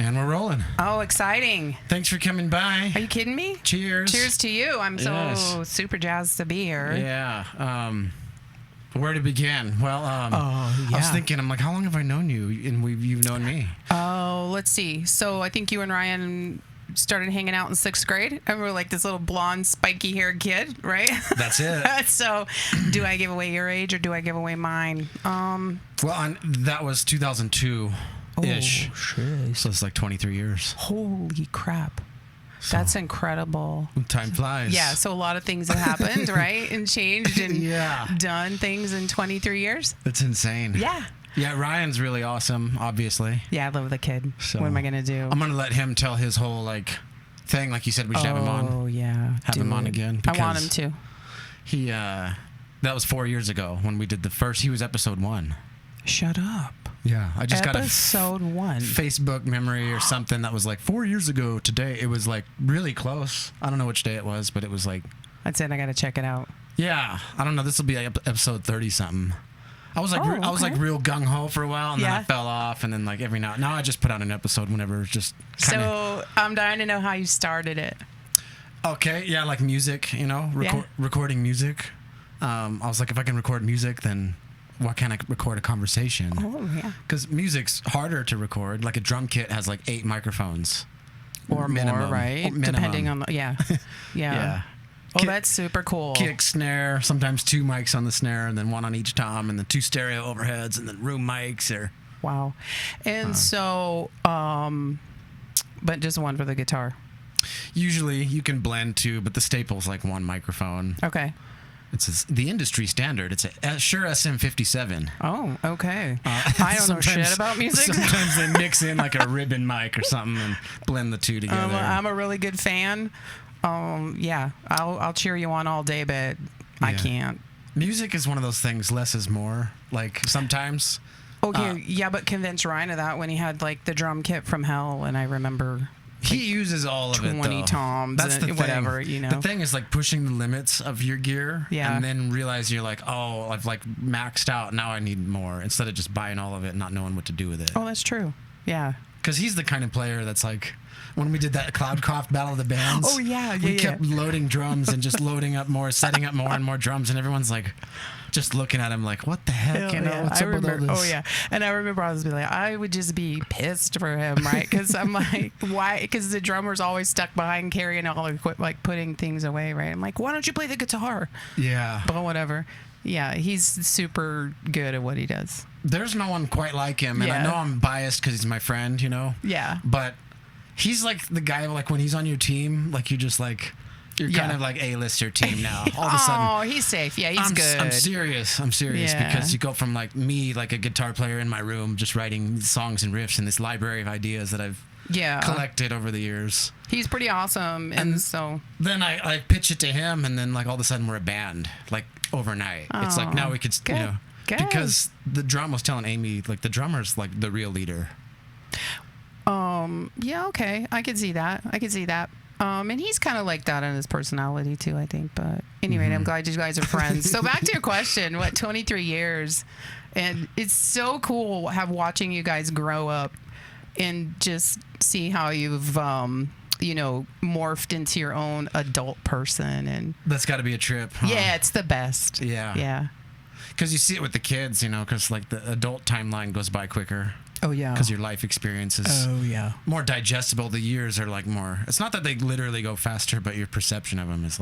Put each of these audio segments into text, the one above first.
And we're rolling. Oh, exciting. Thanks for coming by. Are you kidding me? Cheers. Cheers to you. I'm so super jazzed to be here. Yeah. Where to begin? Well, I was thinking, I'm like, how long have I known you? And you've known me. Oh, let's see. So I think you and Ryan started hanging out in 6th grade. And we were like this little blonde, spiky haired kid, right? That's it. So do I give away your age or do I give away mine? Well, that was 2002-ish. Oh, shit. So it's like 23 years. Holy crap. That's incredible. Time flies. Yeah, so a lot of things have happened, right? And changed and done things in 23 years. That's insane. Yeah. Yeah, Ryan's really awesome, obviously. Yeah, I love the kid. So what am I going to do? I'm going to let him tell his whole, thing. Like you said, we should have him on. Oh, yeah. Have him on again. I want him to. He, that was 4 years ago when we did the first. He was episode 1. Shut up. Yeah, I just got episode 1 Facebook memory or something that was 4 years ago today. It was really close. I don't know which day it was, but it was That's it. I got to check it out. Yeah, I don't know. This will be episode 30 something. I was I was real gung ho for a while, and then I fell off, and then every now I just put out an episode whenever it's just. So I'm dying to know how you started it. Okay, yeah, music, recording music. I was like, if I can record music, then why can't I record a conversation? Oh, yeah. Because music's harder to record. Like a drum kit has 8 microphones. Or minimum, more, right? Depending on yeah. Yeah. Oh, that's super cool. Kick, snare, sometimes 2 mics on the snare, and then 1 on each tom, and then 2 stereo overheads, and then room mics. Wow. And so, but just 1 for the guitar. Usually you can blend 2, but the staple's 1 microphone. Okay. It's the industry standard. It's a Shure SM57. Oh, okay. I don't know shit about music. Sometimes they mix in a ribbon mic or something and blend the 2 together. I'm a really good fan. Yeah, I'll cheer you on all day, but I can't. Music is one of those things. Less is more. Sometimes. Okay, yeah, but convince Ryan of that when he had the drum kit from hell, and I remember. He uses all of it, though. 20 toms. That's the thing. Whatever, The thing is pushing the limits of your gear, and then realize you're oh, I've maxed out. Now I need more. Instead of just buying all of it and not knowing what to do with it. Oh, that's true. Yeah. Because he's the kind of player that's when we did that Cloudcroft Battle of the Bands. Oh yeah, we kept loading drums and just loading up more, setting up more and more drums, and everyone's just looking at him what the heck? What's up with all this? Oh yeah, and I remember I was I would just be pissed for him, right? Because I'm why? Because the drummer's always stuck behind carrying all the equipment, putting things away, right? I'm why don't you play the guitar? Yeah. But whatever. Yeah, he's super good at what he does. There's no one quite like him, and I know I'm biased because he's my friend, Yeah. But he's the guy when he's on your team, you're just you're kind of A-lister team now. All of a sudden. Oh, he's safe. Yeah, he's good. I'm serious because you go from me, a guitar player in my room, just writing songs and riffs in this library of ideas that I've collected over the years. He's pretty awesome, and so then I pitch it to him, and then all of a sudden we're a band, overnight. It's now we could, Good. because the drum was telling Amy, the drummer's the real leader. Yeah, okay. I can see that. And he's kind of like that in his personality too, I think. But anyway, I'm glad you guys are friends. So back to your question, 23 years. And it's so cool watching you guys grow up and just see how you've, morphed into your own adult person. And that's got to be a trip. Huh? Yeah, it's the best. Yeah. Yeah. Because you see it with the kids, because the adult timeline goes by quicker. Oh, yeah. Because your life experience is more digestible. The years are more. It's not that they literally go faster, but your perception of them is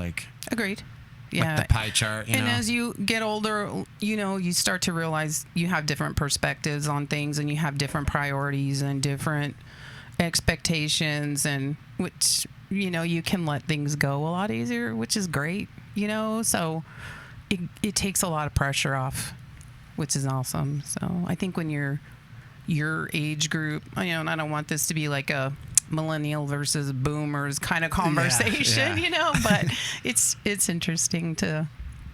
Agreed. Yeah. The pie chart. And as you get older, you start to realize you have different perspectives on things, and you have different priorities and different expectations, and which, you can let things go a lot easier, which is great, So it takes a lot of pressure off, which is awesome. So I think when you're your age group, and I don't want this to be a millennial versus boomers kind of conversation, but it's interesting to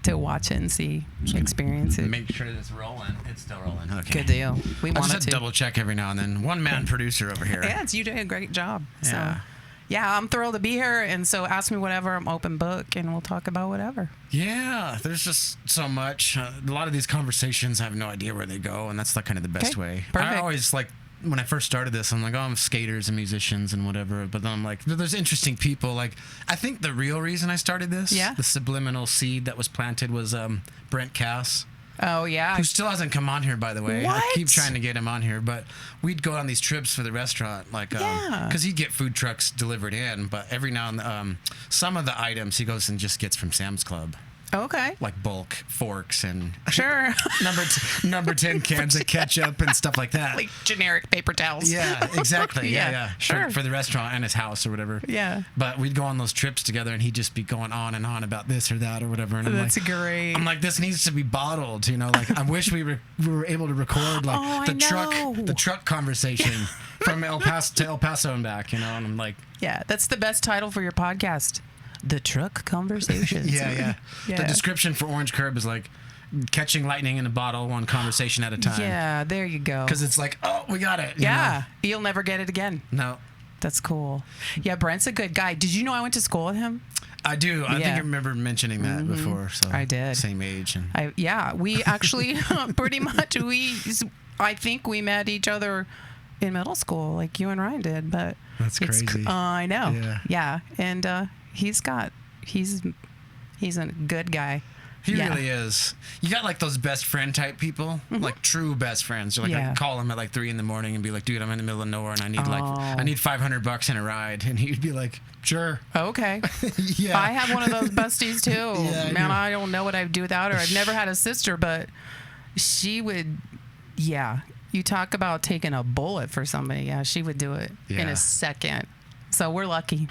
watch it and see, experience it. Make sure it's rolling. It's still rolling. Okay. Good deal. We want it to double check every now and then. One man producer over here. Yeah, you doing a great job. Yeah. So, yeah, I'm thrilled to be here, and so ask me whatever. I'm open book, and we'll talk about whatever. Yeah, there's just so much. A lot of these conversations, I have no idea where they go, and that's kind of the best way. Perfect. I always when I first started this, I'm like, oh, I'm skaters and musicians and whatever. But then I'm like, there's interesting people. Like, I think the real reason I started this, the subliminal seed that was planted was Brent Cass. Oh, yeah. Who still hasn't come on here, by the way. What? I keep trying to get him on here, but we'd go on these trips for the restaurant, like, because he'd get food trucks delivered in, but every now and then, some of the items he goes and just gets from Sam's Club. Okay. Like bulk forks and sure number 10 cans of ketchup and stuff like that. Like generic paper towels. Yeah, exactly. Yeah. Sure. For the restaurant and his house or whatever. Yeah. But we'd go on those trips together and he'd just be going on and on about this or that or whatever. And That's great. I'm like, this needs to be bottled, you know, like I wish we were able to record like the truck conversation from El Paso to El Paso and back, you know, and I'm like, yeah, that's the best title for your podcast. The Truck Conversations. Yeah. The description for Orange Curb is like catching lightning in a bottle, one conversation at a time. Yeah, there you go. Because it's like, oh, we got it. Yeah, you'll never get it again. No. That's cool. Yeah, Brent's a good guy. Did you know I went to school with him? I do. I think I remember mentioning that before. So I did. Same age. And we actually pretty much, I think we met each other in middle school like you and Ryan did. But that's crazy. I know. Yeah. And he's a good guy. He really is. You got like those best friend type people, like true best friends. You're like, I call him at like 3 a.m. and be like, dude, I'm in the middle of nowhere and I need $500 in a ride. And he'd be like, sure. Okay. Yeah. I have one of those besties too. Man, I don't know what I'd do without her. I've never had a sister, but she would, you talk about taking a bullet for somebody. Yeah, she would do it in a second. So we're lucky.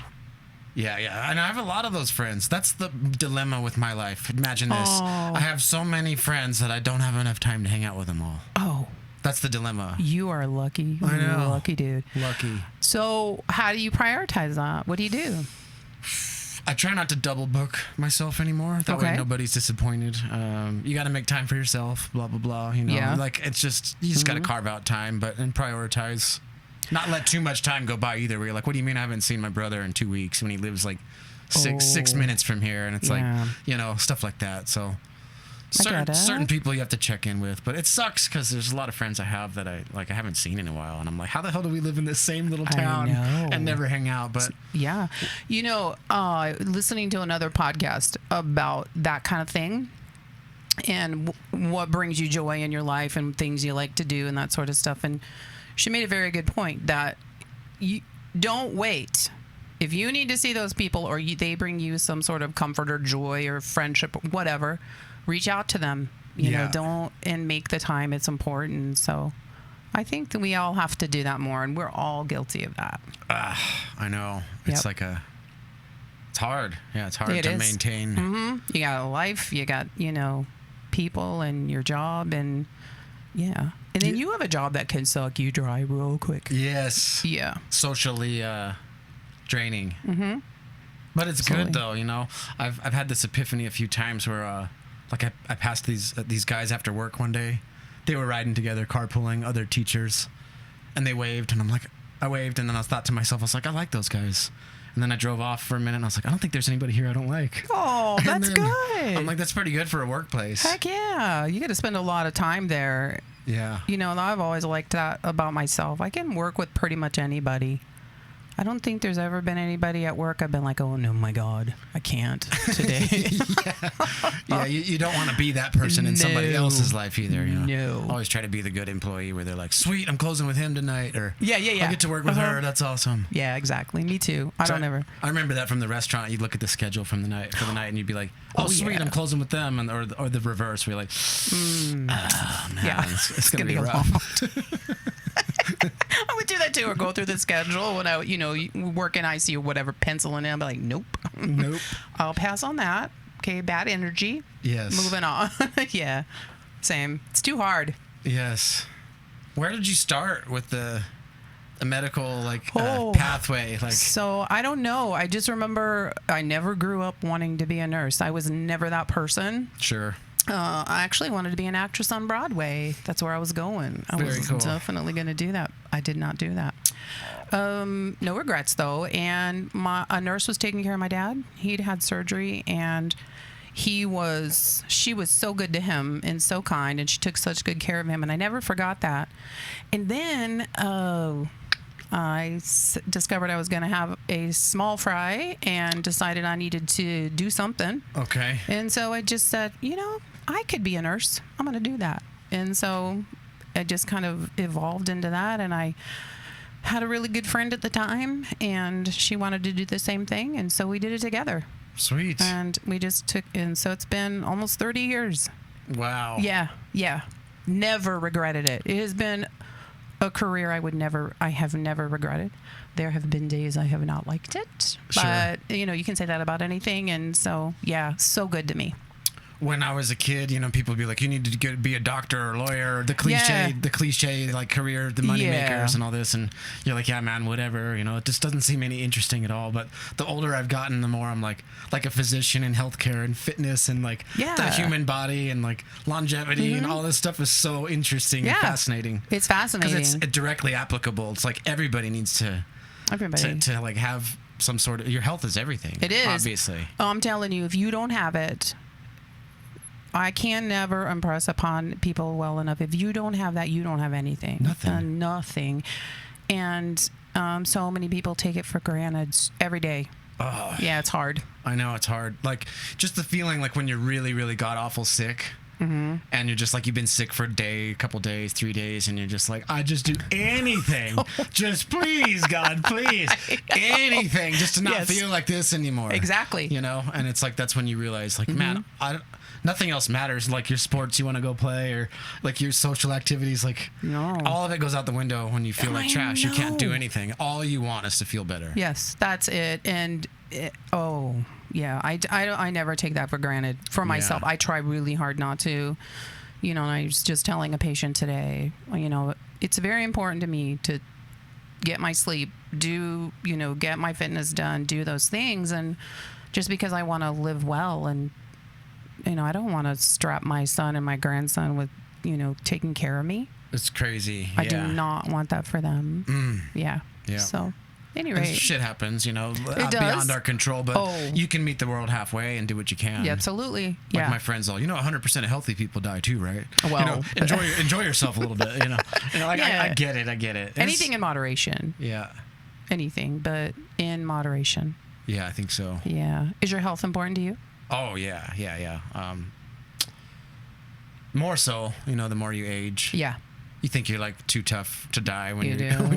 Yeah. And I have a lot of those friends. That's the dilemma with my life. Imagine this. I have so many friends that I don't have enough time to hang out with them all. Oh. That's the dilemma. You are lucky. I know. You're a lucky dude. Lucky. So how do you prioritize that? What do you do? I try not to double book myself anymore. That way nobody's disappointed. You got to make time for yourself, blah, blah, blah. You know, like it's just, you just got to carve out time, and prioritize. Not let too much time go by either. Where you're like, what do you mean I haven't seen my brother in 2 weeks when he lives like six minutes from here? And it's like, you know, stuff like that. So certain people you have to check in with, but it sucks because there's a lot of friends I have that I haven't seen in a while, and I'm like, how the hell do we live in this same little town and never hang out? But you know, listening to another podcast about that kind of thing and what brings you joy in your life and things you like to do and that sort of stuff, and she made a very good point that you don't wait. If you need to see those people or they bring you some sort of comfort or joy or friendship or whatever, reach out to them. You know, don't, and make the time. It's important. So I think that we all have to do that more, and we're all guilty of that. I know. It's like it's hard. Yeah, it's hard to maintain. You got a life, you got, you know, people and your job, and and then you have a job that can suck you dry real quick. Yes. Yeah. Socially draining. But it's good though, you know. I've had this epiphany a few times where like I passed these guys after work one day. They were riding together, carpooling, other teachers, and they waved, and I waved, and then I thought to myself, I was like, I like those guys. And then I drove off for a minute, and I was like, I don't think there's anybody here I don't like. Oh, that's good. I'm like, that's pretty good for a workplace. Heck yeah. You got to spend a lot of time there. Yeah. You know, and I've always liked that about myself. I can work with pretty much anybody. I don't think there's ever been anybody at work I've been like, oh, no, my God, I can't today. You don't want to be that person in somebody else's life either. You know? No. Always try to be the good employee where they're like, sweet, I'm closing with him tonight. Or, I get to work with her. That's awesome. Yeah, exactly. Me too. I remember that from the restaurant. You'd look at the schedule for the night, and you'd be like, oh sweet, I'm closing with them. And, or the reverse, where you're like, oh, man, it's going to be rough. I would do that too, or go through the schedule when I, work in ICU or whatever, penciling in. I'm like, nope. I'll pass on that. Okay, bad energy. Yes. Moving on. Yeah, same. It's too hard. Yes. Where did you start with the medical pathway? So I don't know. I just remember I never grew up wanting to be a nurse. I was never that person. Sure. I actually wanted to be an actress on Broadway. That's where I was going. I was definitely going to do that. I did not do that. No regrets, though. And a nurse was taking care of my dad. He'd had surgery, and she was so good to him and so kind, and she took such good care of him, and I never forgot that. And then discovered I was going to have a small fry and decided I needed to do something. Okay. And so I just said, I could be a nurse. I'm going to do that. And so it just kind of evolved into that. And I had a really good friend at the time, and she wanted to do the same thing. And so we did it together. Sweet. And we just and so it's been almost 30 years. Wow. Yeah. Yeah. Never regretted it. It has been a career I have never regretted. There have been days I have not liked it, but you can say that about anything. And so, yeah, so good to me. When I was a kid, people would be like, you need to be a doctor or a lawyer, the cliche like career, the money makers and all this. And you're like, yeah, man, whatever. It just doesn't seem any interesting at all. But the older I've gotten, the more I'm like a physician in healthcare and fitness and the human body and like longevity and all this stuff is so interesting and fascinating. It's fascinating. Because it's directly applicable. It's like everybody needs to like have some sort of, your health is everything. It is. Obviously. Oh, I'm telling you, if you don't have it, I can never impress upon people well enough. If you don't have that, you don't have anything. Nothing. Nothing. And so many people take it for granted every day. Oh. Yeah, it's hard. I know, it's hard. Like, just the feeling like when you're really, really god-awful sick, and you're just like, you've been sick for a day, a couple days, 3 days, and you're just like, I just do anything. Just please, God, please. Anything just to not feel like this anymore. Exactly. And it's like, that's when you realize, like, man, nothing else matters, like your sports you want to go play or like your social activities, like all of it goes out the window when you feel like trash. You can't do anything. All you want is to feel better. Yes, that's it. And I never take that for granted for myself. I try really hard not to. And I was just telling a patient today, it's very important to me to get my sleep, get my fitness done, do those things. And just because I want to live well, and I don't want to strap my son and my grandson with, taking care of me. It's crazy. I do not want that for them. Yeah. So, anyway. Shit happens, it does. Beyond our control, but you can meet the world halfway and do what you can. Yeah, absolutely. Like my friends all, 100% of healthy people die too, right? Well, enjoy yourself a little bit, I get it. Anything in moderation. Yeah. Anything, but in moderation. Yeah, I think so. Yeah. Is your health important to you? Oh, yeah. More so, the more you age. Yeah. You think you're like too tough to die when you're young,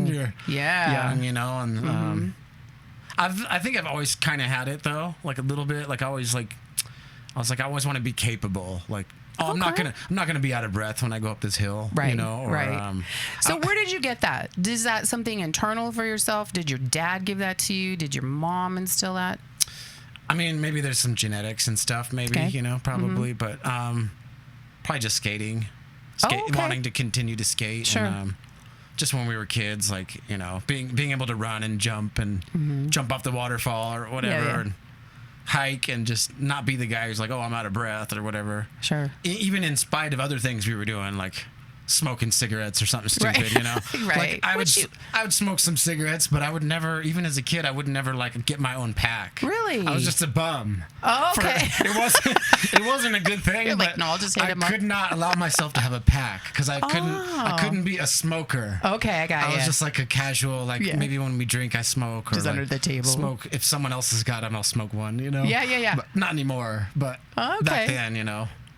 and I think I've always kind of had it though, like a little bit, like I always want to be capable, like I'm not gonna be out of breath when I go up this hill, right? Right. So where did you get that? Is that something internal for yourself? Did your dad give that to you? Did your mom instill that? I mean, maybe there's some genetics and stuff, maybe, probably, but probably just skating. Wanting to continue to skate. Sure. And, just when we were kids, like, being able to run and jump and jump off the waterfall or whatever and hike and just not be the guy who's like, oh, I'm out of breath or whatever. Sure. Even in spite of other things we were doing, like smoking cigarettes or something stupid, Right. Like I would smoke some cigarettes, but I would never, even as a kid, I would never like get my own pack. Really? I was just a bum. Oh, okay. It wasn't a good thing. You're but like, no, I'll just hit him up. I could not allow myself to have a pack because I couldn't be a smoker. Okay, I got you. I was just like a casual, maybe when we drink, I smoke or just under the table. Smoke if someone else has got them, I'll smoke one. Yeah. But not anymore. But back then,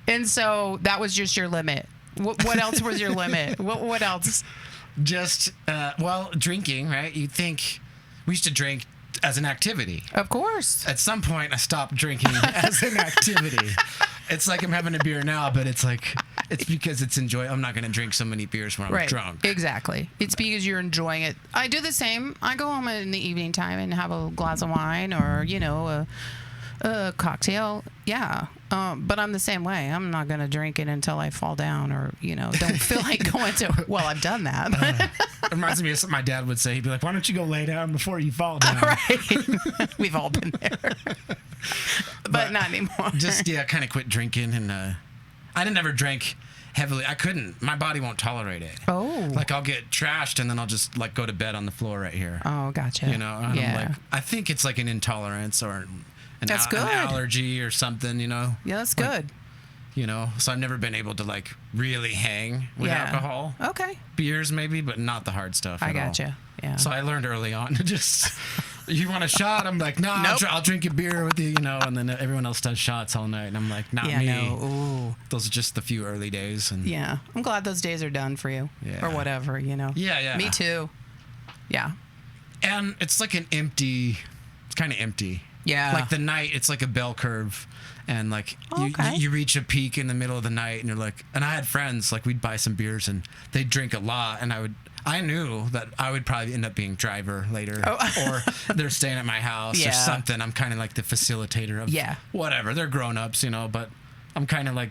And so that was just your limit. What else was your limit? What else? Just, drinking, right? You'd think we used to drink as an activity. Of course. At some point, I stopped drinking as an activity. It's like I'm having a beer now, but it's because it's enjoy. I'm not going to drink so many beers when I'm drunk. Exactly. It's because you're enjoying it. I do the same. I go home in the evening time and have a glass of wine or, a cocktail. Yeah. But I'm the same way. I'm not going to drink it until I fall down or, don't feel like going to. Well, I've done that. It reminds me of something my dad would say. He'd be like, why don't you go lay down before you fall down? Right. We've all been there. but not anymore. Just, kind of quit drinking. And I never drank heavily. I couldn't. My body won't tolerate it. Oh. Like I'll get trashed and then I'll just like go to bed on the floor right here. Oh, gotcha. And I'm like, I think it's like an intolerance or That's good. An allergy or something, Yeah, that's good. So I've never been able to like really hang with alcohol. Okay. Beers maybe, but not the hard stuff. I gotcha. Yeah. So I learned early on to just, you want a shot? I'm like, no, nope. I'll drink a beer with you, and then everyone else does shots all night. And I'm like, not me. No. Ooh. Those are just the few early days. And yeah. I'm glad those days are done for you or whatever, Yeah. Me too. Yeah. And it's like it's kind of empty. Yeah. Like the night, it's like a bell curve. And like you reach a peak in the middle of the night and you're like, and I had friends, like we'd buy some beers and they'd drink a lot. And I knew that I would probably end up being driver later or they're staying at my house or something. I'm kind of like the facilitator of whatever. They're grown-ups, but I'm kind of like,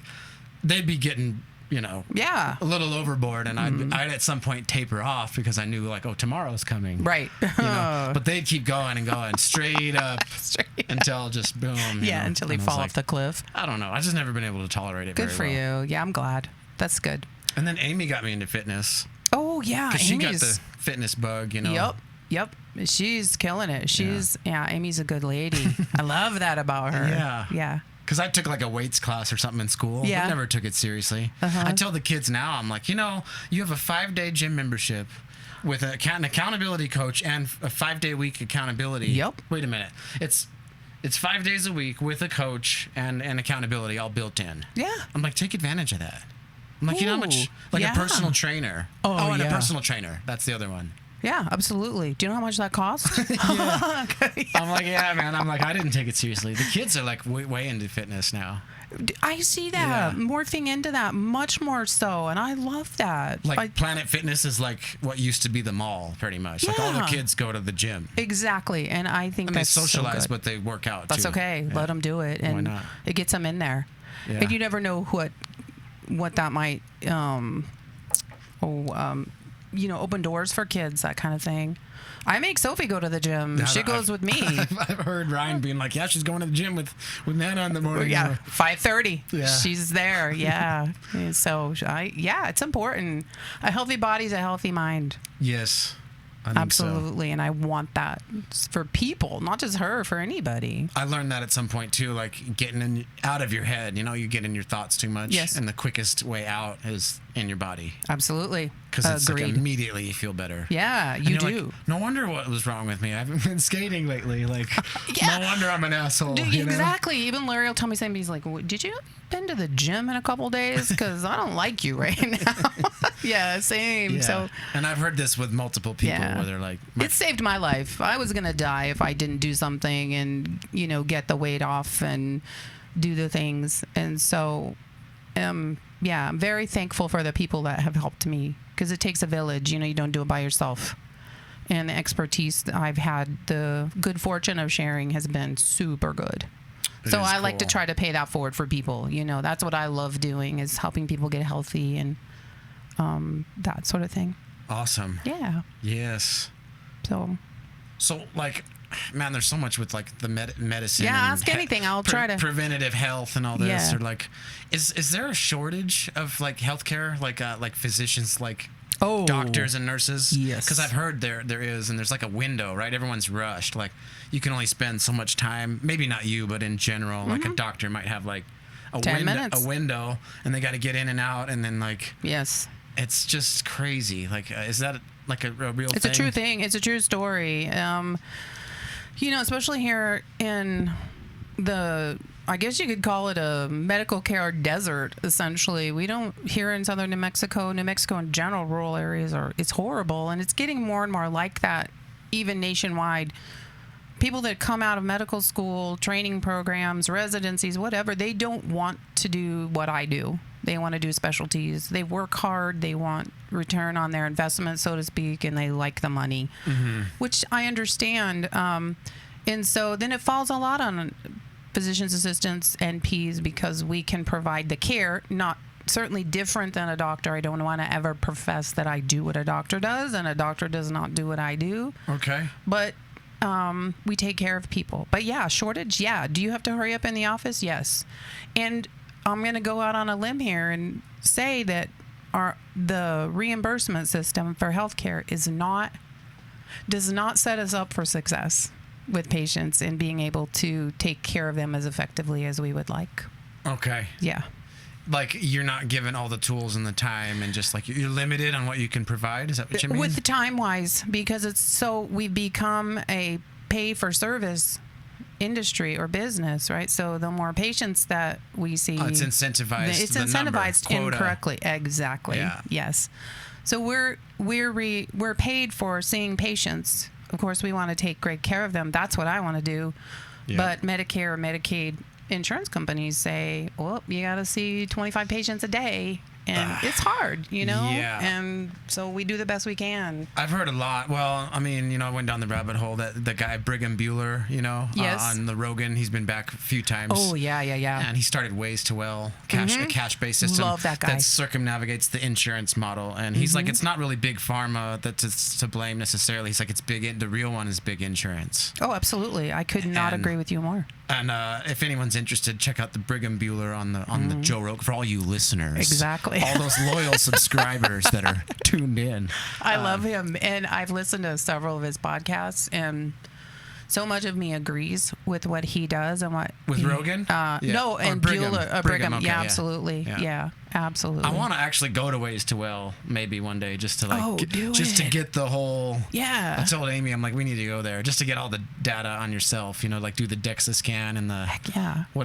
they'd be getting, a little overboard, and I'd at some point taper off because I knew like, oh, tomorrow's coming, right? But they'd keep going and going straight up until just boom. Until they fall off the cliff. I don't know. I just never been able to tolerate it. Good for you. Yeah, I'm glad. That's good. And then Amy got me into fitness. Oh yeah, because she got the fitness bug. Yep. She's killing it. Amy's a good lady. I love that about her. Yeah. Because I took like a weights class or something in school, but never took it seriously. I tell the kids now, I'm like, you have a 5-day gym membership with an accountability coach and a 5-day week accountability. Yep. Wait a minute. It's 5 days a week with a coach and accountability all built in. Yeah. I'm like, take advantage of that. I'm like, how much? Like a personal trainer. And a personal trainer. That's the other one. Yeah, absolutely. Do you know how much that costs? I'm like, yeah, man. I'm like, I didn't take it seriously. The kids are like way into fitness now. I see that morphing into that much more so, and I love that. Like Planet Fitness is like what used to be the mall, pretty much. Like all the kids go to the gym. Exactly, and I think that's they socialize, so good. but they work out. That's too. okay. Let them do it, and why not? It gets them in there. Yeah. And you never know what that might open doors for kids, that kind of thing. I make Sophie go to the gym. She goes with me. I've heard Ryan being like, yeah, she's going to the gym with Nana in the morning. Yeah, 5:30. Yeah. She's there. Yeah. So it's important. A healthy body's a healthy mind. Yes. I think absolutely, so. And I want that for people, not just her, for anybody. I learned that at some point too, like getting out of your head. You get in your thoughts too much. Yes. And the quickest way out is in your body. Absolutely. Because it's like immediately you feel better. Yeah, you do. Like, no wonder what was wrong with me. I haven't been skating lately. Like, no wonder I'm an asshole. Exactly. Even Larry will tell me something. He's like, did you been to the gym in a couple days? Because I don't like you right now. Yeah, same. Yeah. So, and I've heard this with multiple people where they're like, it saved my life. I was going to die if I didn't do something and, get the weight off and do the things. And so, I'm very thankful for the people that have helped me, because it takes a village. You don't do it by yourself. And the expertise that I've had, the good fortune of sharing, has been super good. So I like to try to pay that forward for people. That's what I love doing, is helping people get healthy and that sort of thing. Awesome. Yeah. Yes. So like, man, there's so much with like the medicine. Yeah, ask anything. I'll try to. Preventative health and all this. Yeah. Or like, is there a shortage of like healthcare, like physicians, like doctors and nurses? Yes. Because I've heard there is, and there's like a window, right? Everyone's rushed. Like, you can only spend so much time. Maybe not you, but in general, like a doctor might have like a window, and they got to get in and out, and then like. Yes. It's just crazy. Like, is that like a real thing? It's a true thing. It's a true story. Especially here in I guess you could call it a medical care desert, essentially. We don't, here in southern New Mexico in general, rural areas it's horrible, and it's getting more and more like that, even nationwide. People that come out of medical school, training programs, residencies, whatever, they don't want to do what I do. They want to do specialties. They work hard. They want return on their investment, so to speak, and they like the money, which I understand. And so then it falls a lot on physician's assistants, NPs, because we can provide the care, not certainly different than a doctor. I don't want to ever profess that I do what a doctor does, and a doctor does not do what I do. Okay. But we take care of people. But shortage. Yeah. Do you have to hurry up in the office? Yes. And I'm going to go out on a limb here and say that the reimbursement system for healthcare does not set us up for success. with patients and being able to take care of them as effectively as we would like. Okay. Yeah. Like you're not given all the tools and the time, and just like you're limited on what you can provide. Is that what you mean? With the time wise, because we've become a pay for service industry or business, right? So the more patients that we see, it's incentivized. It's incentivized incorrectly. Exactly. Yeah. Yes. So we're paid for seeing patients. Of course, we want to take great care of them. That's what I want to do. Yeah. But Medicare or Medicaid insurance companies say, well, you got to see 25 patients a day. And it's hard, Yeah. And so we do the best we can. I've heard a lot. Well, I mean, I went down the rabbit hole that the guy Brigham Bueller, Yes. On the Rogan, he's been back a few times. Oh, yeah. And he started Ways to Well, a cash-based system. Love that guy. That circumnavigates the insurance model. And he's like, it's not really big pharma that's to blame necessarily. He's like, the real one is big insurance. Oh, absolutely. I could not agree with you more. And if anyone's interested, check out the Brigham Bueller on the Joe Rogan for all you listeners. Exactly. All those loyal subscribers that are tuned in. I love him, and I've listened to several of his podcasts, and so much of me agrees with what he does and what with Rogan. No, and Brigham. Brigham. Okay, yeah, absolutely. Yeah, absolutely. I want to actually go to Ways to Well maybe one day just to to get the whole. Yeah. I told Amy, I'm like, we need to go there just to get all the data on yourself. Like do the DEXA scan and the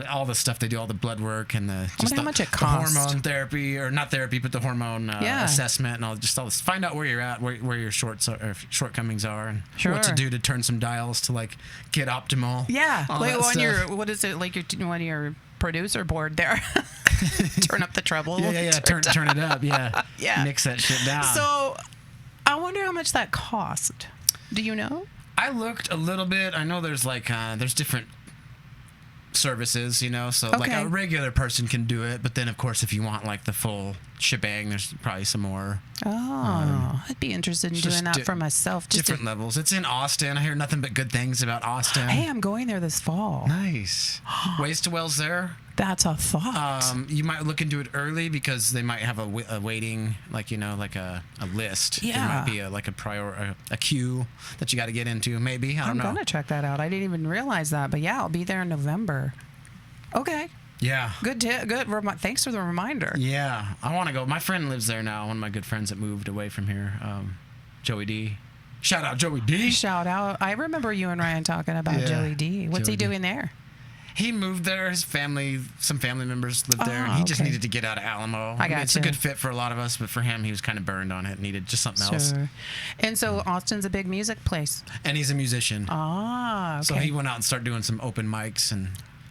all the stuff they do, all the blood work and how much it costs. The hormone therapy, or not therapy, but the hormone assessment and all this. Find out where you're at, where your shortcomings are, and what to do to turn some dials to get optimal. Yeah, what is it like? You're on your producer board there. Turn up the treble. Yeah. Turn it up. Yeah. Yeah. Mix that shit down. So, I wonder how much that cost. Do you know? I looked a little bit. I know there's there's different services, so a regular person can do it, but then of course if you want the full shebang, there's probably some more. I'd be interested in doing that for myself. Different levels. It's in Austin. I hear nothing but good things about Austin. Hey, I'm going there this fall. Nice. Ways to Well's there. That's a thought. You might look into it early because they might have a waiting, a list. Yeah. There might be a queue that you got to get into. Maybe I don't know. I'm gonna check that out. I didn't even realize that, but yeah, I'll be there in November. Okay. Yeah. Good. Thanks for the reminder. Yeah, I want to go. My friend lives there now. One of my good friends that moved away from here, Joey D. Shout out Joey D. Shout out. I remember you and Ryan talking about Joey D. What's he doing there? He moved there. His family, some family members lived there. And he just needed to get out of Alamo. I mean, it's a good fit for a lot of us, but for him, he was kind of burned on it. Needed just something else. And so Austin's a big music place. And he's a musician. Okay. So he went out and started doing some open mics and.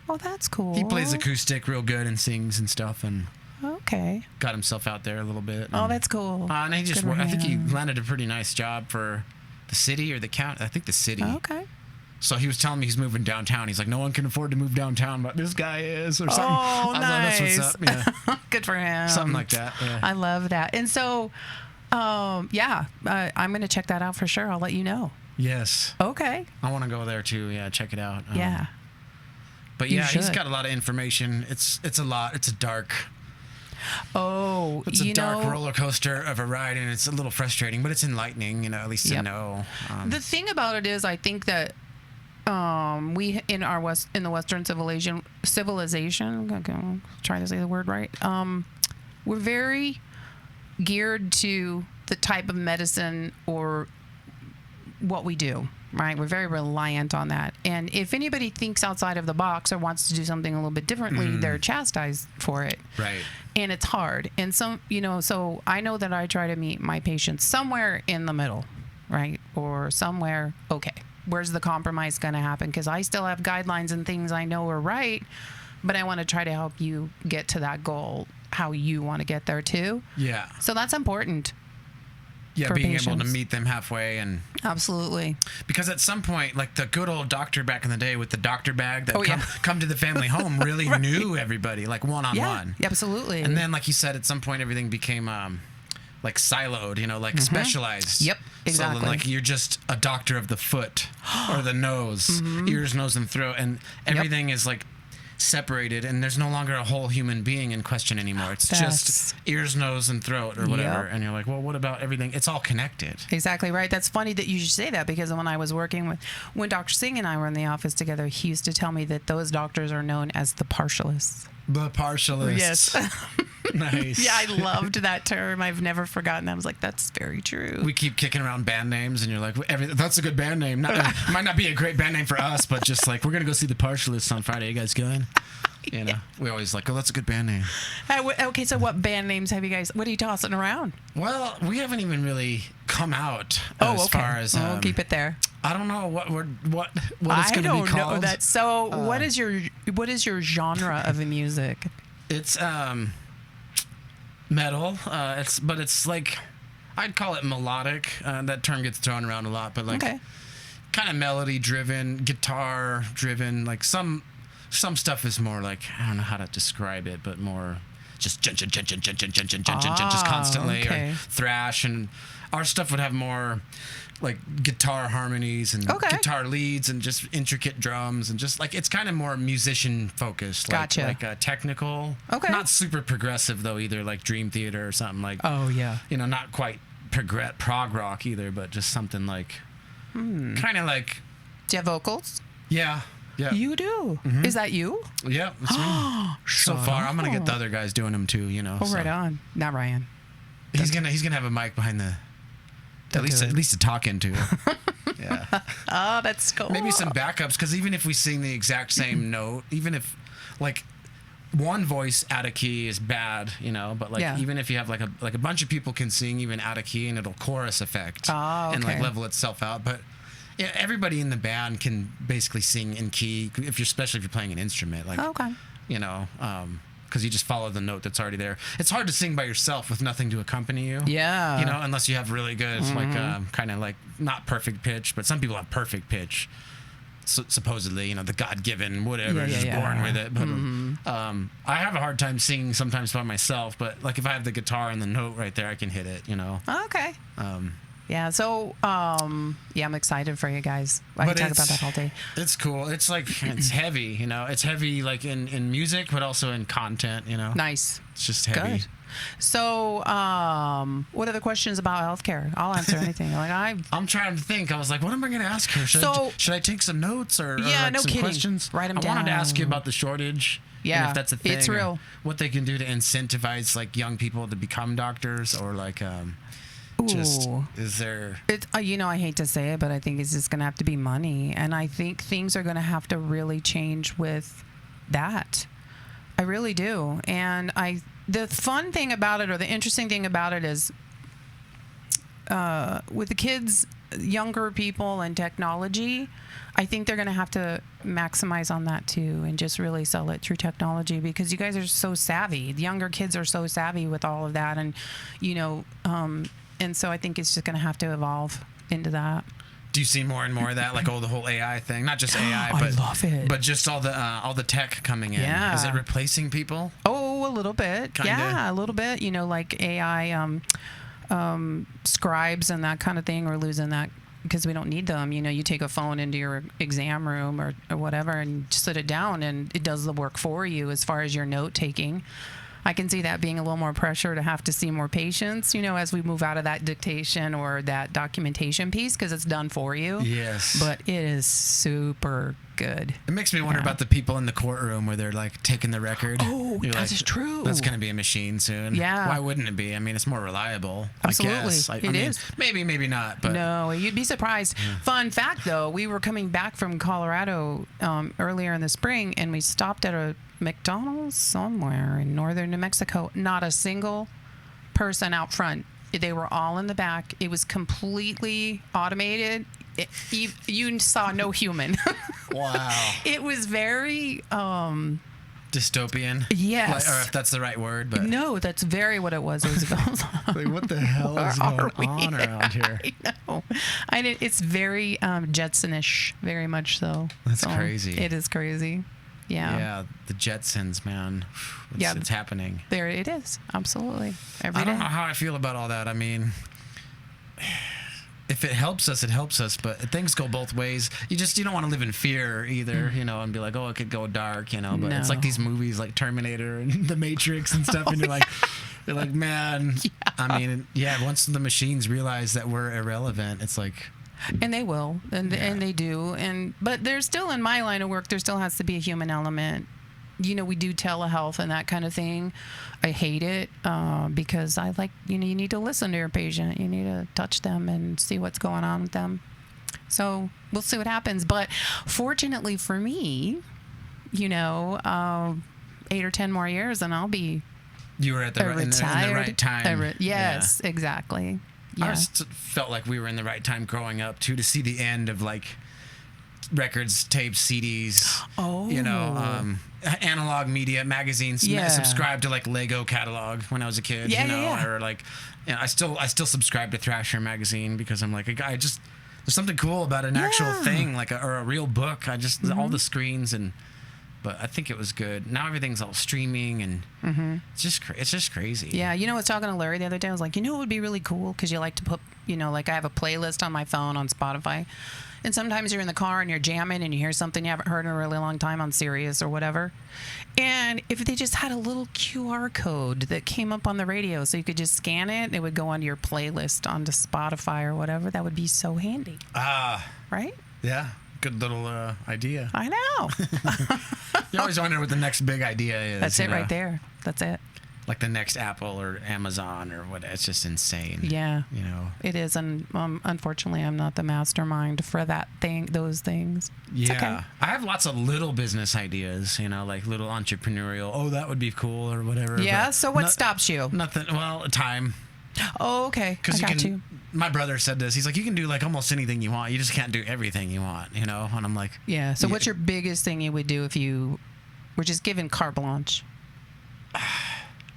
Oh, that's cool. He plays acoustic real good and sings and stuff and. Okay. Got himself out there a little bit. Oh, that's cool. And he just, I think he landed a pretty nice job for the city or the county. I think the city. Okay. So he was telling me he's moving downtown. He's like, no one can afford to move downtown, but this guy is, or something. Oh, nice. That's what's up. Yeah. Good for him. Something like that. Yeah. I love that. And so, I'm going to check that out for sure. I'll let you know. Yes. Okay. I want to go there too. Yeah, check it out. Yeah. But yeah, he's got a lot of information. It's a lot. It's a dark. Oh, it's a dark roller coaster of a ride, and it's a little frustrating, but it's enlightening. At least to know. The thing about it is, I think that. We in the Western civilization, I'm trying to say the word right. We're very geared to the type of medicine or what we do, right? We're very reliant on that. And if anybody thinks outside of the box or wants to do something a little bit differently, they're chastised for it. Right. And it's hard. And so I know that I try to meet my patients somewhere in the middle, right? Or somewhere, okay. Where's the compromise going to happen? Because I still have guidelines and things I know are right, but I want to try to help you get to that goal, how you want to get there too. Yeah. So that's important. Yeah, being able to meet them halfway and absolutely. Because at some point, like the good old doctor back in the day with the doctor bag that come to the family home really right. knew everybody, like one-on-one. Yeah, absolutely. And then, like you said, at some point everything became like siloed, like specialized. Yep, exactly. So then, like, you're just a doctor of the foot or the nose, ears, nose, and throat, and everything is like separated, and there's no longer a whole human being in question anymore. It's just ears, nose, and throat or whatever. Yep. And you're like, well, what about everything? It's all connected. Exactly right. That's funny that you should say that, because when I was working with, when Dr. Singh and I were in the office together, he used to tell me that those doctors are known as the partialists. The partialists. Yes. Nice. Yeah, I loved that term. I've never forgotten that. I was like, that's very true. We keep kicking around band names, and you're like, that's a good band name. Might not be a great band name for us, but just like, we're going to go see the Partialists on Friday. You guys going? You know, we always like, oh, that's a good band name. Okay, so what band names have you guys, what are you tossing around? Well, we haven't even really come out as far as... we'll keep it there. I don't know what it's going to be called. I don't know that. So what is your genre of music? It's metal. It's like, I'd call it melodic. That term gets thrown around a lot, but like kind of melody driven, guitar driven. Like some stuff is more like, I don't know how to describe it, but more just just constantly, or thrash. And our stuff would have more like guitar harmonies and guitar leads and just intricate drums, and just like, it's kind of more musician focused. Gotcha. Like technical. Okay. Not super progressive though either, like Dream Theater or something like. Oh yeah. You know, not quite prog rock either, but just something like kind of like. Do you have vocals? Yeah. Yeah. You do? Mm-hmm. Is that you? Yeah, it's me. So far, I'm gonna get the other guys doing them too. You know. Oh, right on. Not Ryan. He's gonna have a mic behind the. At least to talk into. Yeah. Oh, that's cool. Maybe some backups, because even if we sing the exact same note, even if like one voice out of key is bad, you know, but like even if you have like a bunch of people can sing even out of key, and it'll chorus effect and like level itself out, but. Yeah, everybody in the band can basically sing in key, especially if you're playing an instrument. Like, you know, because you just follow the note that's already there. It's hard to sing by yourself with nothing to accompany you. Yeah. You know, unless you have really good, like, kind of like, not perfect pitch, but some people have perfect pitch. Supposedly, you know, the God-given whatever, just born with it. But I have a hard time singing sometimes by myself, but like if I have the guitar and the note right there, I can hit it, you know. Okay. Yeah, so, I'm excited for you guys. I can talk about that all day. It's cool. It's like, it's heavy, you know. It's heavy, like, in music, but also in content, you know. Nice. It's just heavy. Good. So, what are the questions about healthcare? I'll answer anything. I'm trying to think. I was like, what am I going to ask her? Should I take some notes or like no some kidding. questions? Write them down. I wanted to ask you about the shortage. Yeah, and if that's a thing. It's real. What they can do to incentivize, like, young people to become doctors, or like... is there... I hate to say it, but I think it's just going to have to be money. And I think things are going to have to really change with that. I really do. And the fun thing about it, or the interesting thing about it, is with the kids, younger people, and technology, I think they're going to have to maximize on that too, and just really sell it through technology, because you guys are so savvy. The younger kids are so savvy with all of that. And, and so I think it's just going to have to evolve into that. Do you see more and more of that, like the whole AI thing? Not just AI, but I love it. But just all the tech coming in. Yeah. Is it replacing people? Oh, a little bit. Kinda? Yeah, a little bit. You know, like AI scribes and that kind of thing. We're losing that because we don't need them. You know, you take a phone into your exam room or whatever and just sit it down, and it does the work for you as far as your note taking. I can see that being a little more pressure to have to see more patients, you know, as we move out of that dictation or that documentation piece, because it's done for you. Yes. But it is super good. It makes me wonder about the people in the courtroom where they're like taking the record. Oh, that's true. That's going to be a machine soon. Yeah. Why wouldn't it be? I mean, it's more reliable. Absolutely. I guess. It is. Maybe not. But no, you'd be surprised. Yeah. Fun fact, though, we were coming back from Colorado earlier in the spring, and we stopped at a McDonald's somewhere in northern New Mexico. Not a single person out front. They were all in the back. It was completely automated. You saw no human. Wow. It was very dystopian. Yes. Or if that's the right word, but no, that's very what it was. It was like, what the hell is going on around here? I know. It's very Jetsonish, very much so. That's crazy. It is crazy. Yeah. Yeah, the Jetsons, man. It's happening. There it is. Absolutely. I don't know how I feel about all that. I mean, if it helps us, it helps us. But things go both ways. You don't want to live in fear either, and be like, oh, it could go dark, But it's like these movies like Terminator and The Matrix and stuff, and you're like, man. Yeah. I mean, once the machines realize that we're irrelevant, it's like. And they will, and they do, but there's still, in my line of work, there still has to be a human element. We do telehealth and that kind of thing. I hate it because I like, you need to listen to your patient. You need to touch them and see what's going on with them. So we'll see what happens. But fortunately for me, 8 or 10 more years and I'll be You were at the in the right time. Yes, exactly. Yeah. I just felt like we were in the right time growing up, too, to see the end of, like, records, tapes, CDs. Oh. Analog media, magazines. Yeah. Subscribed to, like, Lego catalog when I was a kid. Or, like, I still subscribe to Thrasher magazine because I'm like, there's something cool about an actual thing, like or a real book. All the screens But I think it was good. Now everything's all streaming, and it's just crazy. Yeah, I was talking to Larry the other day. I was like, it would be really cool because you like to put, like I have a playlist on my phone on Spotify, and sometimes you're in the car and you're jamming and you hear something you haven't heard in a really long time on Sirius or whatever. And if they just had a little QR code that came up on the radio, so you could just scan it, and it would go onto your playlist onto Spotify or whatever, that would be so handy. Right? Yeah. Good little idea. I know. You always wonder what the next big idea is. That's it right there. That's it. Like the next Apple or Amazon or what. It's just insane. Yeah. It is. And unfortunately, I'm not the mastermind for those things. Yeah. Okay. I have lots of little business ideas, like little entrepreneurial, oh, that would be cool or whatever. Yeah. So what stops you? Nothing. Well, time. Oh, okay. I got you. My brother said this. He's like, you can do like almost anything you want. You just can't do everything you want, And I'm like, yeah. So what's your biggest thing you would do if you were just given carte blanche?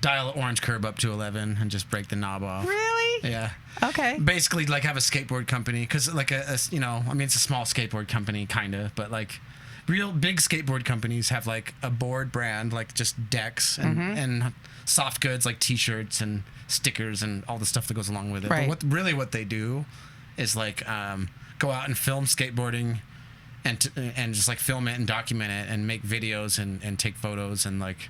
Dial an orange curb up to 11 and just break the knob off. Really? Yeah. Okay. Basically, like have a skateboard company because like it's a small skateboard company kind of, but like real big skateboard companies have like a board brand, like just decks and soft goods like T-shirts and stickers and all the stuff that goes along with it. Right. But what they do is like go out and film skateboarding and just like film it and document it and make videos and take photos and like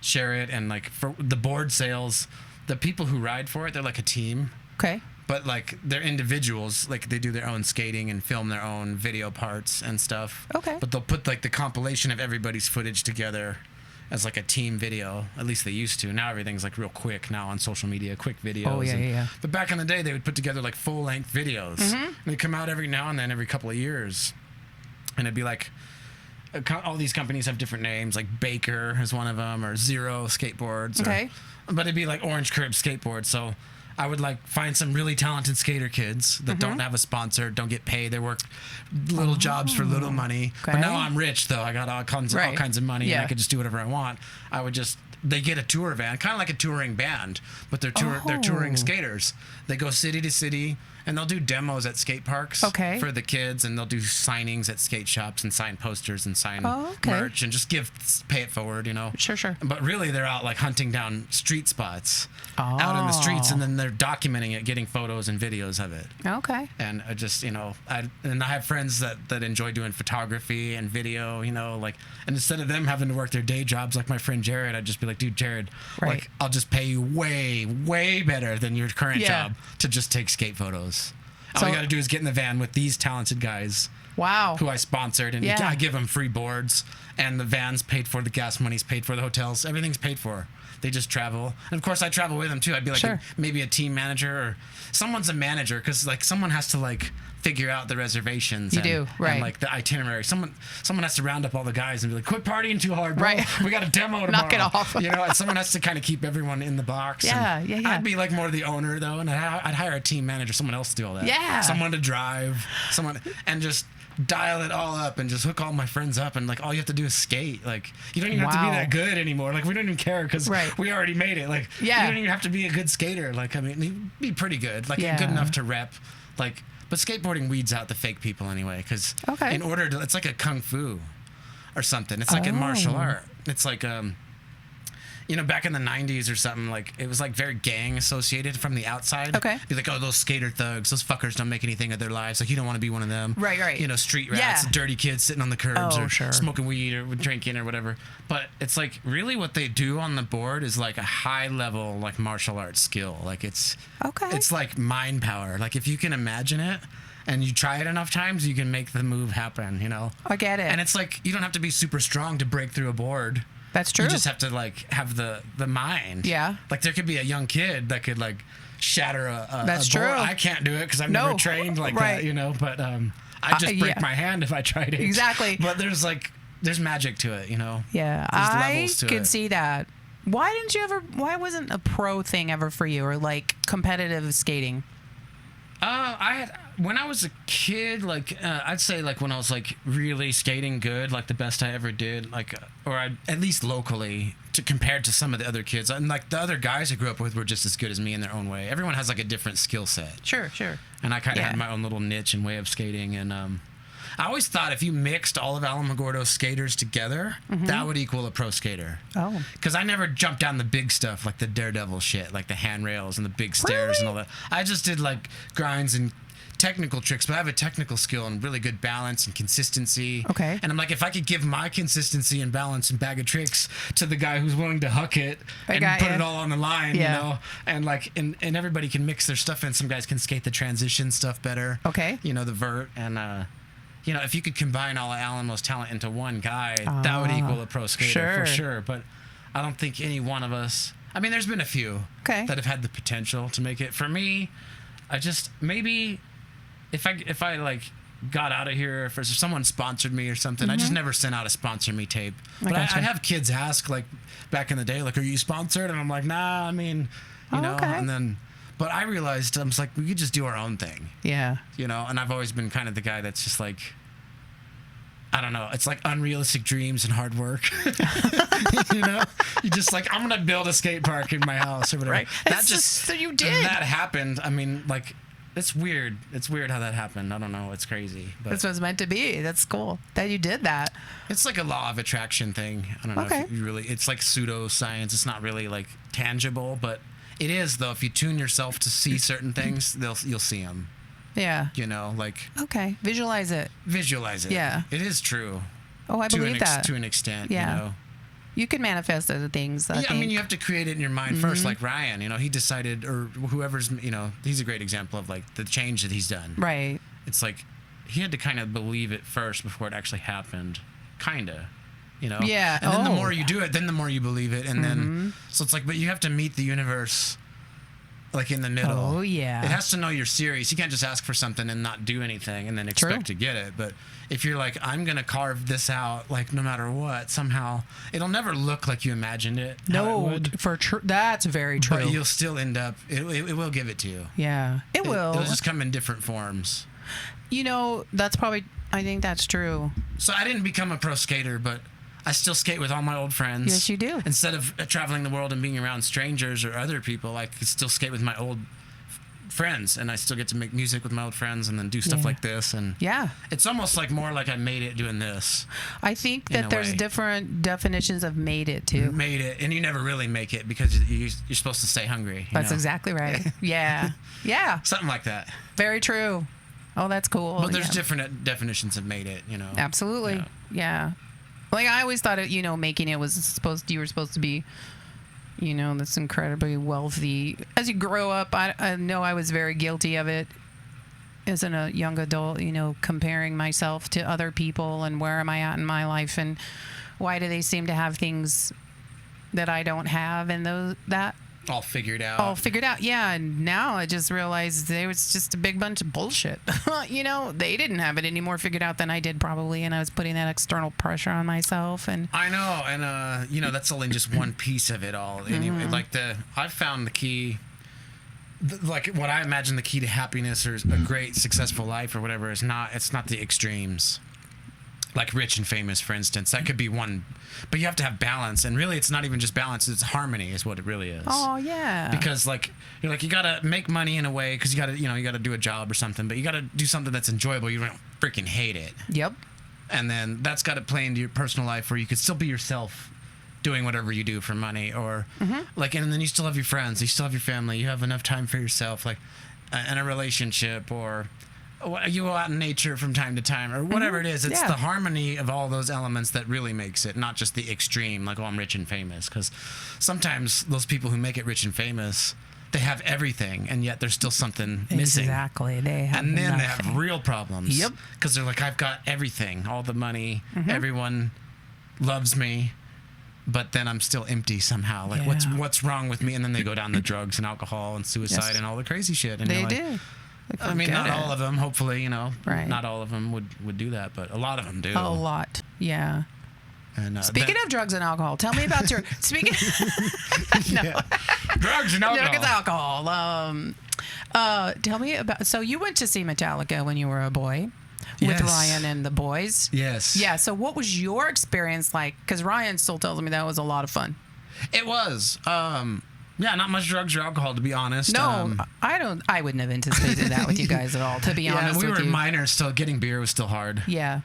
share it. And like for the board sales, the people who ride for it, they're like a team. Okay. But like they're individuals, like they do their own skating and film their own video parts and stuff. Okay. But they'll put like the compilation of everybody's footage together as like a team video. At least they used to. Now everything's like real quick now on social media, quick videos. Oh, yeah. But back in the day, they would put together like full-length videos. And they'd come out every now and then, every couple of years. And it'd be like, all these companies have different names, like Baker is one of them, or Zero Skateboards. Okay. But it'd be like Orange Curb Skateboards. So I would like find some really talented skater kids that don't have a sponsor, don't get paid. They work little jobs for little money. Okay. But now I'm rich though. I got all kinds of money and I could just do whatever I want. They get a tour van, kind of like a touring band, but they're touring skaters. They go city to city and they'll do demos at skate parks for the kids, and they'll do signings at skate shops and sign posters and sign merch and just pay it forward, Sure. But really they're out like hunting down street spots out in the streets, and then they're documenting it, getting photos and videos of it. Okay. And I just, I have friends that enjoy doing photography and video, and instead of them having to work their day jobs like my friend Jared, I'd just be like, dude, Jared, like I'll just pay you way, way better than your current job to just take skate photos. All you got to do is get in the van with these talented guys. Wow. Who I sponsored, and I give them free boards, and the van's paid for, the gas money's paid for, the hotels, everything's paid for. They just travel. And of course I travel with them too. I'd be like maybe a team manager, or someone's a manager, because like someone has to like figure out the reservations. And like the itinerary. Someone has to round up all the guys and be like, quit partying too hard, bro. Right. We got a demo tomorrow. Knock it off. And someone has to kind of keep everyone in the box. Yeah. I'd be like more the owner though, and I'd hire a team manager, someone else to do all that. Yeah. Someone to drive, and just dial it all up and just hook all my friends up, and like all you have to do is skate. Like you don't even have to be that good anymore. Like we don't even care because we already made it. Like you don't even have to be a good skater. Like I mean, you'd be pretty good. Like good enough to rep. Like, but skateboarding weeds out the fake people anyway. Because in order to, it's like a kung fu or something. It's like a martial art. It's like you know, back in the 90s or something, like, it was, like, very gang associated from the outside. Okay. Be like, oh, those skater thugs, those fuckers don't make anything of their lives. Like, you don't want to be one of them. Right. You know, street rats, dirty kids sitting on the curbs or sure. smoking weed or drinking or whatever. But it's, like, really what they do on the board is, like, a high-level, like, martial arts skill. Like, it's like mind power. Like, if you can imagine it, and you try it enough times, you can make the move happen, you know? I get it. And it's like, you don't have to be super strong to break through a board. That's true. You just have to, like, have the mind. Yeah. Like, there could be a young kid that could, like, shatter a That's board. true. I can't do it because I've never trained like that, you know? But I'd just break my hand if I tried it. Exactly. But there's magic to it, you know? Yeah. I could see that. Why wasn't a pro thing ever for you, or, like, competitive skating? When I was a kid, like, I'd say, like, when I was, like, really skating good, like, the best I ever did, like, at least locally, compared to some of the other kids. And, like, the other guys I grew up with were just as good as me in their own way. Everyone has, like, a different skill set. Sure. And I kind of had my own little niche and way of skating. And I always thought if you mixed all of Alamogordo's skaters together, that would equal a pro skater. Oh. Because I never jumped down the big stuff, like the daredevil shit, like the handrails and the big stairs and all that. I just did, like, grinds and technical tricks, but I have a technical skill and really good balance and consistency. Okay. And I'm like, if I could give my consistency and balance and bag of tricks to the guy who's willing to huck it and put it all on the line, you know, and like, and everybody can mix their stuff in. Some guys can skate the transition stuff better. Okay. You know, the vert and, you know, if you could combine all of Alamo's talent into one guy, that would equal a pro skater for sure. But I don't think any one of us. I mean, there's been a few that have had the potential to make it. For me, I just maybe if I like got out of here, if someone sponsored me or something, I just never sent out a sponsor me tape. But I have kids ask, like, back in the day, like, are you sponsored? And I'm like, nah. I mean, you know. And then. But I realized, I was like, we could just do our own thing. Yeah. You know, and I've always been kind of the guy that's just like, I don't know, it's like unrealistic dreams and hard work. You know? You just like, I'm going to build a skate park in my house or whatever. Right. So you did. That happened. I mean, like, it's weird. It's weird how that happened. I don't know. It's crazy. But that's what it's meant to be. That's cool that you did that. It's like a law of attraction thing. I don't know if you really, it's like pseudoscience. It's not really like tangible, but it is, though. If you tune yourself to see certain things, you'll see them. Yeah. You know, like. Okay. Visualize it. Yeah. It is true. Oh, I believe that. To an extent, you know. You can manifest other things. I mean, you have to create it in your mind first. Like Ryan, you know, he decided, or whoever's, you know, he's a great example of, like, the change that he's done. Right. It's like, he had to kind of believe it first before it actually happened. Kind of. You know? Yeah. And then the more you do it, then the more you believe it. And then, so it's like, but you have to meet the universe, like, in the middle. Oh, yeah. It has to know you're serious. You can't just ask for something and not do anything and then expect to get it. But if you're like, I'm going to carve this out, like, no matter what, somehow, it'll never look like you imagined it. No, that's very true. But you'll still end up, it will give it to you. Yeah. It will. It'll just come in different forms. You know, that's probably, I think that's true. So I didn't become a pro skater, but I still skate with all my old friends. Yes, you do. Instead of traveling the world and being around strangers or other people, I could still skate with my old friends, and I still get to make music with my old friends and then do stuff like this. And it's almost like more like I made it doing this. I think that there's different definitions of made it too. Made it, and you never really make it because you're supposed to stay hungry. That's exactly right. Yeah. Something like that. Very true. Oh, that's cool. But there's different definitions of made it, you know. Absolutely. Yeah. Like, I always thought, you know, making it was you were supposed to be, you know, this incredibly wealthy. As you grow up, I know I was very guilty of it as a young adult, you know, comparing myself to other people and where am I at in my life and why do they seem to have things that I don't have and that. All figured out. Yeah. And now I just realized it was just a big bunch of bullshit. You know, they didn't have it any more figured out than I did probably. And I was putting that external pressure on myself. And I know. And, you know, that's only just one piece of it all. Anyway, like I've found the key, like what I imagine the key to happiness or a great successful life or whatever it's not the extremes. Like rich and famous, for instance. That could be one. But you have to have balance. And really, it's not even just balance. It's harmony is what it really is. Oh, yeah. Because, like, you're like, you got to make money in a way because you got to do a job or something. But you got to do something that's enjoyable. You don't freaking hate it. Yep. And then that's got to play into your personal life where you could still be yourself doing whatever you do for money, or like, and then you still have your friends, you still have your family, you have enough time for yourself, like in a relationship, or you go out in nature from time to time, or whatever it is. It's the harmony of all those elements that really makes it, not just the extreme, like, oh, I'm rich and famous. Because sometimes those people who make it rich and famous, they have everything, and yet there's still something missing. Exactly. They have and then nothing. they have real problems. Yep. Because they're like, I've got everything, all the money, everyone loves me, but then I'm still empty somehow. Like, what's wrong with me? And then they go down the drugs and alcohol and suicide and all the crazy shit. And they like, do. I mean, not all of them, hopefully, Right. not all of them would do that, but a lot of them do. A lot. Yeah. And, speaking of drugs and alcohol, tell me about your drugs and alcohol. Drugs and alcohol. Tell me about. So you went to see Metallica when you were a boy with Ryan and the boys. Yes. Yeah. So what was your experience like? Because Ryan still tells me that was a lot of fun. It was. Yeah, not much drugs or alcohol, to be honest. No, I wouldn't have anticipated that with you guys at all, to be honest with you. We were minors still. Getting beer was still hard. Yeah.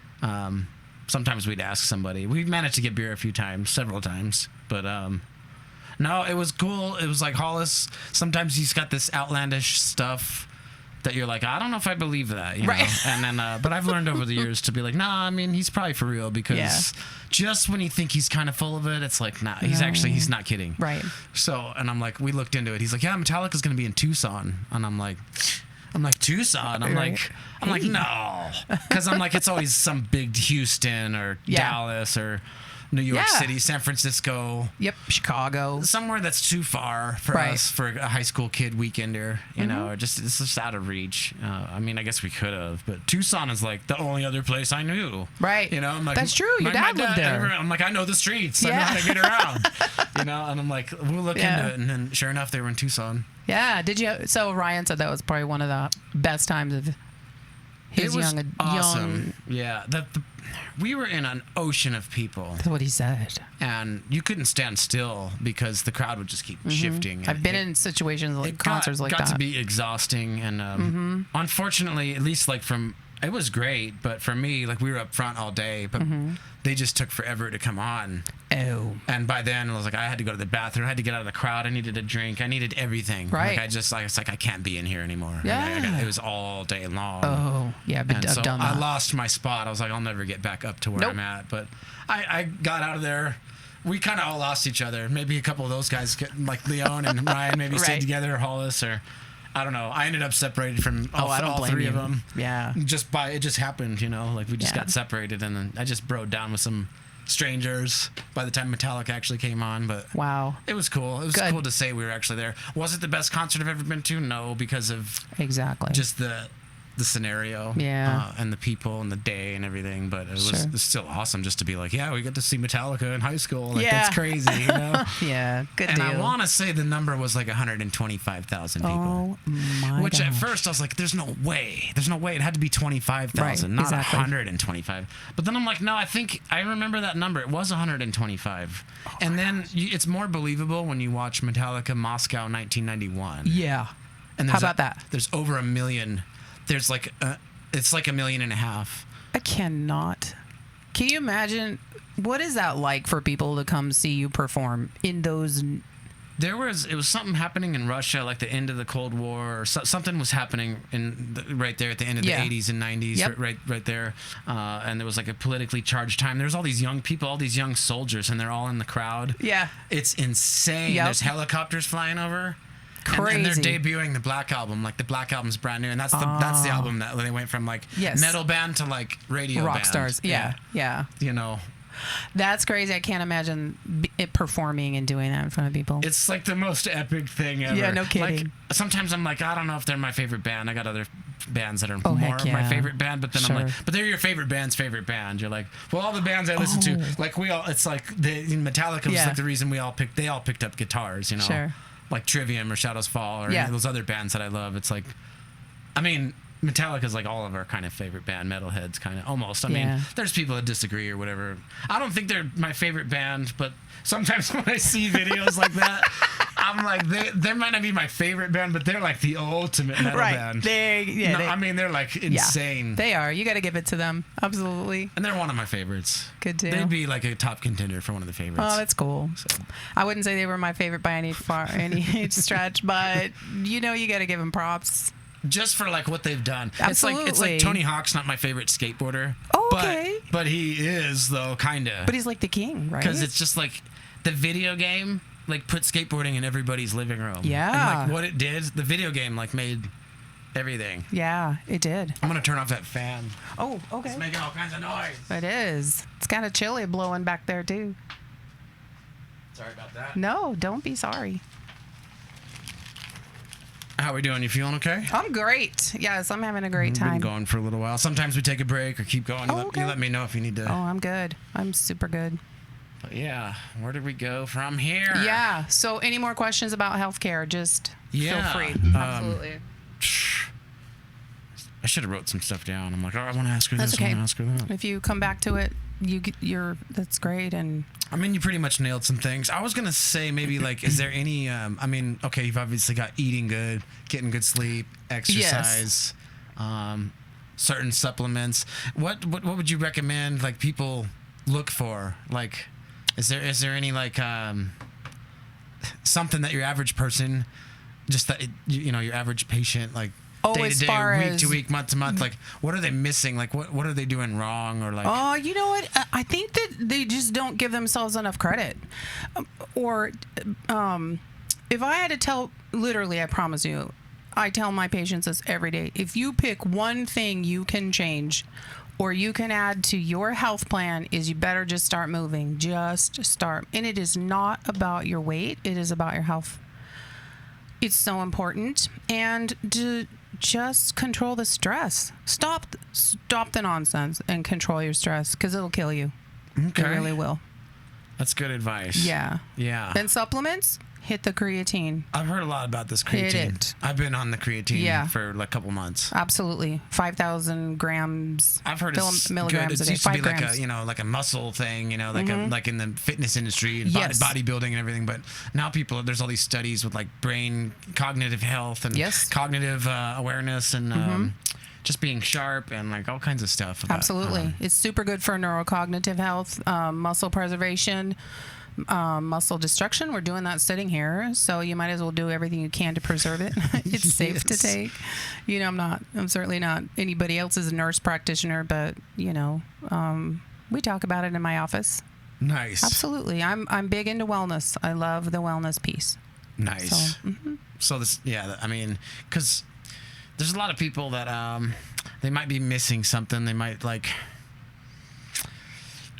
Sometimes we'd ask somebody. We managed to get beer several times. But no, it was cool. It was like Hollis. Sometimes he's got this outlandish stuff that you're like, I don't know if I believe that, you know? And then, but I've learned over the years to be like, nah, I mean, he's probably for real, because just when you think he's kind of full of it, it's like, nah, he's not kidding. Right. So, and I'm like, we looked into it. He's like, yeah, Metallica's going to be in Tucson. And I'm like, Tucson? I'm like, no. Because I'm like, it's always some big Houston or Dallas or New York City, San Francisco. Yep, Chicago. Somewhere that's too far for us, for a high school kid weekender, you know, or it's just out of reach. I mean, I guess we could have, but Tucson is like the only other place I knew. Right. You know, I'm like, that's true. Your dad lived there. I'm like, I know the streets. I know how to get around. You know, and I'm like, we'll look into it. And then sure enough, they were in Tucson. Yeah. Did you? So Ryan said that was probably one of the best times of his awesome. Yeah. We were in an ocean of people. That's what he said. And you couldn't stand still because the crowd would just keep shifting. I've been in situations like concerts like that. It got to be exhausting. And unfortunately, at least like it was great, but for me, like, we were up front all day, but they just took forever to come on. Oh. And by then, I was like, I had to go to the bathroom. I had to get out of the crowd. I needed a drink. I needed everything. Right. Like, it's like, I can't be in here anymore. Yeah. It was all day long. Oh, yeah. I've done that. I lost my spot. I was like, I'll never get back up to where I'm at. But I got out of there. We kind of all lost each other. Maybe a couple of those guys, like Leon and Ryan, maybe stayed together, or Hollis, or I don't know. I ended up separated from all three of them. Yeah. It just happened, you know. Like, we just got separated, and then I just broke down with some strangers by the time Metallica actually came on. But wow, it was cool. It was cool to say we were actually there. Was it the best concert I've ever been to? No, because of just the scenario, and the people and the day and everything. But it was still awesome just to be like, we got to see Metallica in high school. Like, that's crazy, you know? Good and deal. I want to say the number was like 125,000 people. Oh my Which at first I was like, there's no way. It had to be 25,000, not 125. But then I'm like, no, I remember that number. It was 125. And then it's more believable when you watch Metallica Moscow 1991. Yeah. And how about that? There's over 1 million. There's like it's like 1.5 million. I cannot. Can you imagine what is that like for people to come see you perform in those? It was something happening in Russia, like the end of the Cold War, or something was happening right there at the end of the 80s and 90s, right there. And there was like a politically charged time. There's all these young people, all these young soldiers, and they're all in the crowd. Yeah, it's insane. There's helicopters flying over. Crazy. And they're debuting the Black Album. Like, the Black Album's brand new, and that's the album that they went from like metal band to like radio rock band. stars. Yeah. You know, that's crazy. I can't imagine it performing and doing that in front of people. It's like the most epic thing ever. Yeah, no kidding. Like, sometimes I'm like, I don't know if they're my favorite band. I got other bands that are more my favorite band, but then I'm like, but they're your favorite band's favorite band. You're like, well, all the bands I listen to, like, it's like Metallica was like the reason they all picked up guitars, you know. Sure. Like Trivium or Shadows Fall or any of those other bands that I love. It's like, I mean, Metallica's like all of our kind of favorite band, metalheads kind of, almost. I mean, there's people that disagree or whatever. I don't think they're my favorite band, but sometimes when I see videos like that, I'm like, they might not be my favorite band, but they're like the ultimate metal band. I mean, they're like insane. Yeah, they are. You got to give it to them. Absolutely. And they're one of my favorites. Good deal. They'd be like a top contender for one of the favorites. Oh, that's cool. So. I wouldn't say they were my favorite by any stretch, but you got to give them props. Just for like what they've done. Absolutely. It's like Tony Hawk's not my favorite skateboarder. Oh, okay. But he is though, kinda. But he's like the king, right? Because it's just like the video game like put skateboarding in everybody's living room. Yeah. And like what it did, the video game like made everything. Yeah, it did. I'm gonna turn off that fan. Oh, okay. It's making all kinds of noise. It is. It's kind of chilly blowing back there too. Sorry about that. No, don't be sorry. How are we doing? You feeling okay? I'm great. Yes, I'm having a great time. We've been going for a little while. Sometimes we take a break or keep going. You let me know if you need to. Oh, I'm good. I'm super good. But yeah, where did we go from here? Yeah. So any more questions about healthcare, just feel free. Absolutely. I should have wrote some stuff down. I'm like, I want to ask her this. Okay. I want to ask her that. If you come back to it, that's great. And I mean, you pretty much nailed some things. I was gonna say maybe like, is there any? I mean, okay, you've obviously got eating good, getting good sleep, exercise, certain supplements. What would you recommend? Like people look for? Like, is there any like something that your average person, just that your average patient like. Day to day, week to week, month to month, like what are they missing? Like what are they doing wrong? Or like you know what? I think that they just don't give themselves enough credit. Or if I had to tell, literally, I promise you, I tell my patients this every day. If you pick one thing you can change or you can add to your health plan, is you better just start moving. Just start. And it is not about your weight. It is about your health. It's so important. And just control the stress. Stop the nonsense and control your stress, because it'll kill you. Okay. It really will. That's good advice. Yeah. Yeah. And supplements, hit the creatine. I've heard a lot about this creatine. Hit it. I've been on the creatine for like a couple months. Absolutely. 5,000 grams. I've heard it's milligrams good. It a day. used to be 5 grams. like a muscle thing, like in the fitness industry and bodybuilding and everything. But now there's all these studies with like brain cognitive health and cognitive awareness and just being sharp and like all kinds of stuff. Absolutely. It's super good for neurocognitive health, muscle preservation, muscle destruction. We're doing that sitting here, so you might as well do everything you can to preserve it. It's safe to take. I'm certainly not anybody else's nurse practitioner, but we talk about it in my office. Nice. Absolutely. I'm big into wellness. I love the wellness piece. Nice. So this, I mean, because there's a lot of people that they might be missing something. They might like,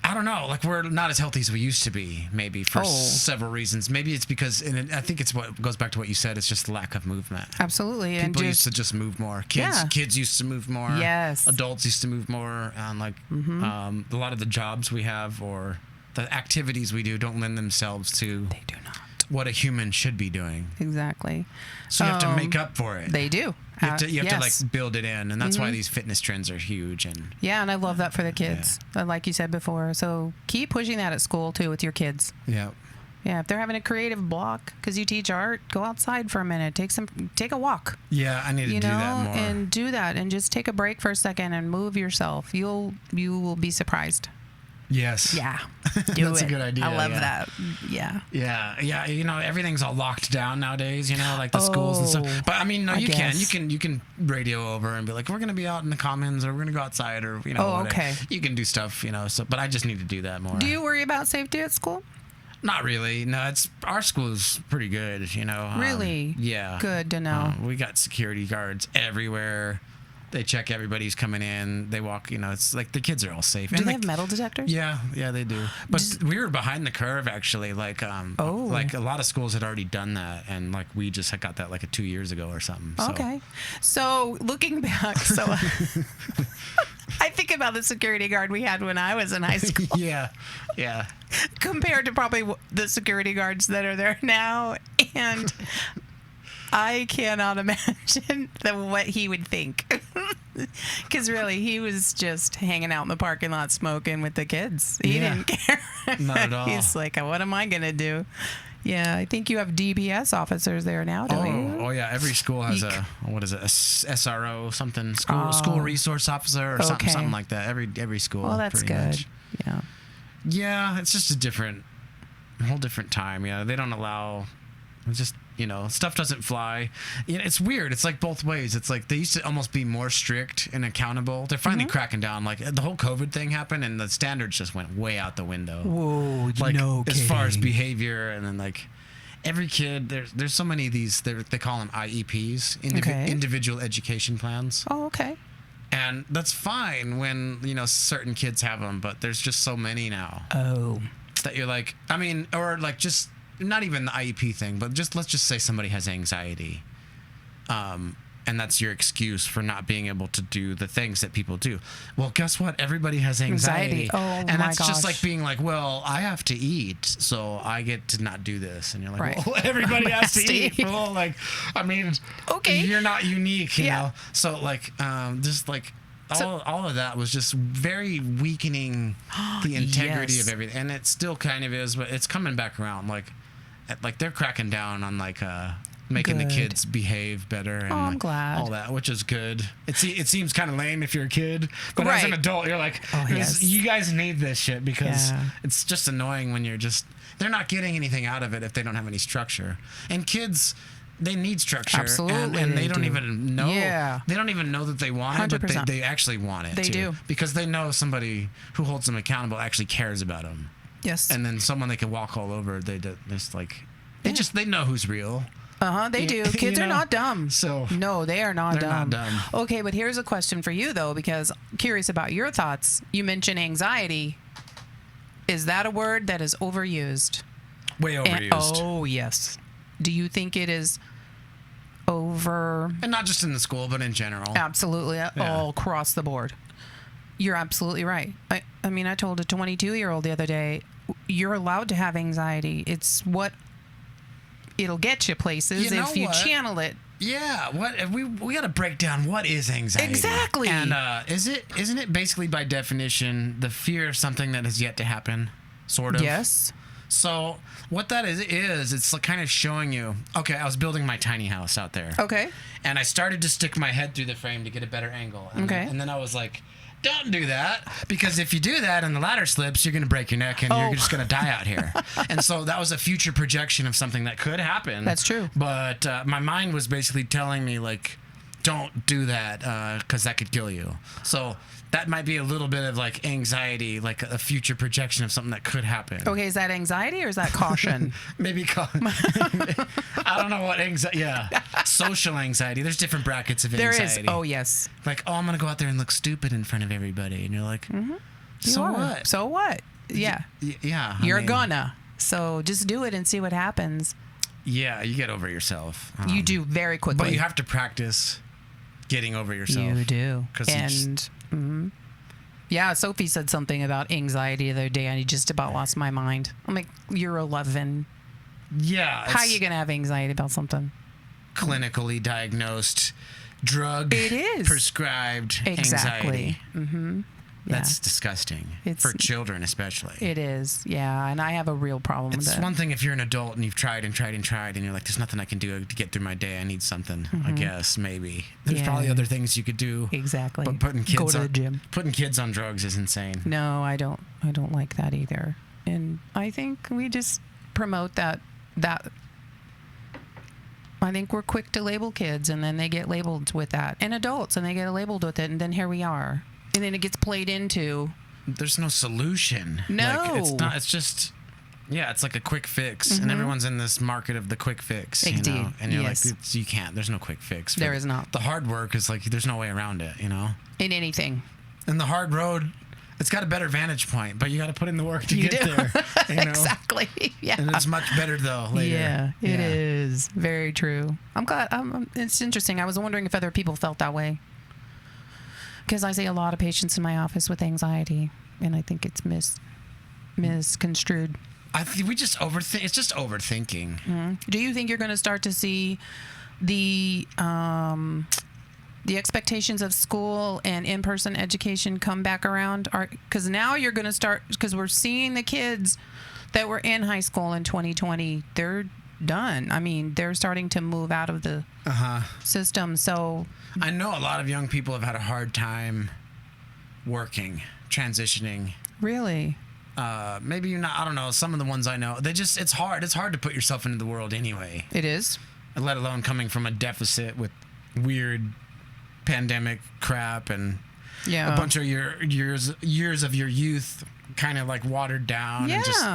I don't know, like we're not as healthy as we used to be, maybe for several reasons. Maybe it's because, and I think it's what goes back to what you said, it's just lack of movement. Absolutely. People used to just move more. Kids used to move more. Yes. Adults used to move more. And like a lot of the jobs we have or the activities we do don't lend themselves to They do not. what a human should be doing. Exactly. So you have to make up for it. They do. You have to like build it in, and that's why these fitness trends are huge. And and I love that for the kids, like you said before. So keep pushing that at school too with your kids. Yeah. Yeah, if they're having a creative block because you teach art, go outside for a minute, take a walk. Yeah, I need to do that more. And do that, and just take a break for a second and move yourself. You will be surprised. Yes. Yeah. That's a good idea. I love that. Yeah. Yeah. Everything's all locked down nowadays, like the schools and stuff. But I mean, no, you can radio over and be like, we're going to be out in the commons or we're going to go outside or, whatever. Okay. You can do stuff, but I just need to do that more. Do you worry about safety at school? Not really. No, our school is pretty good, Really? Yeah. Good to know. We got security guards everywhere. They check everybody who's coming in. They walk, it's like the kids are all safe. Do they have metal detectors? Yeah, they do. But we were behind the curve, actually. Like, like a lot of schools had already done that, and like we just had got that like 2 years ago or something. So. Okay. So looking back, I think about the security guard we had when I was in high school. Yeah. Compared to probably the security guards that are there now, and I cannot imagine what he would think. Because really, he was just hanging out in the parking lot smoking with the kids. He didn't care. Not at all. He's like, what am I going to do? Yeah, I think you have DPS officers there now, don't you? Oh yeah, every school has a SRO, something, school resource officer or something like that. Every school. Well, that's good. Much. Yeah. Yeah, it's just a whole different time. Yeah, they don't allow. It's just, stuff doesn't fly. It's weird. It's like both ways. It's like they used to almost be more strict and accountable. They're finally cracking down. Like the whole COVID thing happened, and the standards just went way out the window. Whoa, like no as kidding. far as behavior, and then like every kid, there's so many of these. They call them IEPs, individual education plans. Oh, okay. And that's fine when certain kids have them, but there's just so many now. Oh, that you're like, or like just. Not even the IEP thing, but let's just say somebody has anxiety, and that's your excuse for not being able to do the things that people do. Well, guess what? Everybody has anxiety. Oh, and my that's gosh. just like being like, well, I have to eat, so I get to not do this. And you're like, right. well, everybody has to eat. Well, like, okay, you're not unique, you know? So like, just like, all of that was just very weakening the integrity of everything. And it still kind of is, but it's coming back around. Like they're cracking down on making the kids behave better and I'm glad. all that, which is good. It seems kind of lame if you're a kid, but as an adult, you're like, you guys need this shit because it's just annoying when they're not getting anything out of it if they don't have any structure. And kids, they need structure. Absolutely, and they don't even know. Yeah. They don't even know that they want it, but they actually want it. They do, because they know somebody who holds them accountable actually cares about them. Yes. And then someone they can walk all over. They know who's real. They do. Kids are not dumb. So no, they are not dumb. Okay, but here's a question for you though, because I'm curious about your thoughts. You mentioned anxiety. Is that a word that is overused? Way overused. Oh yes. Do you think it is over? And not just in the school, but in general. Absolutely, all across the board. You're absolutely right. I told a 22-year-old the other day, you're allowed to have anxiety. It's it'll get you places if you channel it. Yeah, we got to break down what is anxiety. Exactly. And isn't it basically by definition the fear of something that has yet to happen, sort of? Yes. So what that is it's like kind of showing you, okay, I was building my tiny house out there. Okay. And I started to stick my head through the frame to get a better angle. And then I was like, don't do that, because if you do that and the ladder slips, you're going to break your neck and you're just going to die out here. And so that was a future projection of something that could happen. That's true. But my mind was basically telling me, like, don't do that because that could kill you. So that might be a little bit of like anxiety, like a future projection of something that could happen. Okay, is that anxiety or is that caution? Maybe I don't know what anxiety. Yeah, social anxiety. There's different brackets of anxiety. There is. Oh yes. Like, I'm gonna go out there and look stupid in front of everybody, and you're like, what? So what? Yeah. Yeah. You're gonna. So just do it and see what happens. Yeah, you get over yourself. You do very quickly. But you have to practice getting over yourself. You do. Yeah, Sophie said something about anxiety the other day, and I just about lost my mind. I'm like, you're 11. Yeah. How are you going to have anxiety about something? Clinically diagnosed, drug prescribed anxiety. Mm-hmm. Yeah. That's disgusting. For children especially. It is, yeah. And I have a real problem with it. It's one thing if you're an adult and you've tried and tried and tried and you're like, there's nothing I can do to get through my day. I need something, I guess, maybe. There's probably other things you could do. Exactly. But go to the gym. Putting kids on drugs is insane. No, I don't like that either. And I think we just promote that I think we're quick to label kids, and then they get labeled with that. And adults, and they get labeled with it, and then here we are. And then it gets played into. There's no solution. No. Like, it's not. It's just. Yeah, it's like a quick fix, and everyone's in this market of the quick fix. Indeed. You know? And you're like, you can't. There's no quick fix. There is not. The hard work is like, there's no way around it. You know. In anything. And the hard road, it's got a better vantage point, but you got to put in the work to get there. You know? Exactly. Yeah. And it's much better though later. Yeah, it is very true. I'm glad. It's interesting. I was wondering if other people felt that way. Because I see a lot of patients in my office with anxiety, and I think it's misconstrued. I think we just overthink. It's just overthinking. Mm-hmm. Do you think you're going to start to see the expectations of school and in-person education come back around? Because now you're going to start, because we're seeing the kids that were in high school in 2020, they're done. I mean, they're starting to move out of the system. So I know a lot of young people have had a hard time working, transitioning. Really? Maybe you're not. I don't know. Some of the ones I know, it's hard. It's hard to put yourself into the world anyway. It is. Let alone coming from a deficit with weird pandemic crap and a bunch of your years of your youth kind of like watered down. Yeah. And just,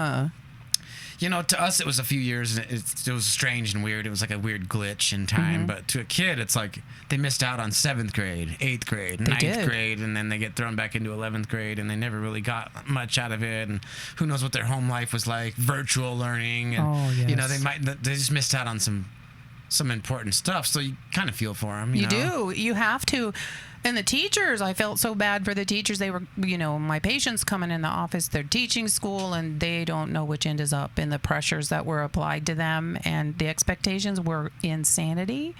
you know, to us it was a few years and it was strange and weird. It was like a weird glitch in time. But to a kid, it's like they missed out on 7th grade, 8th grade, 9th grade, and then they get thrown back into 11th grade, and they never really got much out of it. And who knows what their home life was like? Virtual learning, and you know, they just missed out on some important stuff. So you kind of feel for them. You know? Do. You have to. And the teachers, I felt so bad for the teachers. They were, you know, my patients coming in the office, they're teaching school and they don't know which end is up, and the pressures that were applied to them and the expectations were insanity.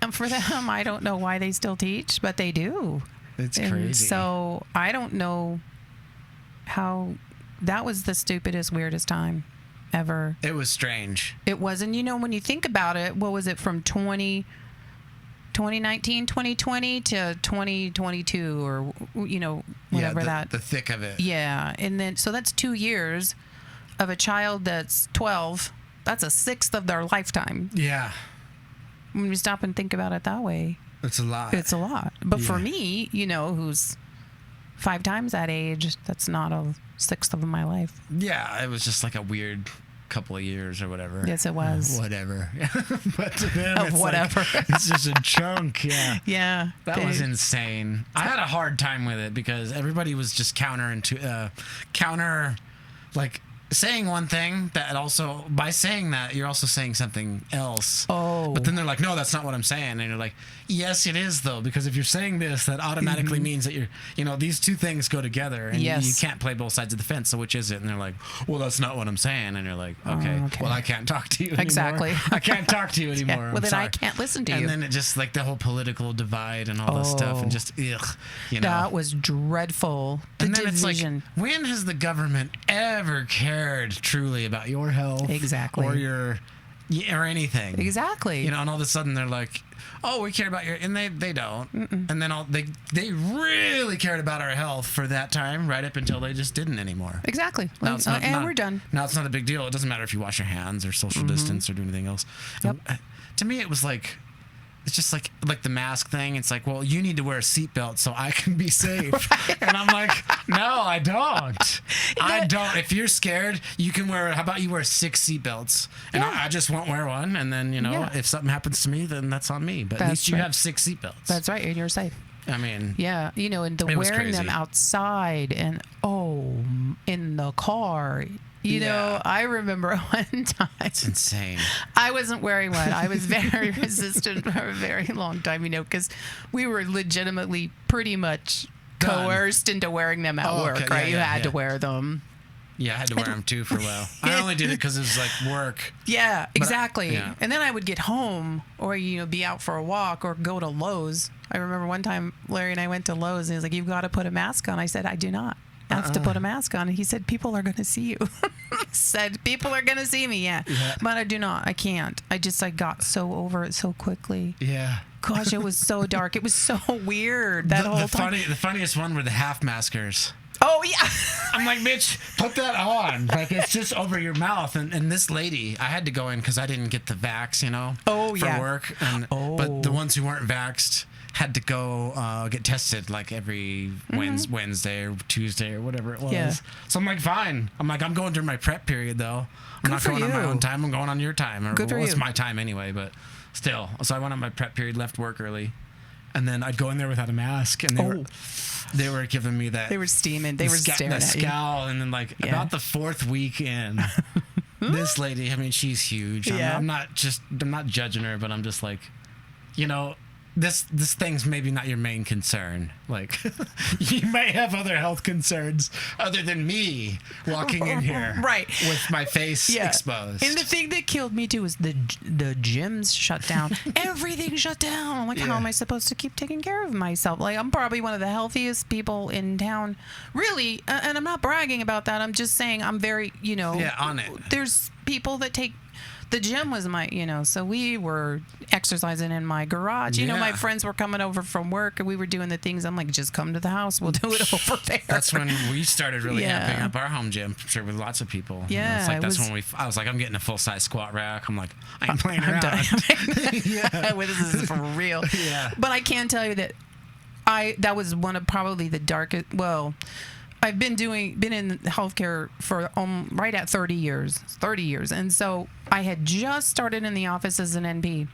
And for them, I don't know why they still teach, but they do. It's crazy. So I don't know how that was the stupidest, weirdest time ever. It was strange. It was. And, you know, when you think about it, what was it from 2019, 2020 to 2022 or, you know, whatever the thick of it. Yeah. And then, so that's 2 years of a child that's 12. That's a sixth of their lifetime. Yeah. When you stop and think about it that way. It's a lot. It's a lot. But for me, you know, who's 5 times that age, that's not a sixth of my life. Yeah. It was just like a weird couple of years or whatever. Yes, it was. Whatever. But to them, it's whatever. Like, it's just a chunk. Yeah. Yeah. That was insane. I had a hard time with it because everybody was just like saying one thing that also, by saying that, you're also saying something else. Oh. But then they're like, no, that's not what I'm saying. And you're like, yes, it is, though, because if you're saying this, that automatically means that these two things go together, and you can't play both sides of the fence. So which is it? And they're like, well, that's not what I'm saying. And you're like, okay. Well, I can't talk to you anymore. Exactly. I can't talk to you anymore. Yeah. Well, then I can't listen to you. And then it just like the whole political divide and all this stuff, and just That was dreadful. And then it's like, when has the government ever cared truly about your health? Exactly. Or anything. Exactly. You know, and all of a sudden they're like, oh, we care about your, and they don't. And then they really cared about our health for that time, right up until they just didn't anymore. Exactly. Now it's not, we're done. Now it's not a big deal. It doesn't matter if you wash your hands or social distance or do anything else. Yep. To me, it was like, it's just like the mask thing. It's like, well, you need to wear a seatbelt so I can be safe. Right. And I'm like, no, I don't. I don't. If you're scared, you can wear, how about you wear 6 seatbelts? And I just won't wear one. And then, if something happens to me, then that's on me. But at least you have 6 seatbelts. That's right. And you're safe. I mean. Yeah. And wearing them outside and, in the car. You know, I remember one time. It's insane. I wasn't wearing one. I was very resistant for a very long time, because we were legitimately pretty much coerced into wearing them at work, right? You had to wear them. Yeah, I had to wear them too for a while. I only did it because it was like work. Yeah, exactly. And then I would get home or, be out for a walk or go to Lowe's. I remember one time Larry and I went to Lowe's and he was like, you've got to put a mask on. I said, I do not. Have to put a mask on. And he said, people are going to see you. People are going to see me, but I do not. I can't. I got so over it so quickly. Yeah. Gosh, it was so dark. It was so weird that whole time. The funniest one were the half maskers. Oh, yeah. I'm like, bitch, put that on. Like, it's just over your mouth. And this lady, I had to go in because I didn't get the vax, for work. But the ones who weren't vaxxed had to go get tested like every Wednesday or Tuesday or whatever it was. Yeah. So I'm like, fine. I'm going during my prep period, though. I'm not going on my own time. I'm going on your time. It's my time anyway, but still. So I went on my prep period, left work early. And then I'd go in there without a mask, and they were giving me that. They were steaming. They were staring at you. Scowl, and then about the 4th week in, this lady. I mean, she's huge. I'm not judging her, but I'm just like, this thing's maybe not your main concern. Like, you may have other health concerns other than me walking in here, right, with my face exposed. And the thing that killed me too was the gyms shut down. Everything shut down. I'm like, how am I supposed to keep taking care of myself? Like, I'm probably one of the healthiest people in town, really. And I'm not bragging about that. I'm just saying I'm very, on it. There's people that take. The gym was my, so we were exercising in my garage. My friends were coming over from work and we were doing the things. I'm like, just come to the house. We'll do it over there. That's when we started really amping up our home gym, I'm sure, with lots of people. Yeah. It's like, when I was like, I'm getting a full-size squat rack. I'm like, I'm playing around. Well, this is for real. Yeah. But I can tell you that that was one of probably the darkest, I've been in healthcare for right at 30 years. And so I had just started in the office as an NP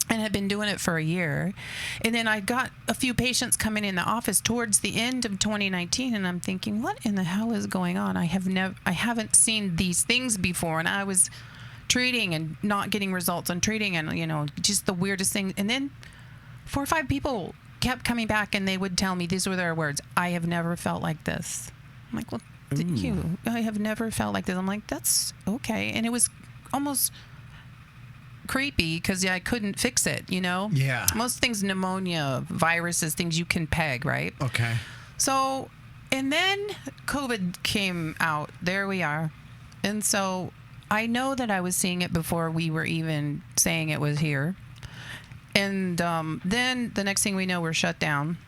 and had been doing it for a year. And then I got a few patients coming in the office towards the end of 2019. And I'm thinking, what in the hell is going on? I haven't seen these things before. And I was treating and not getting results and treating and, just the weirdest thing. And then 4 or 5 people kept coming back and they would tell me, these were their words, I have never felt like this. I'm like, well, did you? I have never felt like this. I'm like, that's okay. And it was almost creepy because I couldn't fix it, Yeah. Most things, pneumonia, viruses, things you can peg, right? Okay. So, and then COVID came out. There we are. And so I know that I was seeing it before we were even saying it was here. And then the next thing we know, we're shut down.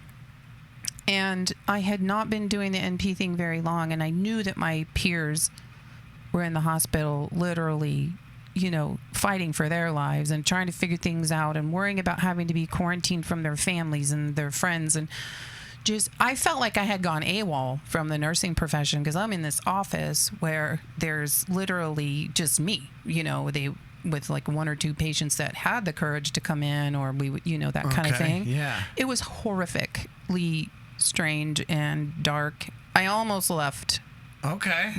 And I had not been doing the NP thing very long. And I knew that my peers were in the hospital literally, fighting for their lives and trying to figure things out and worrying about having to be quarantined from their families and their friends. And I felt like I had gone AWOL from the nursing profession because I'm in this office where there's literally just me, with like 1 or 2 patients that had the courage to come in, or we would, that kind of thing. Yeah. It was horrifically strange and dark. I almost left. Okay.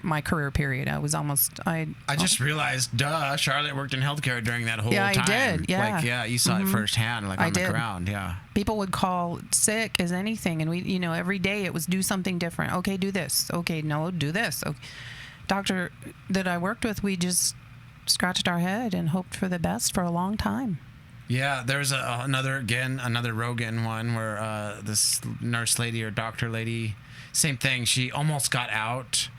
My career period. I was almost. I just realized, Charlotte worked in healthcare during that whole time. Yeah, I did. Yeah. You saw it firsthand, like on the ground. Yeah. People would call sick as anything, and we, every day it was do something different. Okay, do this. Okay, no, do this. Okay. Doctor that I worked with, we just scratched our head and hoped for the best for a long time. Yeah, there's another Rogan one where this nurse lady or doctor lady, same thing. She almost got out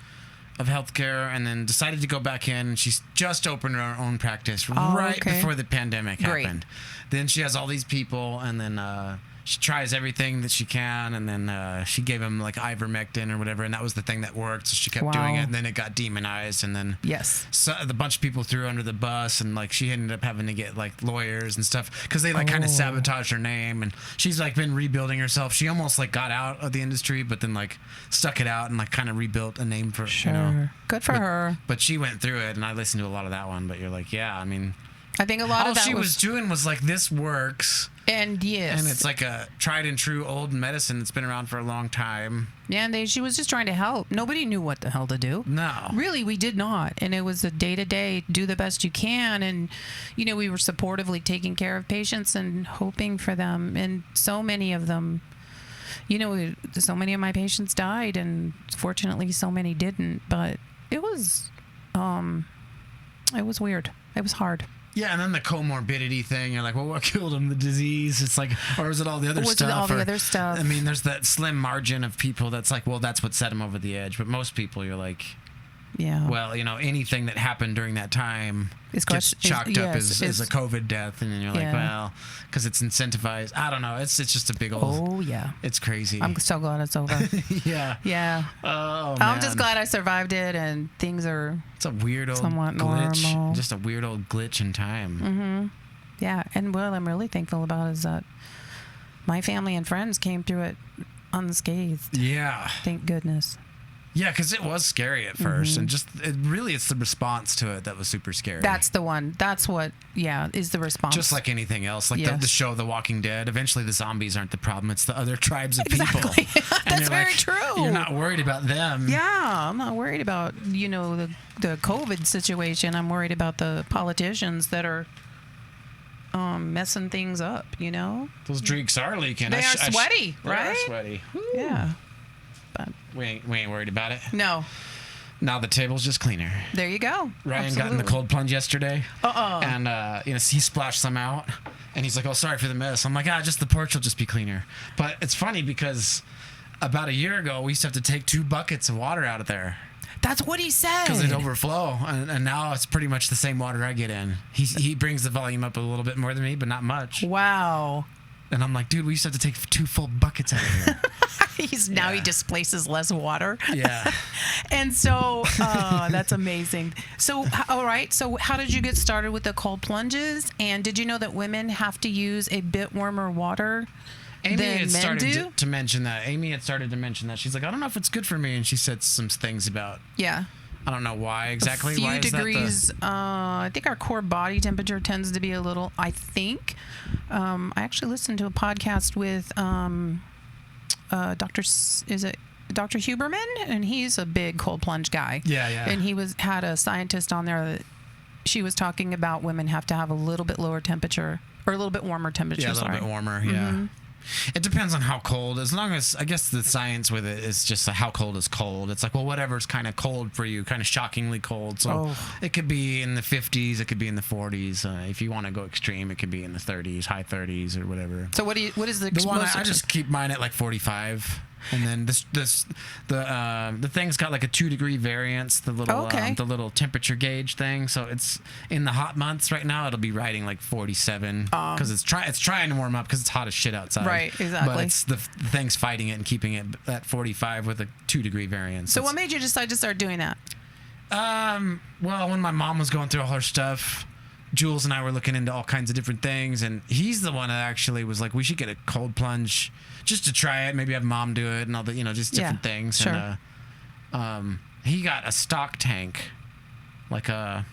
of healthcare and then decided to go back in. And she's just opened her own practice before the pandemic happened. Then she has all these people, and then she tries everything that she can, and then she gave him like ivermectin or whatever, and that was the thing that worked. So she kept doing it, and then it got demonized, and then the bunch of people threw her under the bus, and like she ended up having to get like lawyers and stuff because they like kind of sabotaged her name, and she's like been rebuilding herself. She almost like got out of the industry, but then like stuck it out and like kind of rebuilt a name for good for her. But she went through it, and I listened to a lot of that one. But you're like, I mean, I think a lot of that she was doing was like, this works. And yes. And it's like a tried and true old medicine that's been around for a long time. Yeah, and she was just trying to help. Nobody knew what the hell to do. No. Really, we did not. And it was a day-to-day, do the best you can. And, we were supportively taking care of patients and hoping for them. And so many of them, so many of my patients died. And fortunately, so many didn't. But it was weird. It was hard. Yeah, and then the comorbidity thing, you're like, well, what killed him? The disease? It's like, or was it all the other stuff? Was it all the other stuff? I mean, there's that slim margin of people that's like, well, that's what set him over the edge. But most people, you're like, well, anything that happened during that time gets chalked up as a COVID death. And then you're like, well, because it's incentivized. I don't know. It's just a big old. It's crazy. I'm so glad it's over. Yeah. Oh, man. I'm just glad I survived it, and things are. It's a weird old somewhat glitch. Normal. Just a weird old glitch in time. Mm-hmm. Yeah, and what I'm really thankful about is that my family and friends came through it unscathed. Yeah. Thank goodness. Yeah, because it was scary at first, and it's the response to it that was super scary. That's the one. That's what, is the response. Just like anything else, like the show The Walking Dead. Eventually, the zombies aren't the problem; it's the other tribes of people. That's very true. You're not worried about them. Yeah, I'm not worried about the COVID situation. I'm worried about the politicians that are messing things up, you know? Those drinks are leaking. They are sweaty, right? They are sweaty. Woo. Yeah. But We ain't worried about it. no. Now the table's just cleaner. There you go. Ryan got in the cold plunge yesterday. And, he splashed some out. And he's like, oh, sorry for the mess. I'm like, just the porch will just be cleaner. But it's funny because about a year ago, we used to have to take 2 buckets of water out of there. That's what he said. Because it'd overflow. And now it's pretty much the same water I get in. He brings the volume up a little bit more than me, but not much. Wow. And I'm like, dude, we used to have to take 2 full buckets out of here. He displaces less water. Yeah. And so that's amazing. So, all right. So how did you get started with the cold plunges? And did you know that women have to use a bit warmer water Amy than had men started do? to mention that. Amy had started to mention that. She's like, I don't know if it's good for me. And she said some things about, Yeah. I don't know why exactly. A few why is degrees. That I think our core body temperature tends to be a little, I I actually listened to a podcast with Dr. Huberman, and he's a big cold plunge guy. Yeah. And he had a scientist on there that she was talking about women have to have a little bit lower temperature or a little bit warmer temperature. Yeah, a little bit warmer. Yeah. Mm-hmm. It depends on how cold. As long as, I guess the science with it is just how cold is cold. It's like, well, whatever's kind of cold for you, kind of shockingly cold. So it could be in the 50s, it could be in the 40s. If you want to go extreme, it could be in the 30s, high 30s or whatever. So what is the one I just keep mine at like 45. And then the thing's got like a 2-degree variance, the little temperature gauge thing. So it's in the hot months right now. It'll be riding like 47 because it's trying to warm up because it's hot as shit outside. Right, exactly. But it's the thing's fighting it and keeping it at 45 with a 2-degree variance. So what made you decide to start doing that? Well, when my mom was going through all her stuff, Jules and I were looking into all kinds of different things, and he's the one that actually was like, we should get a cold plunge just to try it, maybe have mom do it and all the, just different things. Sure. And he got a stock tank, like a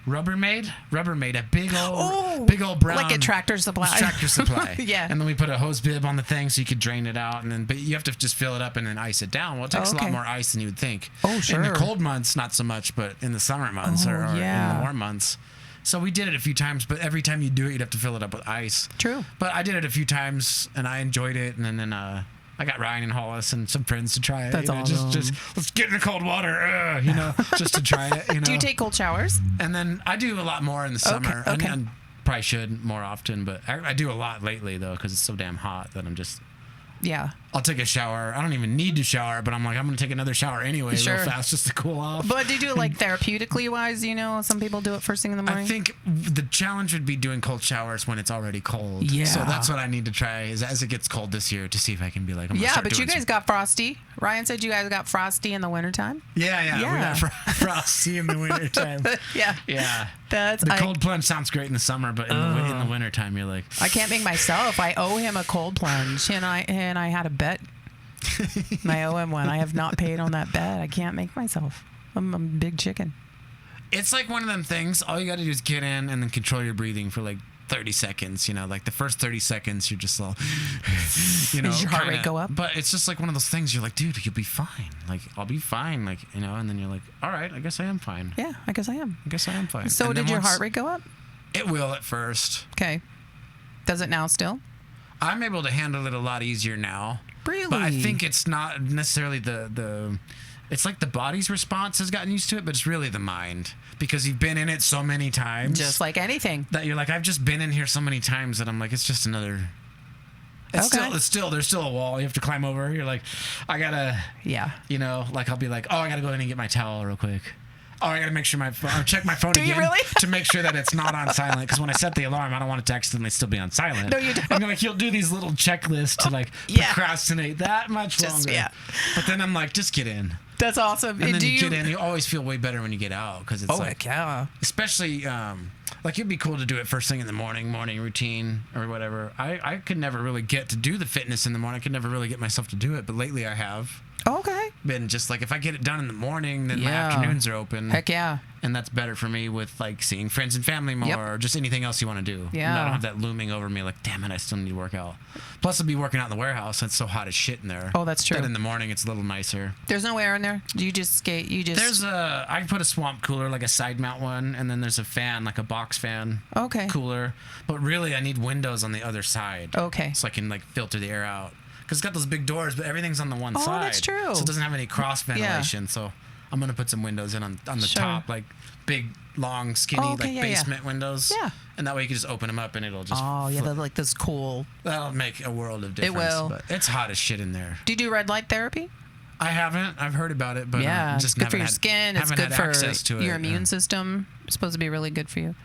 Rubbermaid, a big old brown, like a Tractor Supply. Yeah. And then we put a hose bib on the thing so you could drain it out, and then but you have to just fill it up and then ice it down. Well, it takes a lot more ice than you would think. Oh, sure. In the cold months, not so much, but in the summer months or in the warm months. So we did it a few times, but every time you do it, you'd have to fill it up with ice. True. But I did it a few times, and I enjoyed it, and then I got Ryan and Hollis and some friends to try it. That's awesome. Just let's get in the cold water, just to try it. Do you take cold showers? And then I do a lot more in the summer. Okay. I probably should more often, but I do a lot lately though because it's so damn hot that I'm just. Yeah. I'll take a shower. I don't even need to shower, but I'm like, I'm going to take another shower anyway real fast just to cool off. But do you do it like therapeutically wise? Some people do it first thing in the morning. I think the challenge would be doing cold showers when it's already cold. Yeah. So that's what I need to try is as it gets cold this year to see if I can be like, but you guys got frosty. Ryan said you guys got frosty in the wintertime. Yeah. We got frosty in the wintertime. Yeah. The cold plunge sounds great in the summer, but in the wintertime, you're like, I can't make myself. I owe him a cold plunge, and I had a bet. I owe him one. I have not paid on that bet. I can't make myself. I'm a big chicken. It's like one of them things. All you got to do is get in and then control your breathing for like 30 seconds. Like the first 30 seconds, you're just all, Does your heart rate go up? But it's just like one of those things. You're like, dude, you'll be fine. Like, I'll be fine. Like, and then you're like, all right, I guess I am fine. Yeah, I guess I am. Fine. So did your heart rate go up? It will at first. Okay. Does it now still? I'm able to handle it a lot easier now. Really? But I think it's not necessarily the it's like the body's response has gotten used to it, but it's really the mind because you've been in it so many times. Just like anything. That you're like, I've just been in here so many times that I'm like, it's just another. There's still a wall you have to climb over. You're like, I gotta. Yeah. Like I'll be like, oh, I gotta go in and get my towel real quick. Oh, I gotta make sure check my phone again. Do you really? To make sure that it's not on silent. Because when I set the alarm, I don't want it to accidentally still be on silent. No, you don't. And like you'll do these little checklists to procrastinate that much longer. Yeah. But then I'm like, just get in. That's awesome. And then you get in. You always feel way better when you get out because it's like, yeah. Especially like it'd be cool to do it first thing in the morning routine or whatever. I could never really get to do the fitness in the morning. I could never really get myself to do it, but lately I have. Okay. been just like, if I get it done in the morning, then my afternoons are open. Heck yeah. And that's better for me with like seeing friends and family more, or just anything else you want to do. Yeah. And I don't have that looming over me like, damn it, I still need to work out. Plus, I'll be working out in the warehouse. It's so hot as shit in there. Oh, that's true. Then in the morning, it's a little nicer. There's no air in there? You just skate? I put a swamp cooler, like a side mount one, and then there's a fan, like a box fan. Okay. Cooler. But really, I need windows on the other side. Okay. So I can like filter the air out. Because it's got those big doors, but everything's on the one side. Oh, that's true. So it doesn't have any cross ventilation. So I'm going to put some windows in on the top, like big, long, skinny, basement windows. Yeah. And that way you can just open them up and it'll just... Oh, yeah, they're like this cool... That'll make a world of difference. It will. But it's hot as shit in there. Do you do red light therapy? I haven't. I've heard about it, but it's good for your skin. It's good for your immune system. It's supposed to be really good for you.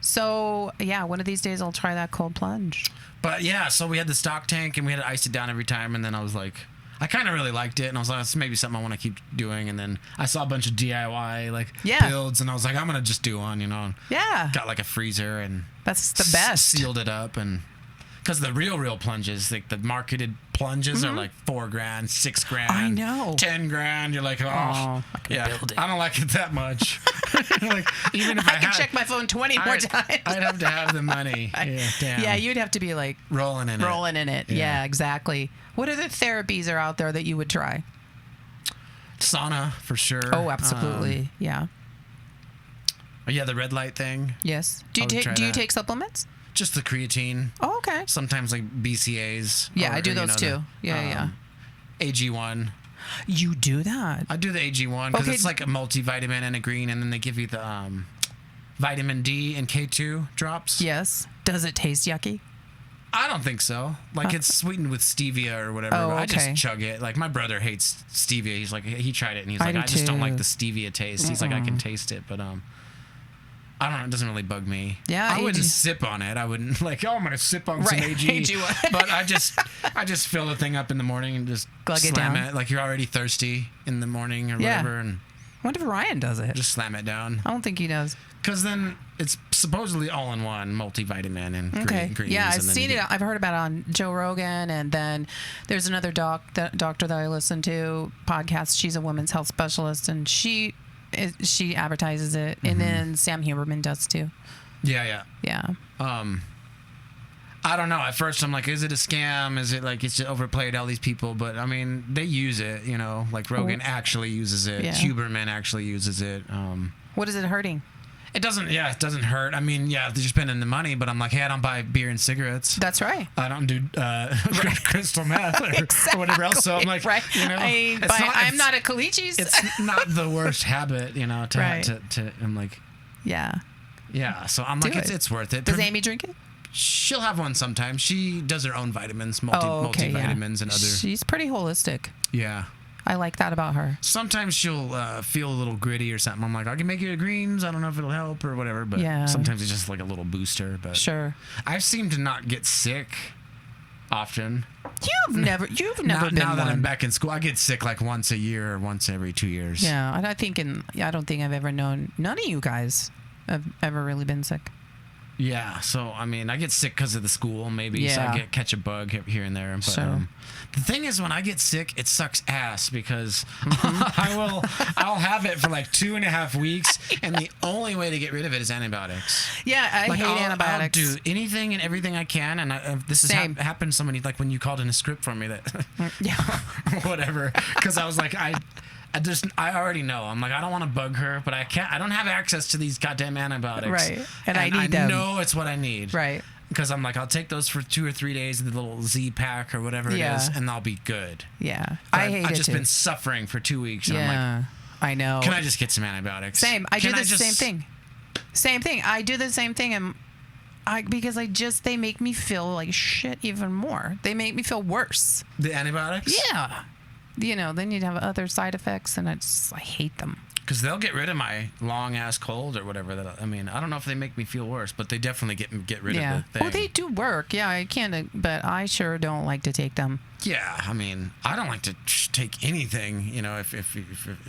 So, yeah, one of these days I'll try that cold plunge. But, yeah, so we had the stock tank, and we had to ice it down every time, and then I was like... I kind of really liked it, and I was like, it's maybe something I want to keep doing. And then I saw a bunch of DIY builds, and I was like, I'm gonna just do one, you know. Yeah. Got like a freezer, and that's the best. Sealed it up, and because the real plunges, like the marketed plunges, are like $4,000, $6,000. I know. $10,000. You're like, I can build it. I don't like it that much. Like, even if I can check my phone 20 more times. I'd have to have the money. Yeah, damn. Yeah, you'd have to be like rolling in it. Yeah, exactly. What other therapies are out there that you would try? Sauna, for sure. Oh, absolutely. Yeah, the red light thing. Yes. Do you take supplements? Just the creatine. Oh, okay. Sometimes like BCAs. Yeah, I do those too. Yeah. AG1. You do that? I do the AG1 because it's like a multivitamin and a green, and then they give you the vitamin D and K2 drops. Yes. Does it taste yucky? I don't think so. Like, it's sweetened with stevia or whatever. Oh, okay. I just chug it. Like, my brother hates stevia. He's like, he tried it, and he's like, I just don't like the stevia taste. He's like, I can taste it, but I don't know. It doesn't really bug me. Yeah, I wouldn't sip on it. I wouldn't like, I'm gonna sip on some AG. But I just fill the thing up in the morning and just slam it. Like, you're already thirsty in the morning or whatever, and I wonder if Ryan does it. Just slam it down. I don't think he does. Because then it's supposedly all in one, multivitamin and greens. Yeah, I've seen it. I've heard about it on Joe Rogan, and then there's another doctor that I listen to podcast. She's a women's health specialist, and she advertises it, and then Sam Huberman does too. Yeah. I don't know. At first, I'm like, is it a scam? Is it like it's just overplayed, all these people? But, I mean, they use it, you know. Like, Rogan actually uses it. Yeah. Huberman actually uses it. What is it hurting? It doesn't hurt. I mean, they're just spending the money, but I'm like, hey, I don't buy beer and cigarettes. That's right. I don't do crystal meth or whatever else. So I'm like, you know, I'm not a Calichis. It's not the worst habit, you know, to I'm like, yeah. So I'm like, it's worth it. Does Amy drink it? She'll have one sometimes. She does her own vitamins, multivitamins and other. She's pretty holistic. Yeah. I like that about her. Sometimes she'll feel a little gritty or something. I'm like, I can make you a greens. I don't know if it'll help or whatever, but sometimes it's just like a little booster. But sure. I seem to not get sick often. You've never been now that one. I'm back in school. I get sick like once a year or once every 2 years. Yeah, I don't think I've ever known. None of you guys have ever really been sick. Yeah, so I mean, I get sick because of the school, maybe. So I catch a bug here and there. But the thing is, when I get sick, it sucks ass because I'll have it for like 2.5 weeks, and the only way to get rid of it is antibiotics. Yeah, I hate antibiotics. I'll do anything and everything I can, and this has happened so many. Like when you called in a script for me, that whatever, because I was like, I already know. I'm like, I don't want to bug her, but I can't. I don't have access to these goddamn antibiotics. Right. And I need them. I know it's what I need. Right. Because I'm like, I'll take those for 2 or 3 days, the little Z pack or whatever it is, and I'll be good. Yeah. But I've just been suffering for 2 weeks. And I'm like, I know. Can I just get some antibiotics? Same. I do the same thing. Same thing. I do the same thing. And because they make me feel like shit even more. They make me feel worse. The antibiotics? Yeah. You know, then you'd have other side effects, and I hate them. Because they'll get rid of my long-ass cold or whatever. I mean, I don't know if they make me feel worse, but they definitely get rid of the thing. Well, they do work. Yeah, I can't, but I sure don't like to take them. Yeah, I mean, I don't like to take anything, you know, if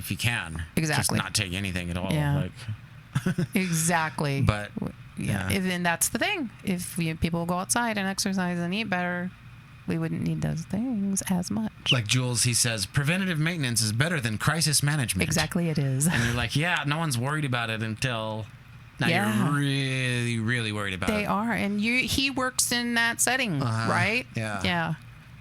you can. Exactly. Just not take anything at all. Yeah. Exactly. But, and that's the thing. If people go outside and exercise and eat better, we wouldn't need those things as much. Like Jules, he says, preventative maintenance is better than crisis management. Exactly, it is. And you're like, yeah, no one's worried about it until now you're really, really worried about it. They are. And he works in that setting, right? Yeah. Yeah.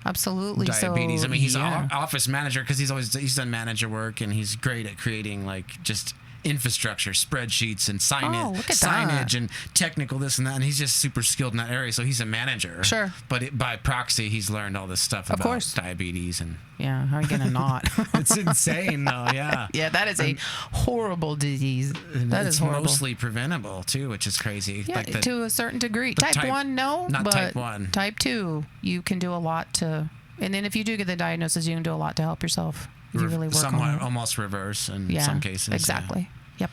Absolutely. Diabetes. So, I mean, he's an office manager because he's done manager work, and he's great at creating like just infrastructure, spreadsheets, and signage and technical this and that. And he's just super skilled in that area. So he's a manager. Sure. But by proxy, he's learned all this stuff about diabetes and. Yeah, how are you gonna not? It's insane, though. Yeah. Yeah, that is a horrible disease. That is horrible. It's mostly preventable too, which is crazy. Yeah, like to a certain degree. Type 1, no, not but type 1. Type 2, you can do a lot to. And then if you do get the diagnosis, you can do a lot to help yourself. If you really work on it. Almost reverse in some cases. Exactly. Yep.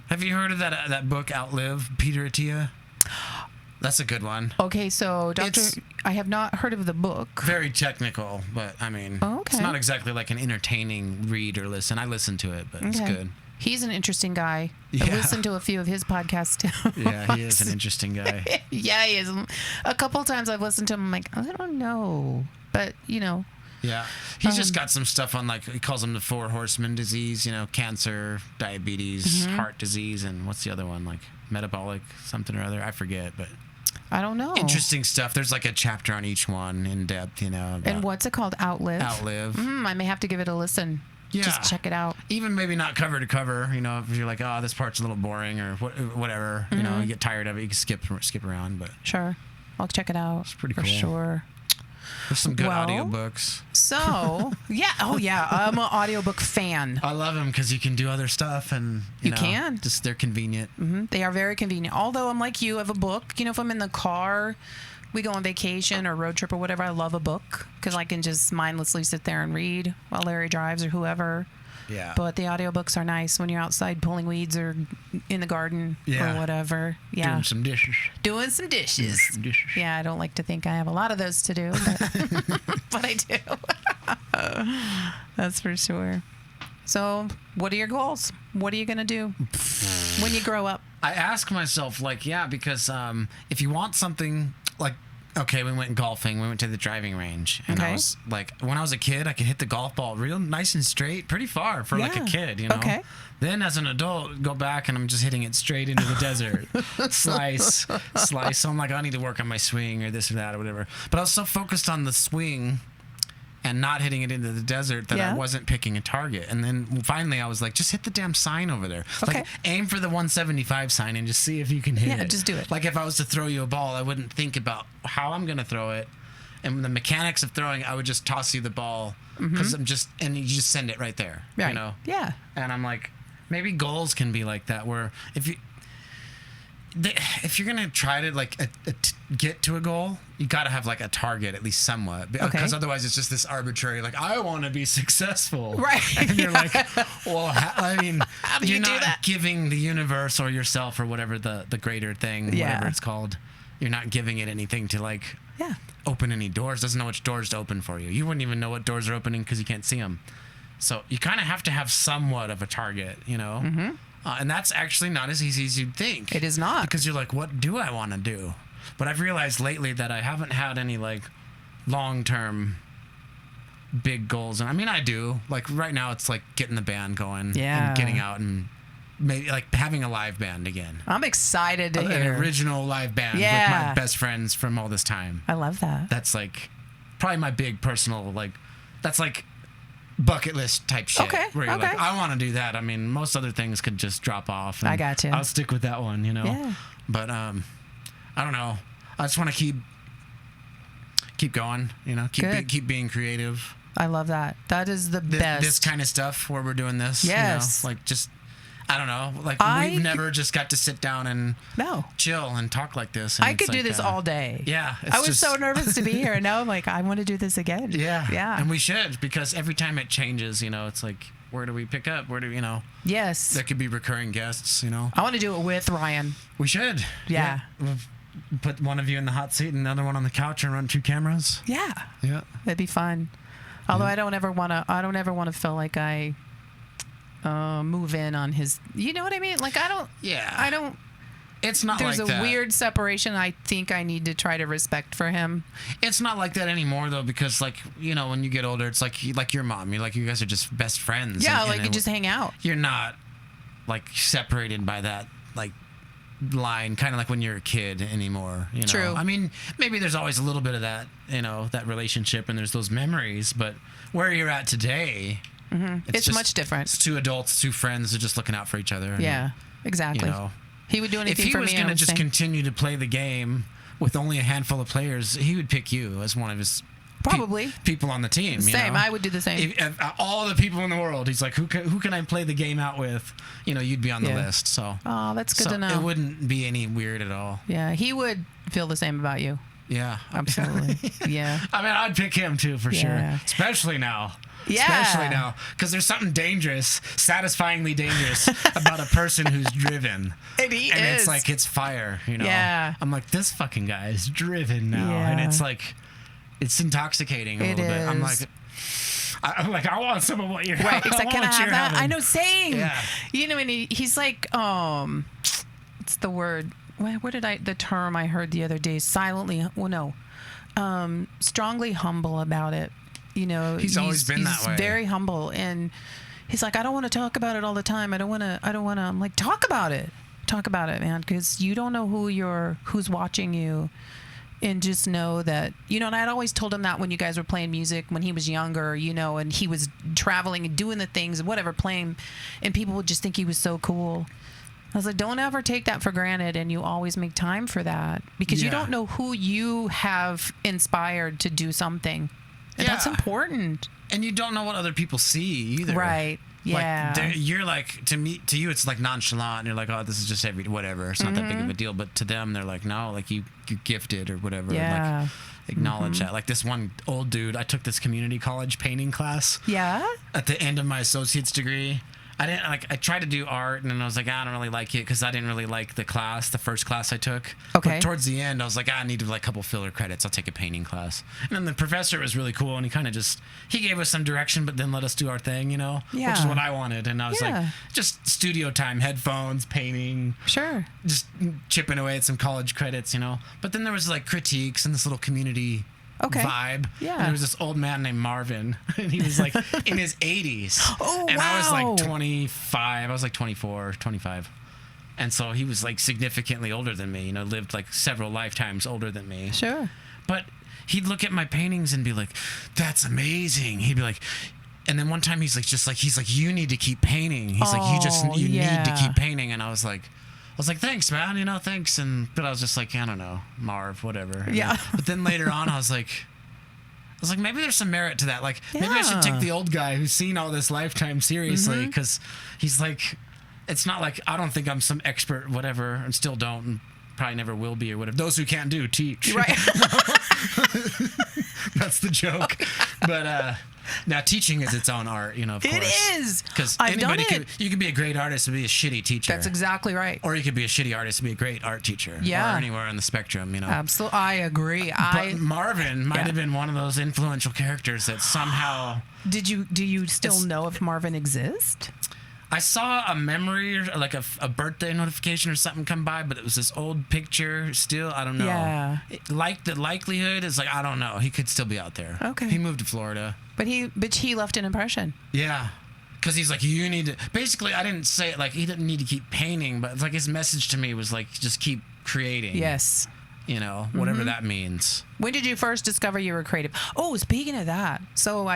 Have you heard of that book, Outlive, Peter Attia? That's a good one. Okay, so I have not heard of the book. Very technical, but I mean, it's not exactly like an entertaining read or listen. I listen to it, but it's good. He's an interesting guy. Yeah. I've listened to a few of his podcasts too. Yeah, he is an interesting guy. Yeah, he is. A couple of times I've listened to him, I'm like, I don't know. But, Yeah. He's just got some stuff on, like, he calls them the 4 horsemen disease, cancer, diabetes, heart disease, and what's the other one? Like, metabolic something or other. I forget, but. I don't know. Interesting stuff. There's like a chapter on each one in depth, And what's it called? Outlive? Outlive. I may have to give it a listen. Yeah. Just check it out. Even maybe not cover to cover, if you're like, oh, this part's a little boring or whatever, you get tired of it, you can skip around. But sure. I'll check it out. It's pretty cool. For sure. There's some good audiobooks. So, yeah. Oh, yeah. I'm an audiobook fan. I love them because you can do other stuff and, you can. Just they're convenient. Mm-hmm. They are very convenient. Although I'm like you, I have a book. If I'm in the car, we go on vacation or road trip or whatever, I love a book because I can just mindlessly sit there and read while Larry drives or whoever. Yeah. But the audiobooks are nice when you're outside pulling weeds or in the garden or whatever. Yeah. Doing some dishes. Yeah, I don't like to think I have a lot of those to do, but I do. That's for sure. So, what are your goals? What are you going to do when you grow up? I ask myself, because if you want something like, okay, we went golfing. We went to the driving range. And I was like, when I was a kid, I could hit the golf ball real nice and straight, pretty far for like a kid, Okay. Then as an adult, go back and I'm just hitting it straight into the desert. Slice. So I'm like, I need to work on my swing or this or that or whatever. But I was so focused on the swing and not hitting it into the desert that I wasn't picking a target. And then finally I was like, just hit the damn sign over there. Okay. Like, aim for the 175 sign and just see if you can hit it. Yeah, just do it. Like if I was to throw you a ball, I wouldn't think about how I'm going to throw it. And the mechanics of throwing, I would just toss you the ball because and you just send it right there. Right. Yeah. And I'm like, maybe goals can be like that where if you're going to try to get to a goal, you got to have like a target at least somewhat. Because otherwise it's just this arbitrary, like, I want to be successful. Right. And you're like, well, how do you're do not that? giving the universe or yourself or whatever the greater thing, whatever it's called, you're not giving it anything to open any doors. Doesn't know which doors to open for you. You wouldn't even know what doors are opening because you can't see them. So you kind of have to have somewhat of a target, Mm-hmm. And that's actually not as easy as you'd think. It is not. Because you're like, what do I want to do? But I've realized lately that I haven't had any long-term big goals. And I mean, I do. Like right now it's like getting the band going. Yeah. And getting out and maybe having a live band again. I'm excited to hear. An original live band with my best friends from all this time. I love that. That's probably my big personal, that's bucket list type shit. Okay. Where you're like, I want to do that. I mean, most other things could just drop off. I got you. I'll stick with that one, Yeah. But I don't know. I just want to keep going. Keep being creative. I love that. That is the best. This kind of stuff where we're doing this. Yes. I don't know. We've never just got to sit down and chill and talk like this. And I could do this all day. Yeah. I was so nervous to be here. And now I'm like, I want to do this again. Yeah. Yeah. And we should, because every time it changes, it's like, where do we pick up? Where do Yes. There could be recurring guests, I want to do it with Ryan. We should. Yeah. We'll put one of you in the hot seat and the other one on the couch and run 2 cameras. Yeah. Yeah. That'd be fun. Although I don't ever want to feel like I move in on his, you know what I mean? I don't It's not there's like that. There's a weird separation I think I need to try to respect for him. It's not like that anymore, though, because, like, you know, when you get older, it's like your mom. You're like, you guys are just best friends. Yeah, like you just hang out. You're not, like, separated by that, like, line, kind of like when you're a kid anymore, you know? True. I mean, maybe there's always a little bit of that, you know, that relationship, and there's those memories, but where you're at today... It's just, much different. It's two adults, two friends, are just looking out for each other. Yeah, exactly. You know, he would do anything for me. If he was going to just continue to play the game with only a handful of players, he would pick you as one of his people on the team. Same. You know? I would do the same. If all the people in the world, he's like, who can I play the game out with? You know, you'd be on the list. So. Oh, that's good to know. It wouldn't be any weird at all. Yeah, he would feel the same about you. Yeah, absolutely. Yeah. I mean, I'd pick him too for sure, especially now. Yeah. Especially now, because there's something dangerous, satisfyingly dangerous about a person who's driven. And he is. It's like, it's fire, you know? Yeah. I'm like, this fucking guy is driven now. Yeah. And it's like, it's intoxicating a little bit. I'm like, I want some of what you're right. It's like, can I have that? Having. I know, same. Yeah. You know, and he's like, what's the word? The term I heard the other day, strongly humble about it. You know, he's always been that way. He's very humble, and he's like, I don't want to talk about it all the time. I don't want to. I'm like, talk about it, man, because you don't know who's watching you, and just know that, you know. And I'd always told him that when you guys were playing music when he was younger, you know, and he was traveling and doing the things and whatever, playing, and people would just think he was so cool. I was like, don't ever take that for granted, and you always make time for that, because you don't know who you have inspired to do something. And that's important. And you don't know what other people see either. Right. Yeah. Like, you're like, to you, it's like nonchalant, and you're like, oh, this is just whatever. It's not that big of a deal. But to them, they're like, no, like you're gifted or whatever. Yeah. Like, acknowledge that. Like this one old dude, I took this community college painting class. Yeah. At the end of my associate's degree. I tried to do art, and then I was like, I don't really like it, because I didn't really like the first class I took. Okay. But towards the end, I was like, I need like a couple filler credits. I'll take a painting class. And then the professor was really cool, and he kind of he gave us some direction, but then let us do our thing, you know? Yeah. Which is what I wanted. And I was like, just studio time, headphones, painting. Sure. Just chipping away at some college credits, you know? But then there was like critiques and this little community vibe. Yeah. And there was this old man named Marvin, and he was like in his 80s. Oh, and wow. I was like 25. I was like 24, 25. And so he was like significantly older than me, you know, lived like several lifetimes older than me. Sure. But he'd look at my paintings and be like, that's amazing. He'd be like, and then one time he's like, you need to keep painting. He's like, you need to keep painting. And I was like, thanks, man. You know, thanks. But I was just like, I don't know, Marv, whatever. But then later on, I was like, maybe there's some merit to that. Like, maybe I should take the old guy who's seen all this lifetime seriously, because he's like, it's not like, I don't think I'm some expert, whatever, and still don't, and probably never will be, or whatever. Those who can't do, teach. Right. That's the joke. But now teaching is its own art, you know, of course. It is. Because you could be a great artist and be a shitty teacher. That's exactly right. Or you could be a shitty artist and be a great art teacher. Yeah. Or anywhere on the spectrum, you know. Absolutely. I agree. But Marvin might have been one of those influential characters that somehow... Do you still know if Marvin exists? I saw a memory, or like a birthday notification or something come by, but it was this old picture still. I don't know. Yeah. Like the likelihood is like, I don't know. He could still be out there. Okay. He moved to Florida. But he left an impression. Yeah. Because he's like, you need to... Basically, I didn't say it like he didn't need to keep painting, but it's like his message to me was like, just keep creating. Yes. You know, whatever that means. When did you first discover you were creative? Oh, speaking of that. So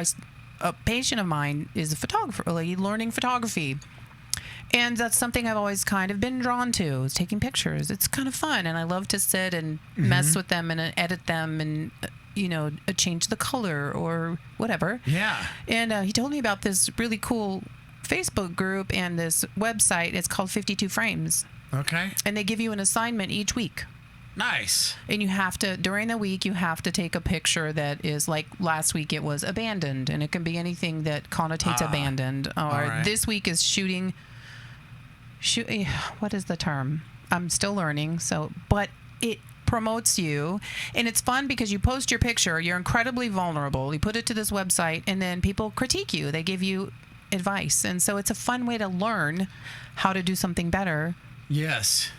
a patient of mine is a photographer, learning photography. And that's something I've always kind of been drawn to, is taking pictures. It's kind of fun, and I love to sit and mess with them and edit them and, change the color or whatever. Yeah. And he told me about this really cool Facebook group and this website. It's called 52 Frames. Okay. And they give you an assignment each week. Nice. And you have to, during the week, you have to take a picture that is like last week it was abandoned, and it can be anything that connotates abandoned. Or this week is shooting, what is the term? I'm still learning. But it promotes you, and it's fun because you post your picture. You're incredibly vulnerable. You put it to this website, and then people critique you. They give you advice. And so it's a fun way to learn how to do something better. Yes.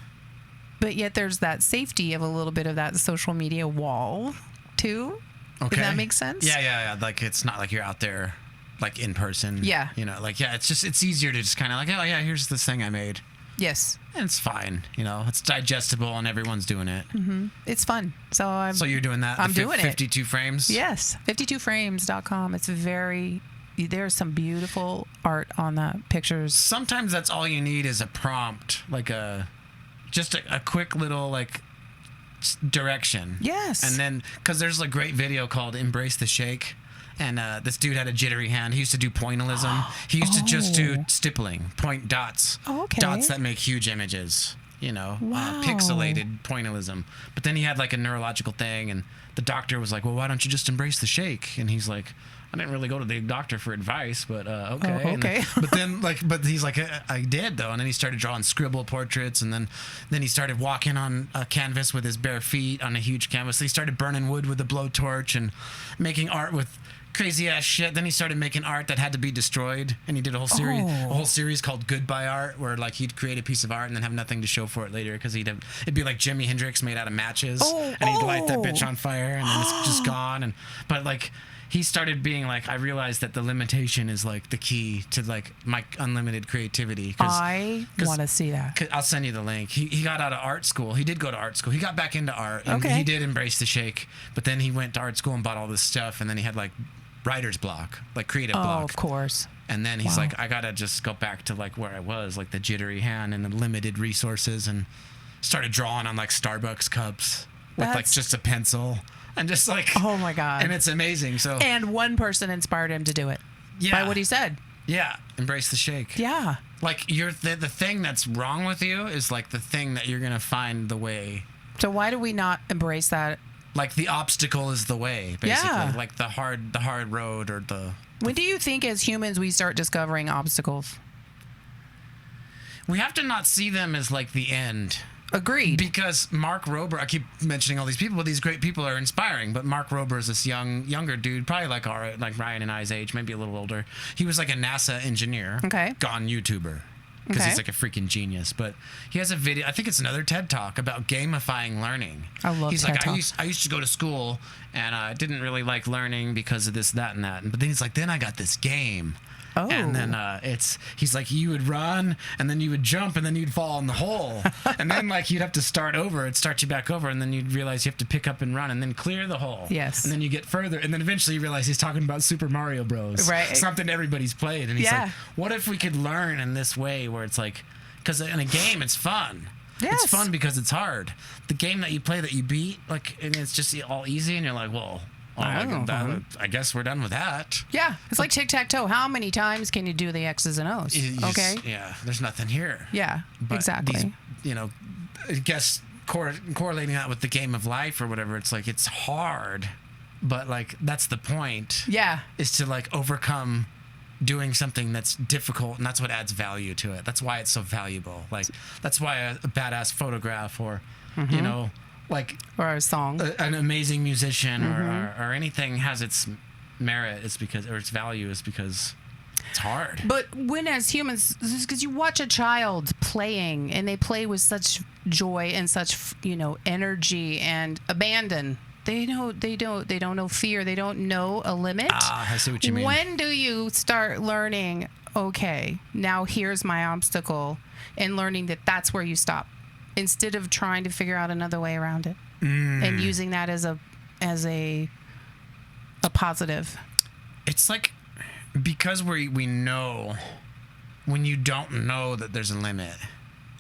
but yet there's that safety of a little bit of that social media wall too. Okay. Does that make sense? Yeah. Like, it's not like you're out there, like, in person. Yeah. You know, like, it's easier to just kind of like, oh, yeah, here's this thing I made. Yes. And it's fine. You know, it's digestible and everyone's doing it. Mm-hmm. It's fun. So you're doing that? I'm doing 52 frames? Yes. 52frames.com. It's there's some beautiful art on the pictures. Sometimes that's all you need is a prompt, like just a quick little, like, direction. Yes. And then, because there's a great video called Embrace the Shake. And this dude had a jittery hand. He used to do pointillism. He used to just do stippling, point dots. Oh, okay. Dots that make huge images, you know, wow. Pixelated pointillism. But then he had like a neurological thing, and the doctor was like, well, why don't you just embrace the shake? And he's like, I didn't really go to the doctor for advice, but okay. Oh, okay. But he's like, I did though. And then he started drawing scribble portraits, and then he started walking on a canvas with his bare feet on a huge canvas. He started burning wood with a blowtorch and making art with crazy ass shit. Then he started making art that had to be destroyed, and he did a whole series called Goodbye Art, where like he'd create a piece of art and then have nothing to show for it later, because it'd be like Jimi Hendrix made out of matches, and he'd light that bitch on fire, and then it's just gone. But like, he started being like, I realized that the limitation is like the key to like my unlimited creativity. I want to see that. I'll send you the link. He got out of art school. He did go to art school. He got back into art, and okay. he did embrace the shake. But then he went to art school and bought all this stuff, and then he had like writer's block, like creative block. Oh, of course. And then he's like, I gotta just go back to like where I was, like the jittery hand and the limited resources, and started drawing on like Starbucks cups with like just a pencil, and just like, oh my god, and it's amazing. So, and one person inspired him to do it. Yeah, by what he said. Yeah, embrace the shake. Yeah, like the thing that's wrong with you is like the thing that you're gonna find the way. So why do we not embrace that? Like the obstacle is the way, basically. Like the hard road, or the. When do you think, as humans, we start discovering obstacles? We have to not see them as like the end. Agreed. Because Mark Rober, I keep mentioning all these people, but these great people are inspiring. But Mark Rober is this younger dude, probably like Ryan and I's age, maybe a little older. He was like a NASA engineer. Okay. Gone YouTuber. Because he's like a freaking genius. But he has a video, I think it's another TED Talk about gamifying learning. I love He's TED like, Talks. I used to go to school, and I didn't really like learning because of this, that, and that. But then he's like, then I got this game. Oh. And then he's like, you would run, and then you would jump, and then you'd fall in the hole. And then like you'd have to start over. It'd start you back over, and then you'd realize you have to pick up and run, and then clear the hole. Yes. And then you get further, and then eventually you realize he's talking about Super Mario Bros. Right. Something everybody's played. And he's like, what if we could learn in this way where it's like, because in a game it's fun. Yes. It's fun because it's hard. The game that you play that you beat, like, and it's just all easy, and you're like, well, I guess we're done with that. Yeah, it's like tic-tac-toe. How many times can you do the X's and O's? Okay. Yeah, there's nothing here. Yeah, but exactly. These, I guess correlating that with the game of life or whatever, it's like it's hard, but like that's the point. Yeah. Is to like overcome doing something that's difficult, and that's what adds value to it. That's why it's so valuable. Like that's why a badass photograph, or like, or a song, an amazing musician, or anything has its merit. It's because, or its value is because it's hard. But when, as humans, because you watch a child playing, and they play with such joy and such energy and abandon. They don't know fear. They don't know a limit. I see what you mean. When do you start learning, okay, now here's my obstacle, and learning that that's where you stop, instead of trying to figure out another way around it and using that as a positive? It's like, because we know, when you don't know that there's a limit,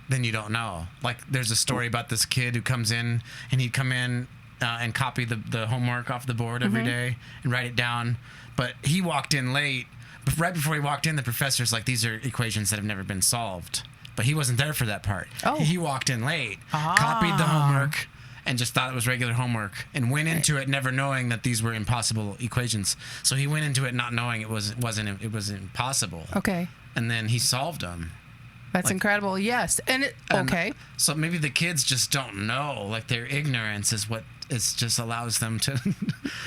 then you don't know. Like, there's a story about this kid who comes in, and he'd come in and copy the homework off the board every day and write it down. But he walked in late. But right before he walked in, the professor's like, these are equations that have never been solved. But he wasn't there for that part. Oh. He walked in late, copied the homework, and just thought it was regular homework, and went into it never knowing that these were impossible equations. So he went into it not knowing it was impossible. Okay. And then he solved them. That's incredible. Yes. And so maybe the kids just don't know. Like, their ignorance is what just allows them to.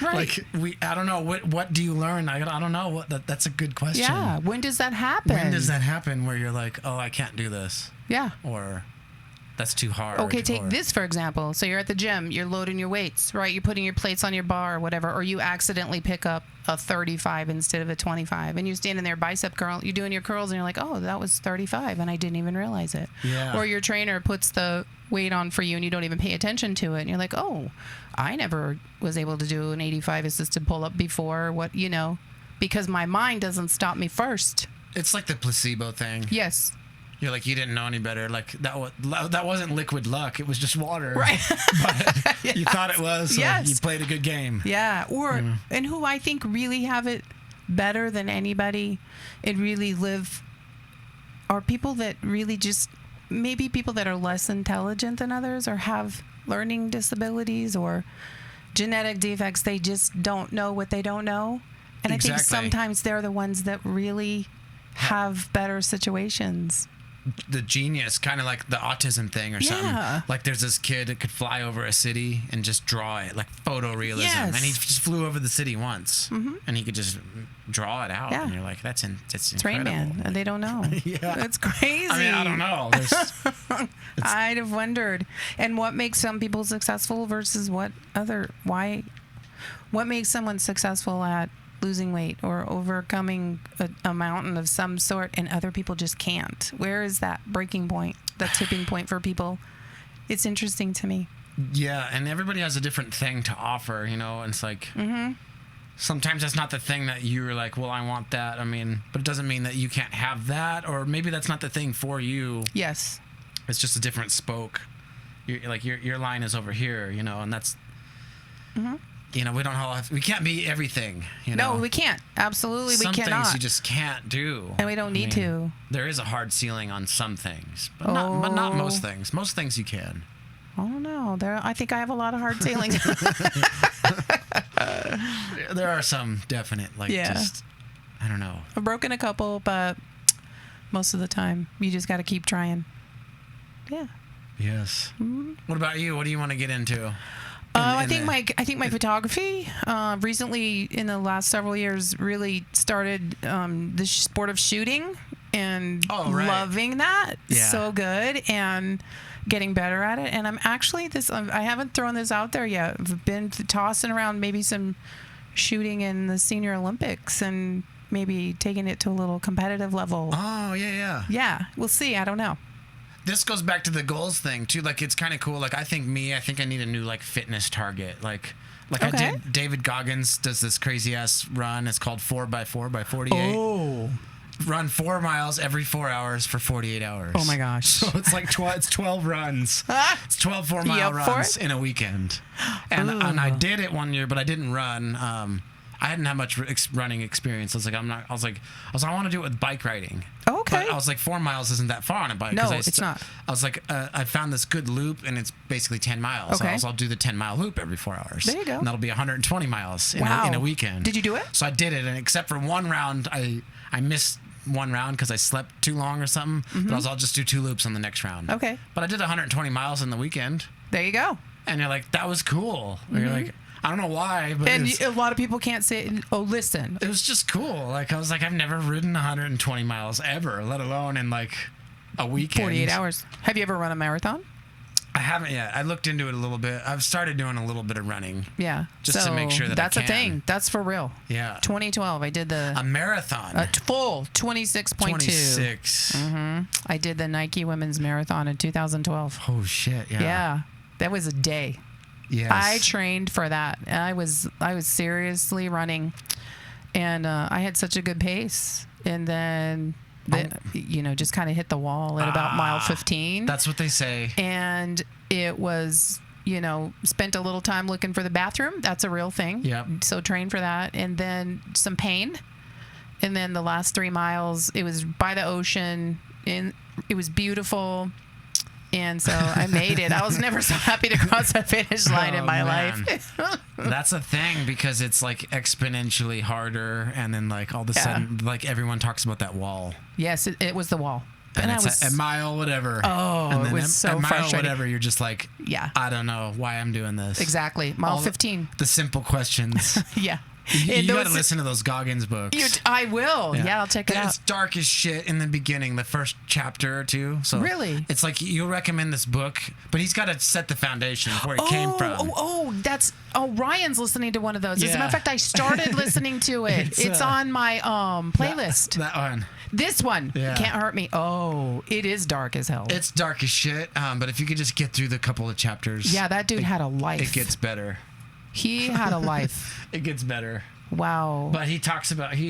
Right. I don't know. What do you learn? I don't know. That's a good question. Yeah. When does that happen? When does that happen where you're like, oh, I can't do this? Yeah. Or That's too hard. Okay, take this for example. So you're at the gym, you're loading your weights, right? You're putting your plates on your bar or whatever, or you accidentally pick up a 35 instead of a 25, and you're standing there bicep curl, you're doing your curls, and you're like, oh, that was 35, and I didn't even realize it. Yeah. Or your trainer puts the weight on for you, and you don't even pay attention to it, and you're like, oh, I never was able to do an 85 assisted pull-up before, because my mind doesn't stop me first. It's like the placebo thing. Yes. You're like, you didn't know any better. Like, that wasn't liquid luck. It was just water. Right. But you thought it was. So yes. You played a good game. Yeah. And who I think really have it better than anybody and really live are people that really just, maybe people that are less intelligent than others or have learning disabilities or genetic defects. They just don't know what they don't know. And exactly. I think sometimes they're the ones that really have better situations. The genius, kind of like the autism thing or something. Like there's this kid that could fly over a city and just draw it, like photorealism. Yes. And he just flew over the city once, and he could just draw it out. Yeah. And you're like, that's incredible. Rain Man, and they don't know. Yeah, that's crazy. I mean, I don't know. I'd have wondered. And what makes some people successful versus what makes someone successful at losing weight or overcoming a mountain of some sort and other people just can't? Where is that breaking point, that tipping point for people? It's interesting to me. Yeah, and everybody has a different thing to offer, and it's like sometimes that's not the thing that you're like, well, I want that. I mean, but it doesn't mean that you can't have that, or maybe that's not the thing for you. Yes. It's just a different spoke. Your line is over here, and that's we don't we can't be everything, No, we can't. Absolutely, we cannot. Some things you just can't do. And we don't need to. There is a hard ceiling on some things, but not most things. Most things you can. I don't know. I think I have a lot of hard ceilings. There are some definite, just, I don't know. I've broken a couple, but most of the time, you just got to keep trying. Yeah. Yes. Mm-hmm. What about you? What do you want to get into? I think my photography recently in the last several years really started the sport of shooting and loving that so good and getting better at it. And I'm actually I haven't thrown this out there yet. I've been tossing around maybe some shooting in the Senior Olympics and maybe taking it to a little competitive level. Oh, yeah. Yeah, we'll see. I don't know. This goes back to the goals thing too. Like, it's kind of cool. Like, I think I need a new fitness target. Like I did. David Goggins does this crazy ass run. It's called 4x4 by 48. Oh. Run 4 miles every 4 hours for 48 hours. Oh my gosh. So it's like 12 runs. It's 12 4-mile runs in a weekend. And I did it one year, but I didn't run. I hadn't had much running experience. I want to do it with bike riding. Okay. But I was like, 4 miles isn't that far on a bike. No, it's not. I was like, I found this good loop, and it's basically 10 miles. Okay. So I'll do the 10-mile loop every 4 hours. There you go. And that'll be 120 miles in a weekend. Did you do it? So I did it, and except for one round, I missed one round because I slept too long or something. Mm-hmm. But I'll just do 2 loops on the next round. Okay. But I did 120 miles in the weekend. There you go. And you're like, that was cool. Mm-hmm. You're like, I don't know why, but a lot of people can't say, oh, listen. It was just cool. Like, I was like, I've never ridden 120 miles ever, let alone in a weekend. 48 hours. Have you ever run a marathon? I haven't yet. I looked into it a little bit. I've started doing a little bit of running. Yeah. Just to make sure that that's I can. a thing. That's for real. Yeah. 2012, I did a marathon. Full 26.2. 26. Mm-hmm. I did the Nike Women's Marathon in 2012. Oh, shit. Yeah. Yeah. That was a day. Yes. I trained for that. I was seriously running, and I had such a good pace. And then, just kind of hit the wall at about mile 15. That's what they say. And it was, spent a little time looking for the bathroom. That's a real thing. Yeah. So train for that, and then some pain. And then the last 3 miles, it was by the ocean, and it was beautiful. And so I made it. I was never so happy to cross the finish line in my life. That's a thing, because it's exponentially harder, and then all of a sudden everyone talks about that wall. Yes, it was the wall. And it's a mile whatever. Oh, and then it was so a mile frustrating. Whatever, you're just I don't know why I'm doing this. Exactly. Mile 15. The simple questions. Yeah. You got to listen to those Goggins books. I will. Yeah, I'll check it out. It's dark as shit in the beginning, the first chapter or two. So really, it's like you'll recommend this book, but he's got to set the foundation of where it came from. Ryan's listening to one of those. As a matter of fact, I started listening to it. It's on my playlist. That one. This one. Can't hurt me. Oh, it is dark as hell. It's dark as shit. But if you could just get through the couple of chapters. Yeah, that dude had a life. It gets better. He had a life. It gets better. Wow. But he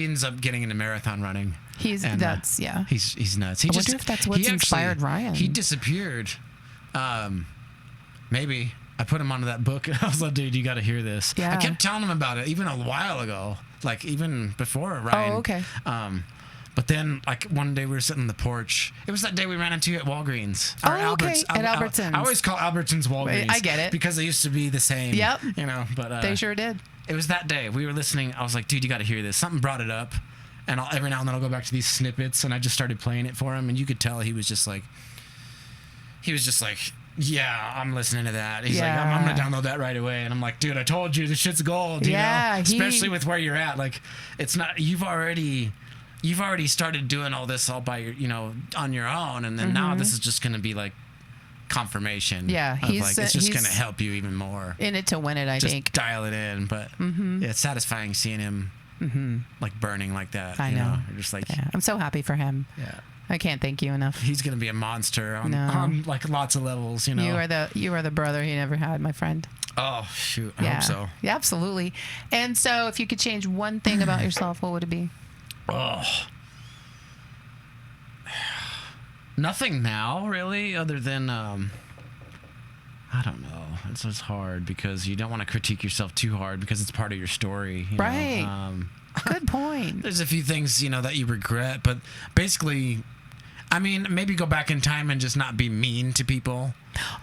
ends up getting into marathon running. He's nuts. He's nuts. I wonder if that's what's inspired Ryan. He disappeared. Maybe. I put him onto that book. I was like, dude, you got to hear this. Yeah. I kept telling him about it even a while ago. Like even before Ryan. Oh, okay. But then, like, one day we were sitting on the porch. It was that day we ran into you at Walgreens. Okay. At Albertsons. I always call Albertsons Walgreens. I get it. Because they used to be the same. Yep. You know, but... they sure did. It was that day. We were listening. I was like, dude, you got to hear this. Something brought it up. And every now and then I'll go back to these snippets, and I just started playing it for him. And you could tell he was just like... Yeah, I'm listening to that. He's like, I'm going to download that right away. And I'm like, dude, I told you, this shit's gold, you know? Especially with where you're at. Like, it's not... You've already started doing all this all by your, on your own, and then now this is just going to be like confirmation. Yeah, it's just going to help you even more. In it to win it, I think. Just dial it in, but it's satisfying seeing him like burning like that. I know. You're just like, I'm so happy for him. Yeah. I can't thank you enough. He's going to be a monster on like lots of levels. You are the brother he never had, my friend. Oh shoot! I hope so. Yeah, absolutely. And so, if you could change one thing about yourself, what would it be? Oh, nothing now, really, other than I don't know. It's just hard because you don't want to critique yourself too hard because it's part of your story. Right. Good point. There's a few things that you regret, but basically, I mean, maybe go back in time and just not be mean to people.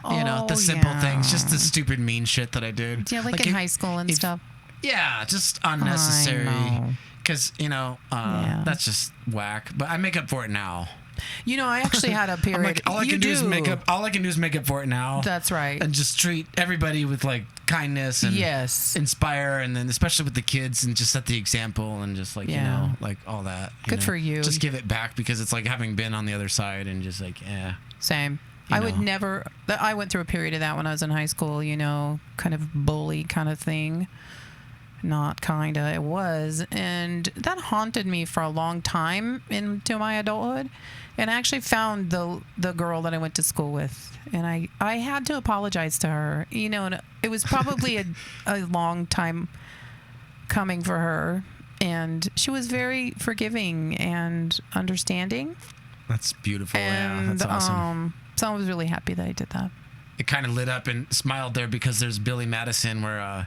The simple things, just the stupid mean shit that I did. Yeah, like in high school and stuff. Yeah, just unnecessary. Because, that's just whack. But I make up for it now. I actually had a period. All I can do is make up for it now. That's right. And just treat everybody with like kindness and inspire, and then especially with the kids, and just set the example, and just like like all that. Good for you. Just give it back, because it's like having been on the other side and just like Same. I would never. I went through a period of that when I was in high school. Kind of bully kind of thing. Not kinda, it was, and that haunted me for a long time into my adulthood. And I actually found the girl that I went to school with, and I had to apologize to her, and it was probably a long time coming for her, and she was very forgiving and understanding. That's beautiful. And, that's awesome. So I was really happy that I did that. It kind of lit up and smiled there, because there's Billy Madison, where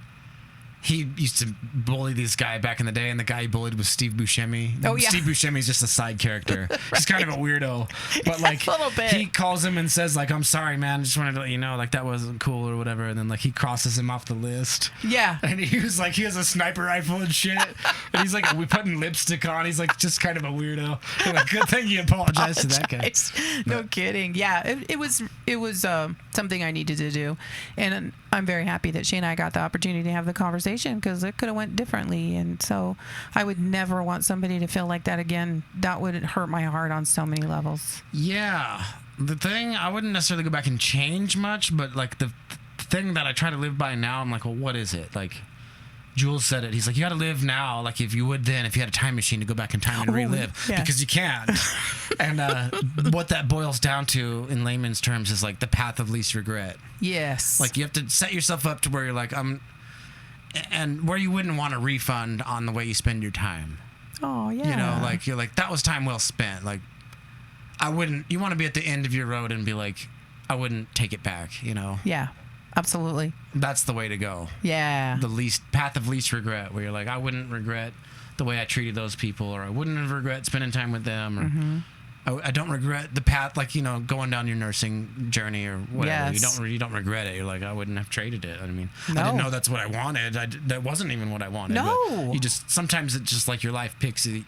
he used to bully this guy back in the day, and the guy he bullied was Steve Buscemi. Oh, yeah. Steve Buscemi's just a side character. Right. He's kind of a weirdo. But, like, a little bit. He calls him and says, like, I'm sorry, man. Just wanted to let you know, like, that wasn't cool or whatever. And then, like, he crosses him off the list. Yeah. And he was like, he has a sniper rifle and shit. And he's, like, we putting lipstick on. He's, like, just kind of a weirdo. And, like, good thing you apologized to that guy. No kidding. Yeah. It was something I needed to do. And I'm very happy that she and I got the opportunity to have the conversation, because it could have went differently. And so I would never want somebody to feel like that again. That would hurt my heart on so many levels. Yeah. The thing, I wouldn't necessarily go back and change much, but like the thing that I try to live by now, I'm like, well, what is it? Like, Jules said it. He's like, you got to live now like if you would then, if you had a time machine to go back in time and relive, because you can't. And what that boils down to in layman's terms is like the path of least regret. Yes. Like, you have to set yourself up to where you're like, and where you wouldn't want a refund on the way you spend your time. Oh, yeah. Like, you're like, that was time well spent. Like, you want to be at the end of your road and be like, I wouldn't take it back, Yeah. Absolutely. That's the way to go. Yeah. The path of least regret, where you're like, I wouldn't regret the way I treated those people, or I wouldn't have regret spending time with them, or I don't regret the path, like, going down your nursing journey or whatever. Yes. You don't regret it. You're like, I wouldn't have traded it. I mean, no. I didn't know that's what I wanted. That wasn't even what I wanted. No. But sometimes it's just like your life picks you,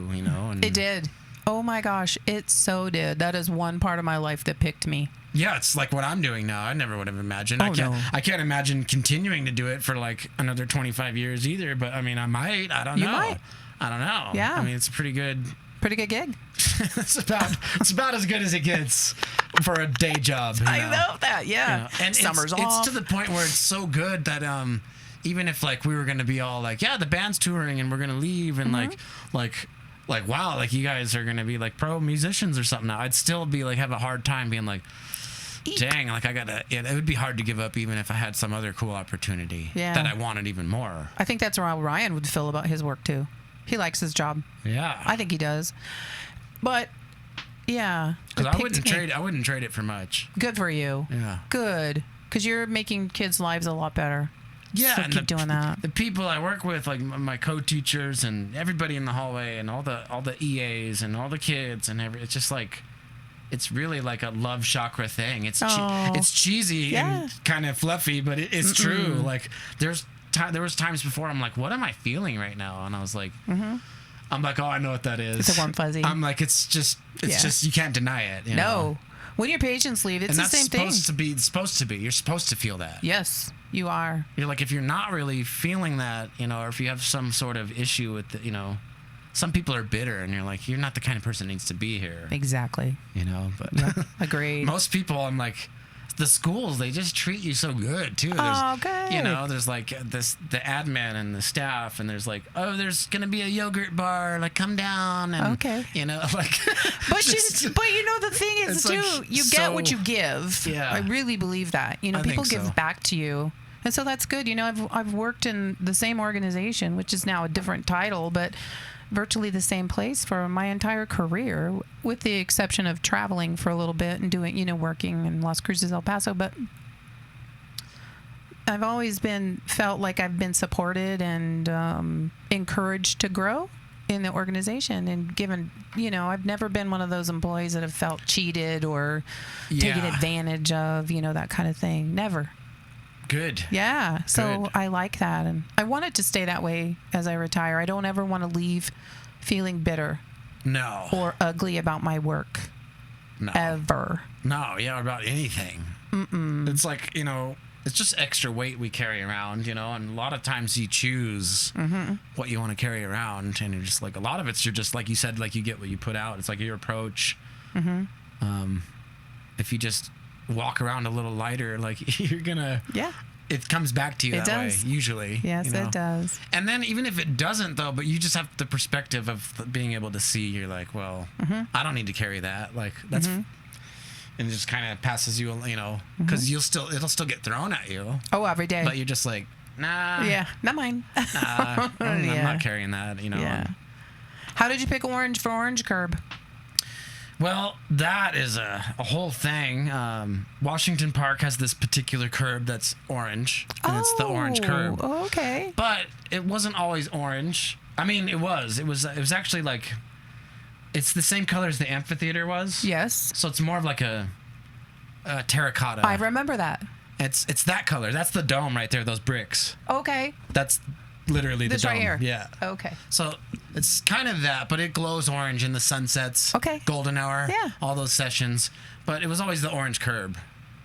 And it did. Oh my gosh, it so did. That is one part of my life that picked me. Yeah, it's like what I'm doing now. I never would have imagined. I can't imagine continuing to do it for like another 25 years either. But I mean, I might. I don't know. Might. I don't know. Yeah. I mean, it's a pretty good gig. it's about as good as it gets for a day job. I love that. Yeah. You know? And summer's off. It's to the point where it's so good that even if like we were gonna be all like, yeah, the band's touring and we're gonna leave and like wow, like you guys are gonna be like pro musicians or something now, I'd still be like have a hard time being like, dang, like I gotta. It would be hard to give up even if I had some other cool opportunity that I wanted even more. I think that's how Ryan would feel about his work too. He likes his job. Yeah, I think he does. But yeah, because I wouldn't trade it for much. Good for you. Yeah, good, because you're making kids' lives a lot better. Yeah, so keep doing that. The people I work with, like my co-teachers and everybody in the hallway, and all the EAs and all the kids and it's just like. It's really like a love chakra thing. It's cheesy and kind of fluffy, but it's true. Like there was times before I'm like, what am I feeling right now? And I was like, I'm like, oh, I know what that is. It's a warm fuzzy. I'm like, it's just you can't deny it. You know? When your patients leave, it's the same thing. It's supposed to be. You're supposed to feel that. Yes, you are. You're like, if you're not really feeling that, or if you have some sort of issue with the, some people are bitter, and you're like, you're not the kind of person that needs to be here. Exactly. But agreed. Most people, I'm like, the schools, they just treat you so good too. Good. There's like the admin and the staff, and there's like, oh, there's gonna be a yogurt bar, like come down, and like. But the thing is too, like, you get what you give. Yeah. I really believe that. People give back to you. And so that's good. I've worked in the same organization, which is now a different title, but virtually the same place for my entire career, with the exception of traveling for a little bit and doing, working in Las Cruces, El Paso. But I've always felt like I've been supported and encouraged to grow in the organization, and given, I've never been one of those employees that have felt cheated or taken advantage of, that kind of thing. Never. Good. Yeah. So good. I like that. And I want it to stay that way as I retire. I don't ever want to leave feeling bitter. No. Or ugly about my work. No. Ever. No. Yeah. About anything. Mm-mm. It's like, it's just extra weight we carry around, and a lot of times you choose what you want to carry around. And you're just like, a lot of it's, you're just like you said, like you get what you put out. It's like your approach. If you just walk around a little lighter, like you're gonna it comes back to you that way usually. Yes, it does. And then even if it doesn't though, but you just have the perspective of being able to see, you're like, well, I don't need to carry that, like that's and it just kind of passes you, because it'll still get thrown at you every day, but you're just like, nah, not mine. I'm not carrying that. How did you pick orange for orange curb? Well, that is a whole thing. Washington Park has this particular curb that's orange, and it's the orange curb. Oh, okay. But it wasn't always orange. I mean, it was. It was actually like, it's the same color as the amphitheater was. Yes. So it's more of like a terracotta. I remember that. It's that color. That's the dome right there. Those bricks. Okay. That's literally the dome. Right here. Yeah. Okay. So it's kind of that, but it glows orange in the sunsets. Okay. Golden hour. Yeah. All those sessions. But it was always the orange curb,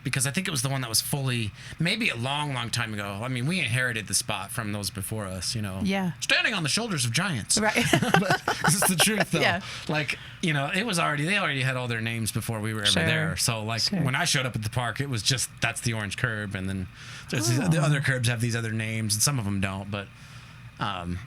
because I think it was the one that was fully, maybe a long, long time ago. I mean, we inherited the spot from those before us, Yeah. Standing on the shoulders of giants. Right. But this is the truth, though. Yeah. Like, they already had all their names before we were ever there. So, like, when I showed up at the park, it was just, that's the orange curb. And then the other curbs have these other names, and some of them don't. But,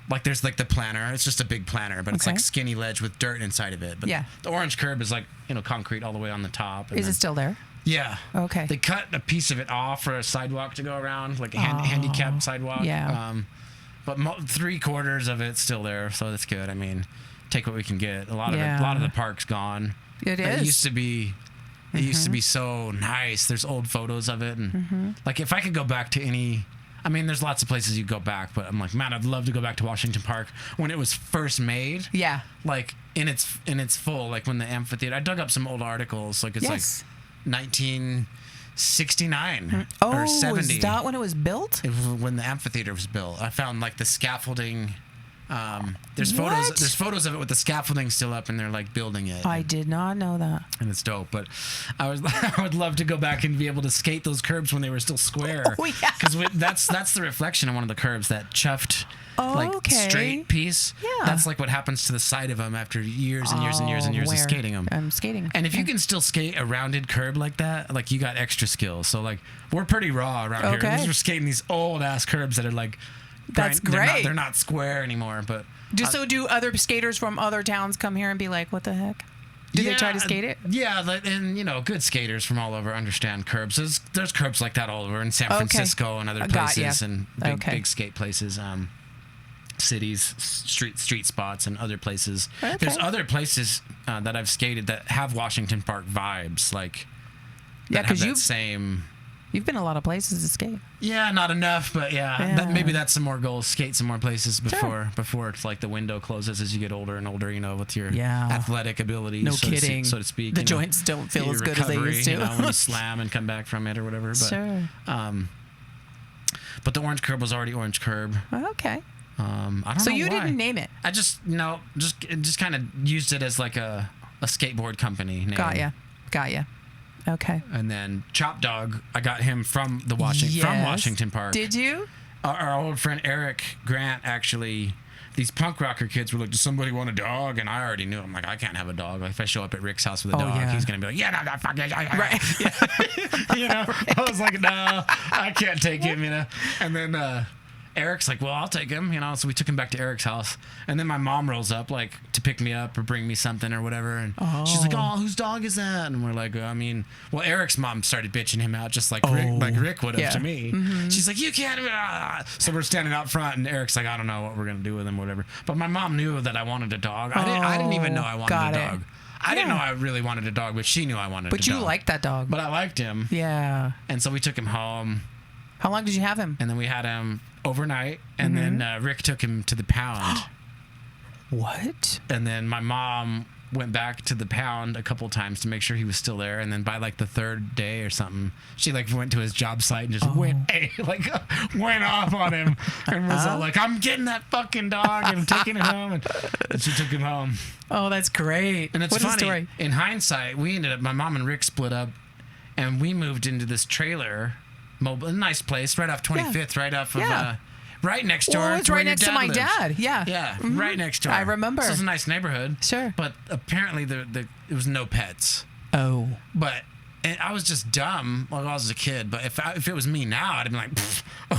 like, there's, like, the planter. It's just a big planter, but it's, like, skinny ledge with dirt inside of it. But the orange curb is, like, concrete all the way on the top. Is it still there? Yeah. Okay. They cut a piece of it off for a sidewalk to go around, like a handicapped sidewalk. Yeah. But 3/4 of it's still there, so that's good. I mean, take what we can get. A lot of the park's gone. It is. It used to be. It used to be so nice. There's old photos of it, and like if I could go back to any. I mean, there's lots of places you go back, but I'm like, man, I'd love to go back to Washington Park when it was first made. Yeah. Like in its full, like when the amphitheater. I dug up some old articles, like it's like 1969 or 70. Is that when it was built? It was when the amphitheater was built. I found like the scaffolding There's photos of it with the scaffolding still up, and they're like building it. I did not know that. And it's dope. But I would love to go back and be able to skate those curbs when they were still square. Oh yeah. Because that's the reflection on one of the curbs, that chuffed straight piece. Yeah. That's like what happens to the side of them after years and years and years and years of skating them. I'm skating. And if you can still skate a rounded curb like that, like you got extra skills. So like we're pretty raw around here. We're skating these old ass curbs that are like. That's great. They're not square anymore, but. Do other skaters from other towns come here and be like, what the heck? Do they try to skate it? Yeah, and good skaters from all over understand curbs. There's curbs like that all over in San Francisco and other places and big skate places, cities, street spots and other places. Okay. There's other places that I've skated that have Washington Park vibes, like because you've been a lot of places to skate. Yeah, not enough, but maybe that's some more goals. Skate some more places before it's like the window closes as you get older and older. With your athletic abilities. No kidding. So to speak. The joints don't feel as good as they used to. When you slam and come back from it or whatever. But, sure. But the orange curb was already orange curb. Okay. I don't know. So you why. didn't name it. I just kind of used it as like a skateboard company name. Got ya. Okay. And then Chop Dog, I got him from from Washington Park. Did you? Our old friend Eric Grant, actually, these punk rocker kids were like, does somebody want a dog? And I already knew. I'm like, I can't have a dog. Like, if I show up at Rick's house with a dog, he's going to be like, no, fuck it. Right. I was like, no, I can't take him, And then Eric's like, well, I'll take him, So we took him back to Eric's house. And then my mom rolls up, like, to pick me up or bring me something or whatever. And she's like, oh, whose dog is that? And we're like, Eric's mom started bitching him out just like Rick would have to me. Mm-hmm. She's like, you can't. So we're standing out front, and Eric's like, I don't know what we're going to do with him, whatever. But my mom knew that I wanted a dog. I didn't even know I wanted a dog. I didn't know I really wanted a dog, but she knew I wanted a dog. But you liked that dog. But I liked him. Yeah. And so we took him home. How long did you have him? And then we had him overnight, and then Rick took him to the pound. What? And then my mom went back to the pound a couple times to make sure he was still there, and then by like the third day or something, she like went to his job site and just went off on him and was all like, I'm getting that fucking dog and I'm taking it home, and she took him home. Oh, that's great. And it's funny, in hindsight, my mom and Rick split up, and we moved into this trailer, a nice place right off 25th, right off of right next door. Well, it's right next to my dad. Yeah. Yeah, right next door. I remember. So it's a nice neighborhood. Sure. But apparently it was no pets. Oh. But I was just dumb while I was a kid. But if it was me now, I'd be like,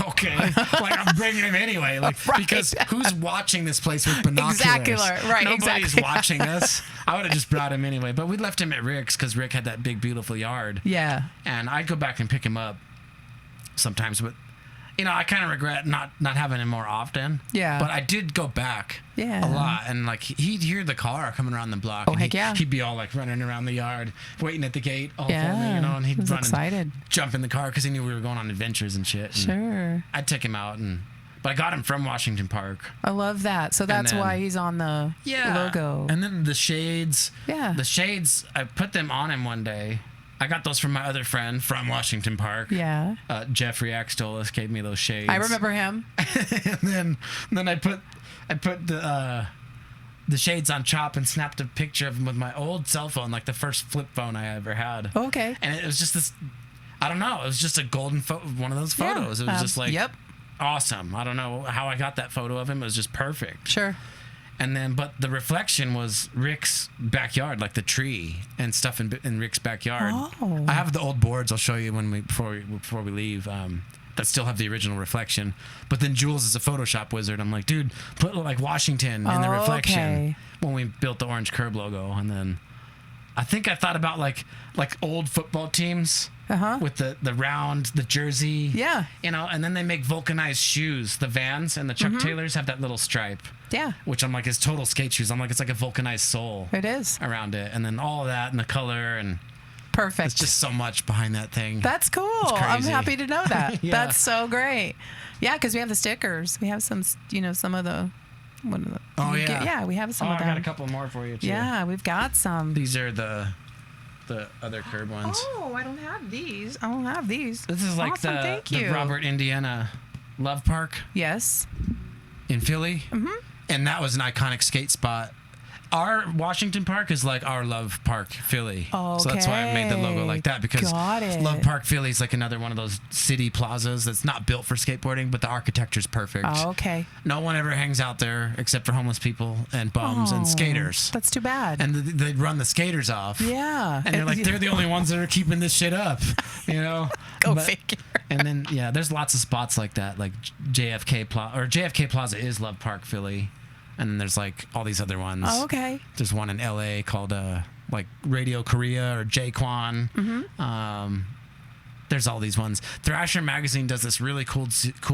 okay, like I'm bringing him anyway, like because who's watching this place with binoculars? Exactly. Right. Nobody's watching us. I would have just brought him anyway. But we left him at Rick's because Rick had that big, beautiful yard. Yeah. And I'd go back and pick him up sometimes, but I kind of regret not having him more often. Yeah. But I did go back a lot, and like he'd hear the car coming around the block. And he'd be all like running around the yard, waiting at the gate all for me, and he'd run and jump in the car because he knew we were going on adventures and shit. And sure. I'd take him out, but I got him from Washington Park. I love that. So that's why he's on the logo. And then the shades. Yeah. The shades, I put them on him one day. I got those from my other friend from Washington Park. Yeah. Jeffrey Axtolis gave me those shades. I remember him. and then I put the shades on Chop and snapped a picture of him with my old cell phone, like the first flip phone I ever had. Okay. And it was just this, I don't know, it was just a golden one of those photos. It was just like awesome. I don't know how I got that photo of him. It was just perfect. Sure. And then, but the reflection was Rick's backyard, like the tree and stuff in Rick's backyard. Oh. I have the old boards. I'll show you before we leave. That still have the original reflection. But then Jules is a Photoshop wizard. I'm like, dude, put like Washington in the reflection when we built the orange curb logo. And then I think I thought about like old football teams. With the round, the jersey. Yeah. And then they make vulcanized shoes. The Vans and the Chuck Taylors have that little stripe. Yeah. Which I'm like, is total skate shoes. I'm like, it's like a vulcanized sole. It is. Around it. And then all of that and the color and... Perfect. It's just so much behind that thing. That's cool. I'm happy to know that. That's so great. Yeah, because we have the stickers. We have some, some of the... Oh, yeah. Yeah, we have some of them. I got a couple more for you, too. Yeah, we've got some. These are the other curb ones. Oh, I don't have these. I don't have these. This is like the Robert, Indiana Love Park. Yes. In Philly. Mm-hmm. And that was an iconic skate spot. Our Washington Park is like our Love Park Philly. Okay. So that's why I made the logo like that, because Got it. Love Park Philly is like another one of those city plazas that's not built for skateboarding, but the architecture's perfect. Oh, okay. No one ever hangs out there except for homeless people and bums and skaters. That's too bad. And they run the skaters off. Yeah. And they're like, they're the only ones that are keeping this shit up, you know? Go figure. And then, yeah, there's lots of spots like that, like JFK Plaza is Love Park Philly. And then there's like all these other ones. Oh, okay. There's one in LA called like Radio Korea or J-Quan. There's all these ones. Thrasher Magazine does this really cool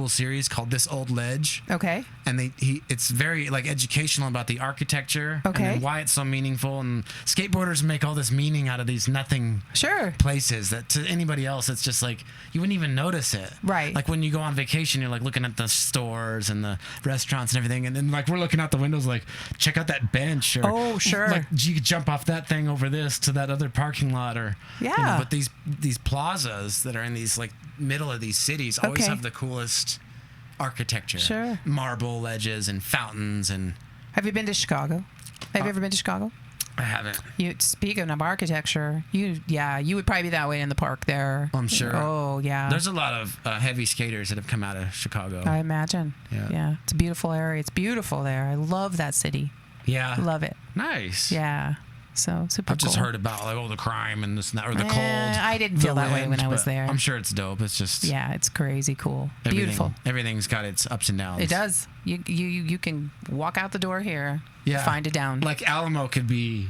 series called This Old Ledge. Okay. And it's very like educational about the architecture. Okay. And why it's so meaningful. And skateboarders make all this meaning out of these nothing places that to anybody else, it's just like, you wouldn't even notice it. Right. Like when you go on vacation, you're like looking at the stores and the restaurants and everything. And then like we're looking out the windows like, check out that bench. Or, like you could jump off that thing over this to that other parking lot. Or, yeah. But these plazas that are in these like middle of these cities always have the coolest architecture. Sure. Marble ledges and fountains. And have you been to Chicago? Have you ever been to Chicago? I haven't. Speaking of architecture, you would probably be that way in the park there. I'm sure. Oh, yeah. There's a lot of heavy skaters that have come out of Chicago. I imagine. Yeah. It's a beautiful area. It's beautiful there. I love that city. Yeah. Love it. Nice. Yeah. So super I've just heard about like the crime and this and that, or the cold. I didn't feel that way when I was there. I'm sure it's dope. It's just it's crazy cool. Beautiful. Everything's got its ups and downs. It does. You can walk out the door here. Yeah. Find it down. Like Alamo could be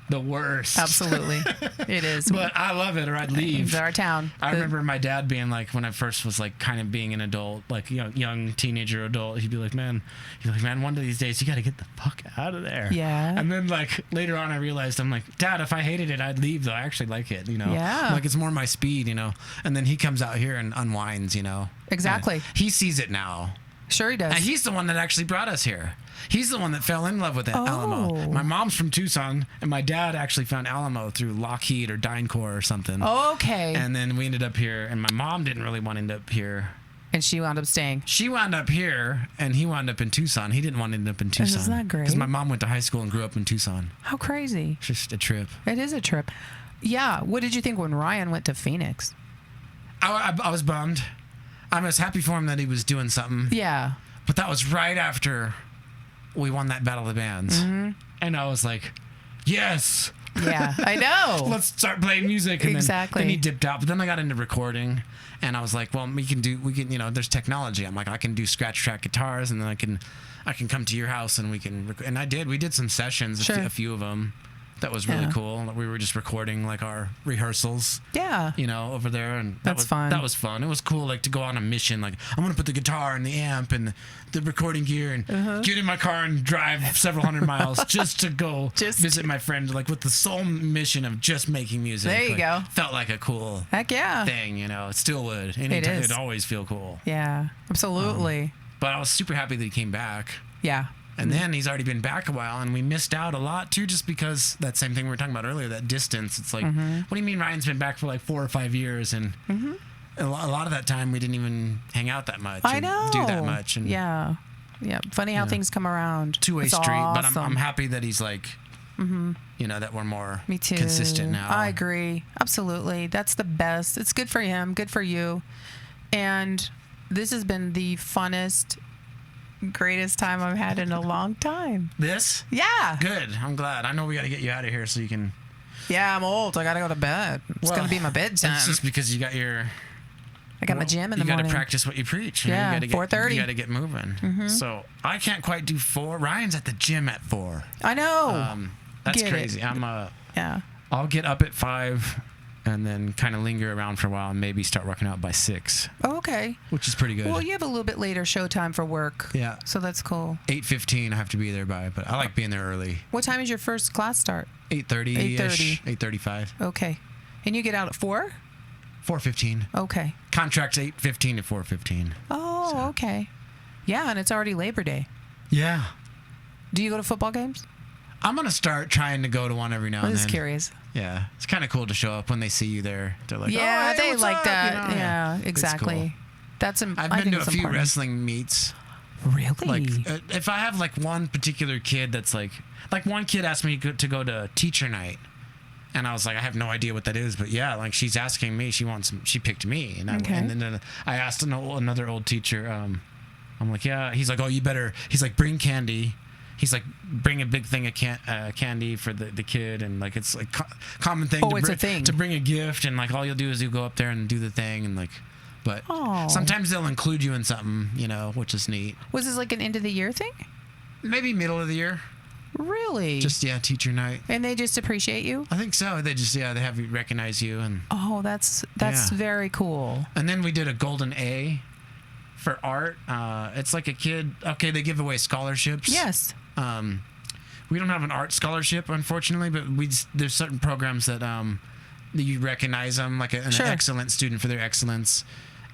the worst. Absolutely. It is. But I love it, or I'd leave. It's our town. I remember my dad being like, when I first was like kind of being an adult, like young teenager adult, he'd be like, man, one of these days you got to get the fuck out of there. Yeah. And then like later on I realized, I'm like, Dad, if I hated it, I'd leave though. I actually like it, you know? Yeah. Like it's more my speed, you know? And then he comes out here and unwinds, you know? Exactly. And he sees it now. Sure he does. And he's the one that actually brought us here. He's the one that fell in love with Alamo. My mom's from Tucson, and my dad actually found Alamo through Lockheed or DynCorp or something. Okay. And then we ended up here, and my mom didn't really want to end up here. And she wound up staying. She wound up here, and he wound up in Tucson. He didn't want to end up in Tucson. Isn't that great? Because my mom went to high school and grew up in Tucson. How crazy. It's just a trip. It is a trip. Yeah. What did you think when Ryan went to Phoenix? I was bummed. I was happy for him that he was doing something. Yeah. But that was right after we won that Battle of the Bands. Mm-hmm. And I was like, yes. Yeah, I know. Let's start playing music. And exactly. Then he dipped out. But then I got into recording. And I was like, well, we can, you know, there's technology. I'm like, I can do scratch track guitars. And then I can come to your house and we can, and I did. We did some sessions, a few of them. That was really cool. We were just recording like our rehearsals. Yeah. You know, over there, and that's fun. That was fun. It was cool, like to go on a mission. Like I'm gonna put the guitar and the amp and the recording gear and get in my car and drive several hundred miles just to go visit my friend. Like with the sole mission of just making music. There you go. Felt like a cool thing. You know, it still would. Anytime, it'd always feel cool. Yeah, absolutely. But I was super happy that he came back. Yeah. And then he's already been back a while, and we missed out a lot, too, just because that same thing we were talking about earlier, that distance. It's like, what do you mean Ryan's been back for like 4 or 5 years? And a lot of that time, we didn't even hang out that much. I know. Do that much. And, yeah. Funny how things come around. Two-way street. Awesome. But I'm happy that he's like, you know, that we're more consistent now. I agree. Absolutely. That's the best. It's good for him. Good for you. And this has been the funnest, greatest time I've had in a long time. This? Yeah. Good. I'm glad. I know we got to get you out of here so you can. Yeah, I'm old. I got to go to bed. It's going to be my bedtime. It's just because you got your. I got my gym in the morning. You got to practice what you preach. Yeah, 4:30. You got to get moving. So I can't quite do 4. Ryan's at the gym at 4. I know. That's crazy. I'll get up at 5. And then kind of linger around for a while and maybe start working out by 6. Oh, okay. Which is pretty good. Well, you have a little bit later showtime for work. Yeah. So that's cool. 8:15 I have to be there by, but I like being there early. What time is your first class start? 8:30-ish. 8:35. Okay. And you get out at 4? 4:15. Okay. Contract's 8:15 to 4:15. Oh, so. Okay. Yeah, and it's already Labor Day. Yeah. Do you go to football games? I'm going to start trying to go to one every now and then. I'm just curious. Yeah. It's kind of cool to show up when they see you there. They're like, yeah, oh, hey, they like up? that. You know? Yeah, exactly. Cool. I've been to a few wrestling meets. Really? Like, if I have like one particular kid that's like one kid asked me to go to teacher night, and I was like, I have no idea what that is, but yeah, like she's asking me, she picked me, and and then I asked another old teacher, I'm like, yeah, he's like, oh, you better, he's like, bring candy. He's like, bring a big thing of candy for the kid, and like it's like common thing, to bring a gift, and like all you'll do is you go up there and do the thing, and like, but sometimes they'll include you in something, you know, which is neat. Was this like an end of the year thing? Maybe middle of the year. Really? Just teacher night. And they just appreciate you? I think so. They just they have you recognize you, and that's very cool. And then we did a golden A for art. It's like a kid. Okay, they give away scholarships. Yes. We don't have an art scholarship, unfortunately, but there's certain programs that you recognize them, like an excellent student for their excellence,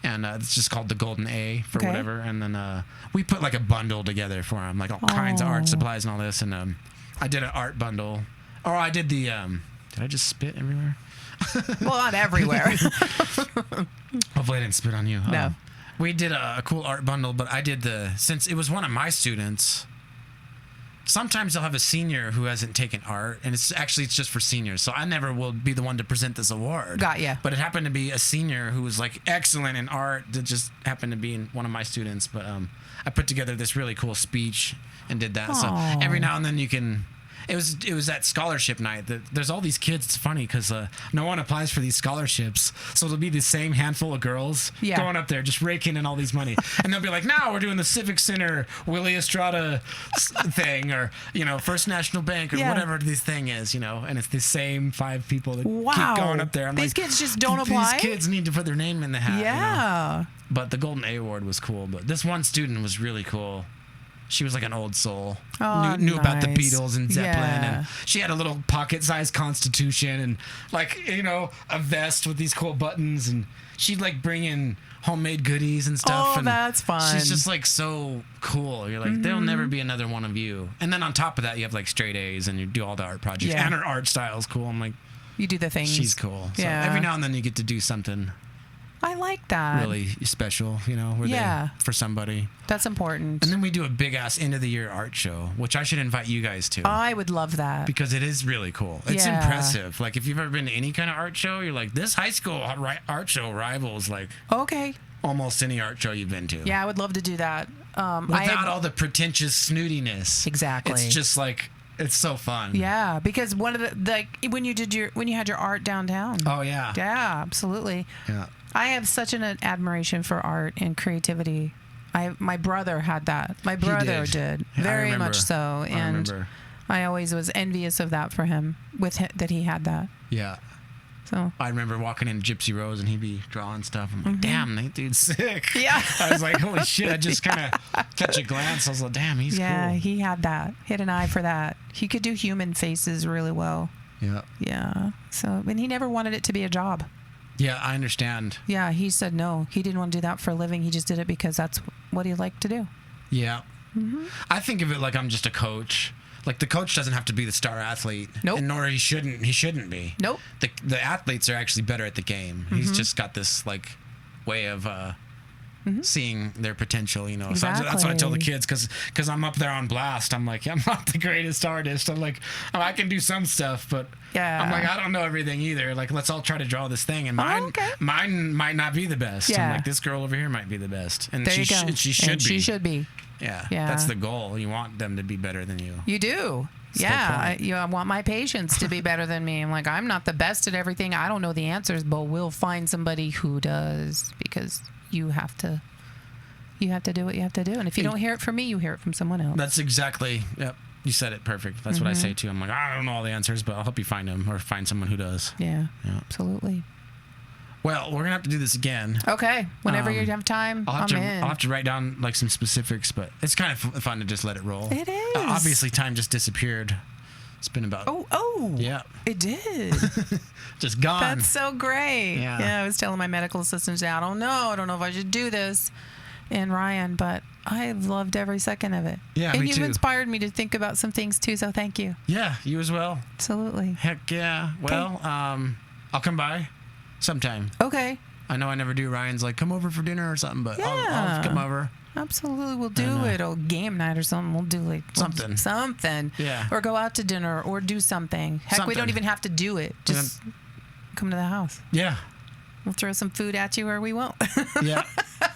and it's just called the golden A for whatever. And then we put like a bundle together for them, like all kinds of art supplies and all this. And I did an art bundle, or I did the. Did I just spit everywhere? Well, not everywhere. Hopefully, I didn't spit on you. No. We did a cool art bundle, but I did since it was one of my students. Sometimes they'll have a senior who hasn't taken art, and it's just for seniors. So I never will be the one to present this award. Got ya. But it happened to be a senior who was like excellent in art that just happened to be one of my students. But I put together this really cool speech and did that. Aww. So every now and then you can. It was that scholarship night. There's all these kids. It's funny because no one applies for these scholarships, so it'll be the same handful of girls going up there just raking in all these money, and they'll be like, "Now we're doing the Civic Center Willie Estrada thing, or First National Bank, or whatever this thing is, and it's the same 5 people that keep going up there." I'm these kids just don't apply. These kids need to put their name in the hat. Yeah. But the Golden A Award was cool. But this one student was really cool. She was like an old soul. Knew about the Beatles and Zeppelin, and she had a little pocket-sized Constitution, and like a vest with these cool buttons, and she'd like bring in homemade goodies and stuff. And that's fun. She's just like so cool. You're like, there'll never be another one of you. And then on top of that, you have like straight A's, and you do all the art projects, and her art style is cool. I'm like, you do the things. She's cool. So every now and then you get to do something. I like that. Really special, for somebody. That's important. And then we do a big ass end of the year art show, which I should invite you guys to. I would love that. Because it is really cool. It's impressive. Like if you've ever been to any kind of art show, you're like, this high school art show rivals like almost any art show you've been to. Yeah, I would love to do that. Without all the pretentious snootiness. Exactly. It's just like it's so fun. Yeah, because one of the when you had your art downtown. Oh yeah. Yeah, absolutely. Yeah. I have such an admiration for art and creativity. My brother had that. My brother did. Very much so. And I always was envious of that for him, that he had that. Yeah. So I remember walking in Gypsy Rose and he'd be drawing stuff. I'm like, damn, that dude's sick. Yeah. I was like, holy shit. I just kind of catch a glance. I was like, damn, he's cool. Yeah, he had that. He had an eye for that. He could do human faces really well. Yeah. Yeah. So, and he never wanted it to be a job. Yeah, I understand. Yeah, he said no. He didn't want to do that for a living. He just did it because that's what he liked to do. Yeah. Mm-hmm. I think of it like I'm just a coach. Like the coach doesn't have to be the star athlete. Nope. And nor he shouldn't be. Nope. The athletes are actually better at the game. Mm-hmm. He's just got this like way of seeing their potential, Exactly. So that's what I tell the kids because I'm up there on blast. I'm like, I'm not the greatest artist. I'm like, I can do some stuff, but I'm like, I don't know everything either. Like, let's all try to draw this thing, and mine might not be the best. Yeah. I'm like, this girl over here might be the best, and she should be. Yeah, that's the goal. You want them to be better than you. You do. I want my patients to be better than me. I'm like, I'm not the best at everything. I don't know the answers, but we'll find somebody who does, because you have to do what you have to do. And if you don't hear it from me, you hear it from someone else. That's exactly, yep. You said it perfect. That's what I say too. I'm like, I don't know all the answers, but I'll help you find them or find someone who does. Yeah. Absolutely. Well, we're going to have to do this again. Okay. Whenever you have time, I'm in. I'll have to write down like some specifics, but it's kind of fun to just let it roll. It is. Obviously, time just disappeared. It's been about... Oh. Yeah. It did. Just gone. That's so great. Yeah, I was telling my medical assistant today, I don't know if I should do this. And Ryan, but I've loved every second of it. Yeah, and me you've too. Inspired me to think about some things too, so thank you. Yeah, you as well. Absolutely. Heck yeah. Well, I'll come by sometime. Okay. I know I never do. Ryan's like, come over for dinner or something, but I'll come over. Absolutely, we'll do it. Or game night or something. We'll do like something. Yeah. Or go out to dinner or do something. Heck, we don't even have to do it. Just come to the house. Yeah. We'll throw some food at you or we won't. Yeah.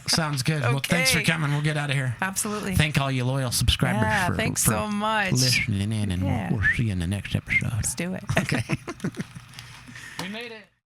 Sounds good. Okay. Well, thanks for coming. We'll get out of here. Absolutely. Thank all you loyal subscribers for thanks so much. listening in, and we'll see you in the next episode. Let's do it. Okay. We made it.